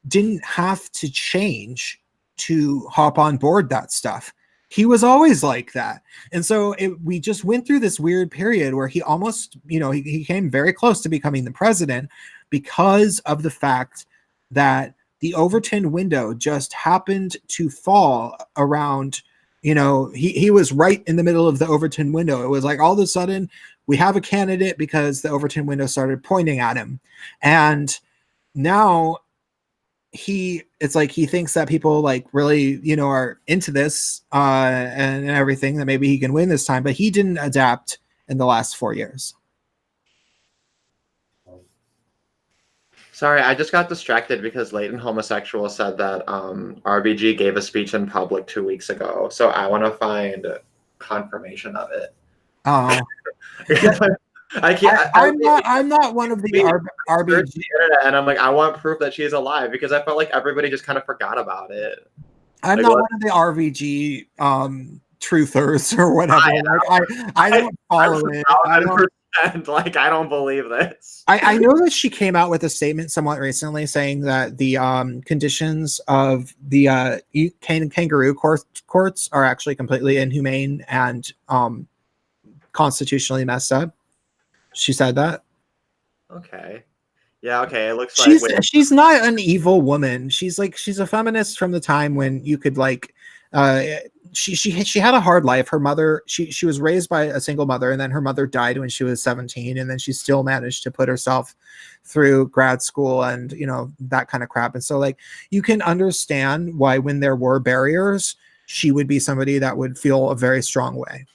didn't have to change to hop on board that stuff. He was always like that. And so we just went through this weird period where he almost, you know, he came very close to becoming the president because of the fact that the Overton window just happened to fall around, you know, he was right in the middle of the Overton window. It was like all of a sudden we have a candidate because the Overton window started pointing at him. And now it's like he thinks that people like really, you know, are into this and everything, that maybe he can win this time, but he didn't adapt in the last 4 years. Sorry, I just got distracted because Latent Homosexual said that RBG gave a speech in public 2 weeks ago. So I want to find confirmation of it. Oh, yeah. I can't. I'm not one of the RBG. And I'm like, I want proof that she's alive because I felt like everybody just kind of forgot about it. I'm like, not one of the RBG truthers or whatever. I don't follow it. Like, I don't believe this. I know that she came out with a statement somewhat recently saying that the conditions of the kangaroo courts are actually completely inhumane and constitutionally messed up. She said that. Okay. Yeah, okay. It looks like she's not an evil woman. She's a feminist from the time when you could like she had a hard life. Her mother, she was raised by a single mother, and then her mother died when she was 17, and then she still managed to put herself through grad school and, you know, that kind of crap. And so, like, you can understand why when there were barriers, she would be somebody that would feel a very strong way.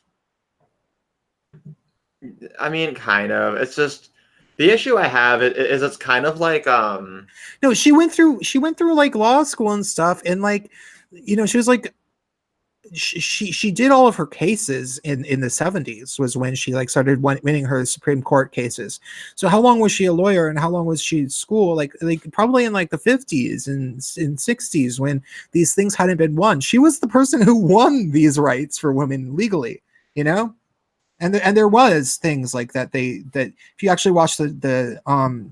I mean, kind of. It's just the issue I have is it's kind of like No, she went through like law school and stuff, and like, you know, she was like, she did all of her cases in the 70s was when she like started winning her Supreme Court cases. So how long was she a lawyer, and how long was she at school? Like probably in like the 50s and in 60s, when these things hadn't been won. She was the person who won these rights for women legally, you know. And there was things like that that if you actually watch the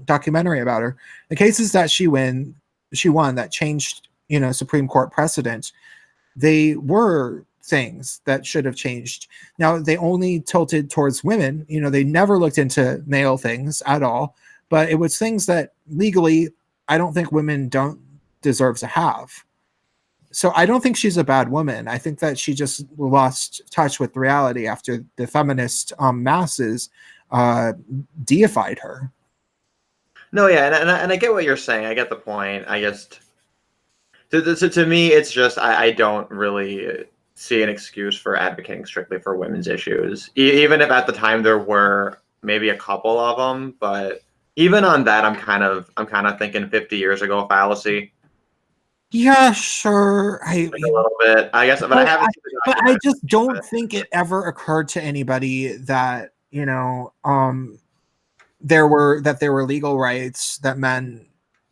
documentary about her, the cases that she won that changed, you know, Supreme Court precedent, they were things that should have changed. Now, they only tilted towards women. You know, they never looked into male things at all, but it was things that legally I don't think women don't deserve to have. So I don't think she's a bad woman. I think that she just lost touch with reality after the feminist masses deified her. No, yeah, and I get what you're saying. I get the point. I just to me, it's just I don't really see an excuse for advocating strictly for women's issues, even if at the time there were maybe a couple of them. But even on that, I'm kind of thinking 50 years ago fallacy. Yeah, sure. Like a little bit, I guess, but I haven't. But I just don't think it ever occurred to anybody that, you know, there were legal rights that men.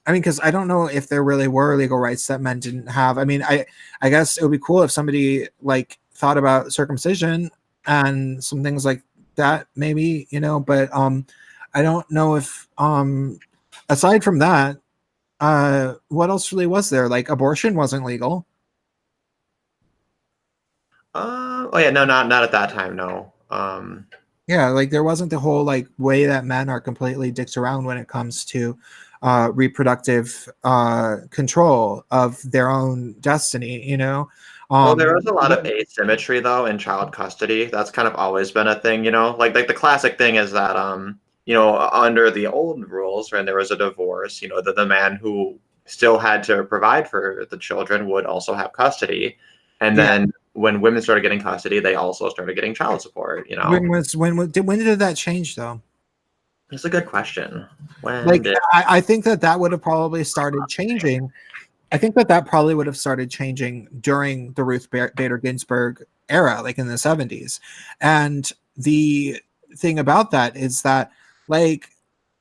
I mean, because I don't know if there really were legal rights that men didn't have. I mean, I guess it would be cool if somebody like thought about circumcision and some things like that, maybe, you know. But I don't know if aside from that, what else really was there? Like abortion wasn't legal. Oh yeah, no, not at that time, no. Yeah, like there wasn't the whole like way that men are completely dicked around when it comes to reproductive control of their own destiny, you know. Well, there was a lot of asymmetry though in child custody. That's kind of always been a thing, you know. Like the classic thing is that you know, under the old rules, when there was a divorce, you know, the man who still had to provide for the children would also have custody. And then when women started getting custody, they also started getting child support, you know. When did that change though? It's a good question. I think that would have probably started changing. I think that probably would have started changing during the Ruth Bader Ginsburg era, like in the 70s. And the thing about that is that like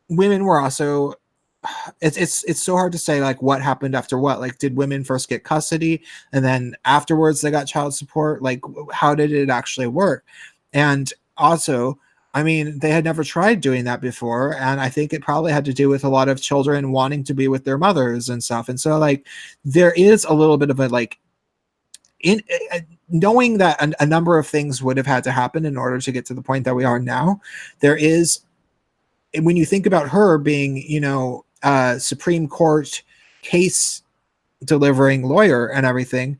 women were also it's so hard to say like what happened after what. Like, did women first get custody and then afterwards they got child support? Like, how did it actually work? And also, I mean, they had never tried doing that before, and I think it probably had to do with a lot of children wanting to be with their mothers and stuff. And so like there is a little bit of a like in knowing that a number of things would have had to happen in order to get to the point that we are now. There is, when you think about her being, you know, Supreme Court case delivering lawyer and everything,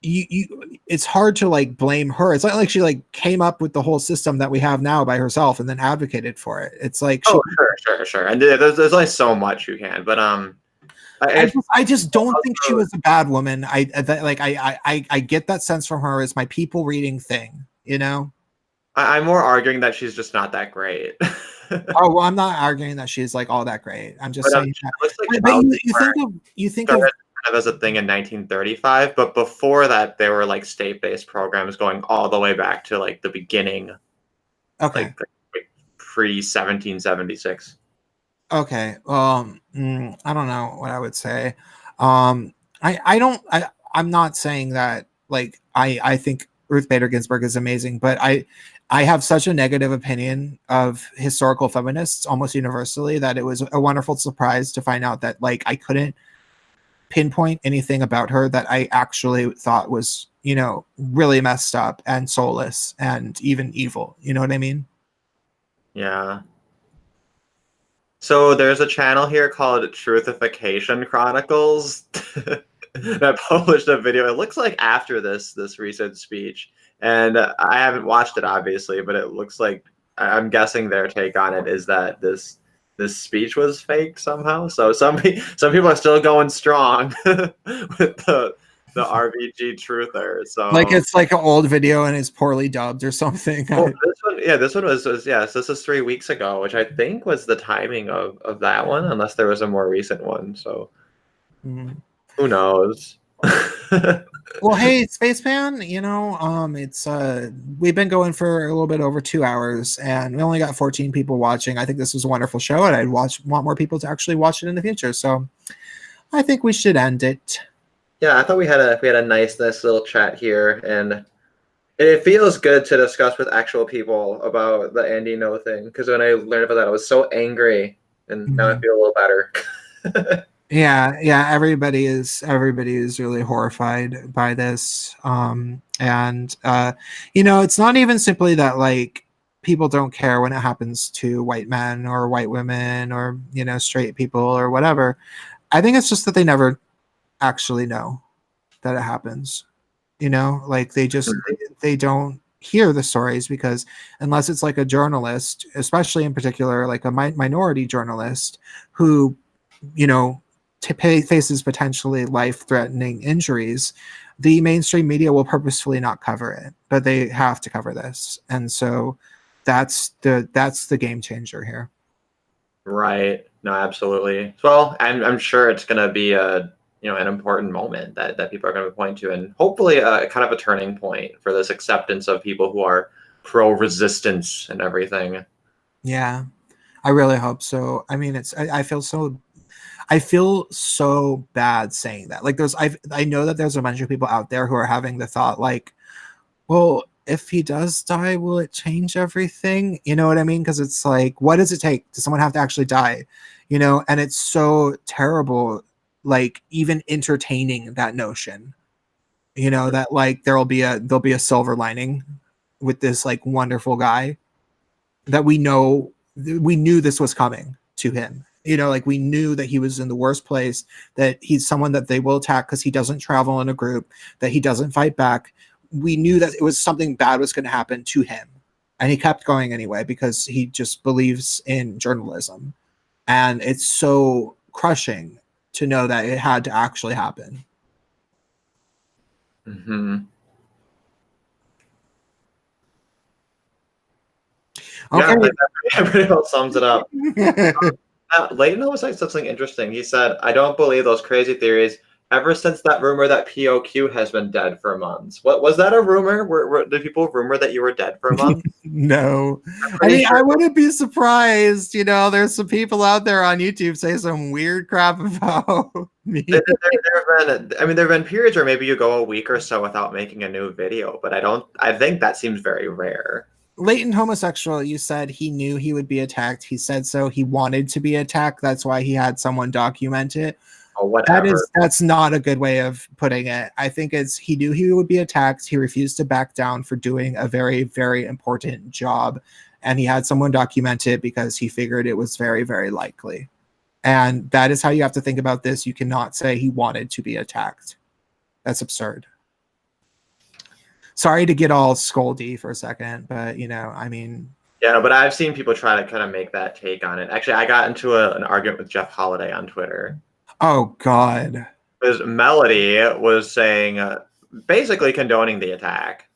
you it's hard to like blame her. It's not like she like came up with the whole system that we have now by herself and then advocated for it. It's like sure. And there's only so much you can, but I just don't think she was a bad woman. I get that sense from her as my people reading thing, you know. I'm more arguing that she's just not that great. Oh, well, I'm not arguing that she's like all that great. I'm just saying that. But you think of kind of as a thing in 1935, but before that, there were like state-based programs going all the way back to like the beginning, okay, like pre-1776. Okay, I don't know what I would say. I'm not saying that like I think Ruth Bader Ginsburg is amazing, but I have such a negative opinion of historical feminists almost universally that it was a wonderful surprise to find out that like I couldn't pinpoint anything about her that I actually thought was, you know, really messed up and soulless and even evil. You know what I mean? Yeah. So there's a channel here called Truthification Chronicles. that published a video. It looks like after this recent speech, and I haven't watched it obviously, but it looks like I'm guessing their take on it is that this speech was fake somehow. So some people are still going strong with the RBG truther. So like it's like an old video and it's poorly dubbed or something. well, this one was yes. This is 3 weeks ago, which I think was the timing of that one, unless there was a more recent one. So who knows? Well, hey, Spaceman, you know, it's we've been going for a little bit over 2 hours, and we only got 14 people watching. I think this was a wonderful show, and I'd want more people to actually watch it in the future. So, I think we should end it. Yeah, I thought we had a nice little chat here, and it feels good to discuss with actual people about the Andy No thing. Because when I learned about that, I was so angry, and now I feel a little better. Yeah, everybody is really horrified by this, and you know, it's not even simply that like people don't care when it happens to white men or white women or, you know, straight people or whatever. I think it's just that they never actually know that it happens, you know, like they just they don't hear the stories, because unless it's like a journalist, especially in particular like a minority journalist who, you know, faces potentially life-threatening injuries, the mainstream media will purposefully not cover it, but they have to cover this, and so that's the game changer here. Right. No, absolutely. Well, I'm sure it's going to be a an important moment that people are going to point to, and hopefully a kind of a turning point for this acceptance of people who are pro-resistance and everything. Yeah, I really hope so. I mean, I feel so bad saying that. Like I know that there's a bunch of people out there who are having the thought like, well, if he does die, will it change everything? You know what I mean? Because it's like, what does it take? Does someone have to actually die? You know, and it's so terrible, like even entertaining that notion, you know, that like there'll be a silver lining with this like wonderful guy that we knew this was coming to him. You know, like we knew that he was in the worst place, that he's someone that they will attack because he doesn't travel in a group, that he doesn't fight back. We knew that it was something bad was going to happen to him. And he kept going anyway because he just believes in journalism. And it's so crushing to know that it had to actually happen. Mm-hmm. Okay. Yeah, that pretty well sums it up. Leighton always said something interesting. He said, I don't believe those crazy theories ever since that rumor that POQ has been dead for months. What was that a rumor? Did people rumor that you were dead for a month? No. I mean, I wouldn't be surprised. You know, there's some people out there on YouTube say some weird crap about me. There have been periods where maybe you go a week or so without making a new video, but I think that seems very rare. Latent homosexual, you said he knew he would be attacked. He said so. He wanted to be attacked. That's why he had someone document it. Oh, whatever. That's not a good way of putting it. I think he knew he would be attacked. He refused to back down for doing a very, very important job. And he had someone document it because he figured it was very, very likely. And that is how you have to think about this. You cannot say he wanted to be attacked. That's absurd. Sorry to get all scoldy for a second, but you know, I mean. Yeah, but I've seen people try to kind of make that take on it. Actually, I got into an argument with Jeff Holiday on Twitter. Oh God! Because Melody was saying, basically condoning the attack,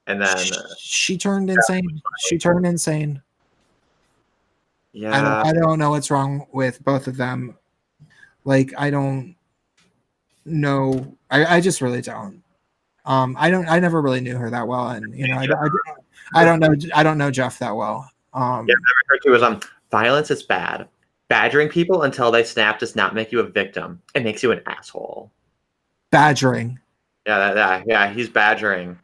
and then she turned insane. She turned insane. Yeah, I don't know what's wrong with both of them. Like, I don't know. I just really don't. I never really knew her that well, and you know, I don't know Jeff that well. Yeah, I've heard too was violence is bad. Badgering people until they snap does not make you a victim. It makes you an asshole. Badgering. Yeah, he's badgering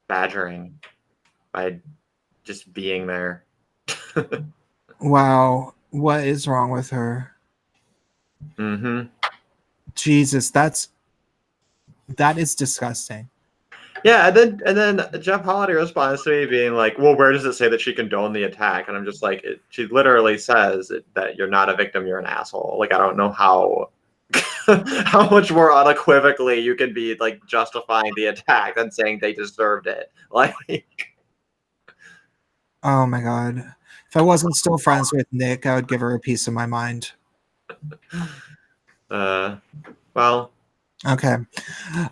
by just being there. Wow, what is wrong with her? Mm-hmm. Jesus, that is disgusting. Yeah, and then Jeff Holiday responds to me being like, well, where does it say that she condoned the attack? And I'm just like, she literally says that you're not a victim, you're an asshole. Like, I don't know how how much more unequivocally you can be like justifying the attack than saying they deserved it. Like, oh my god. If I wasn't still friends with Nick, I would give her a piece of my mind. Well. Okay.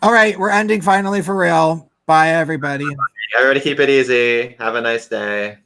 All right, we're ending finally for real. Bye, everybody. Everybody keep it easy. Have a nice day.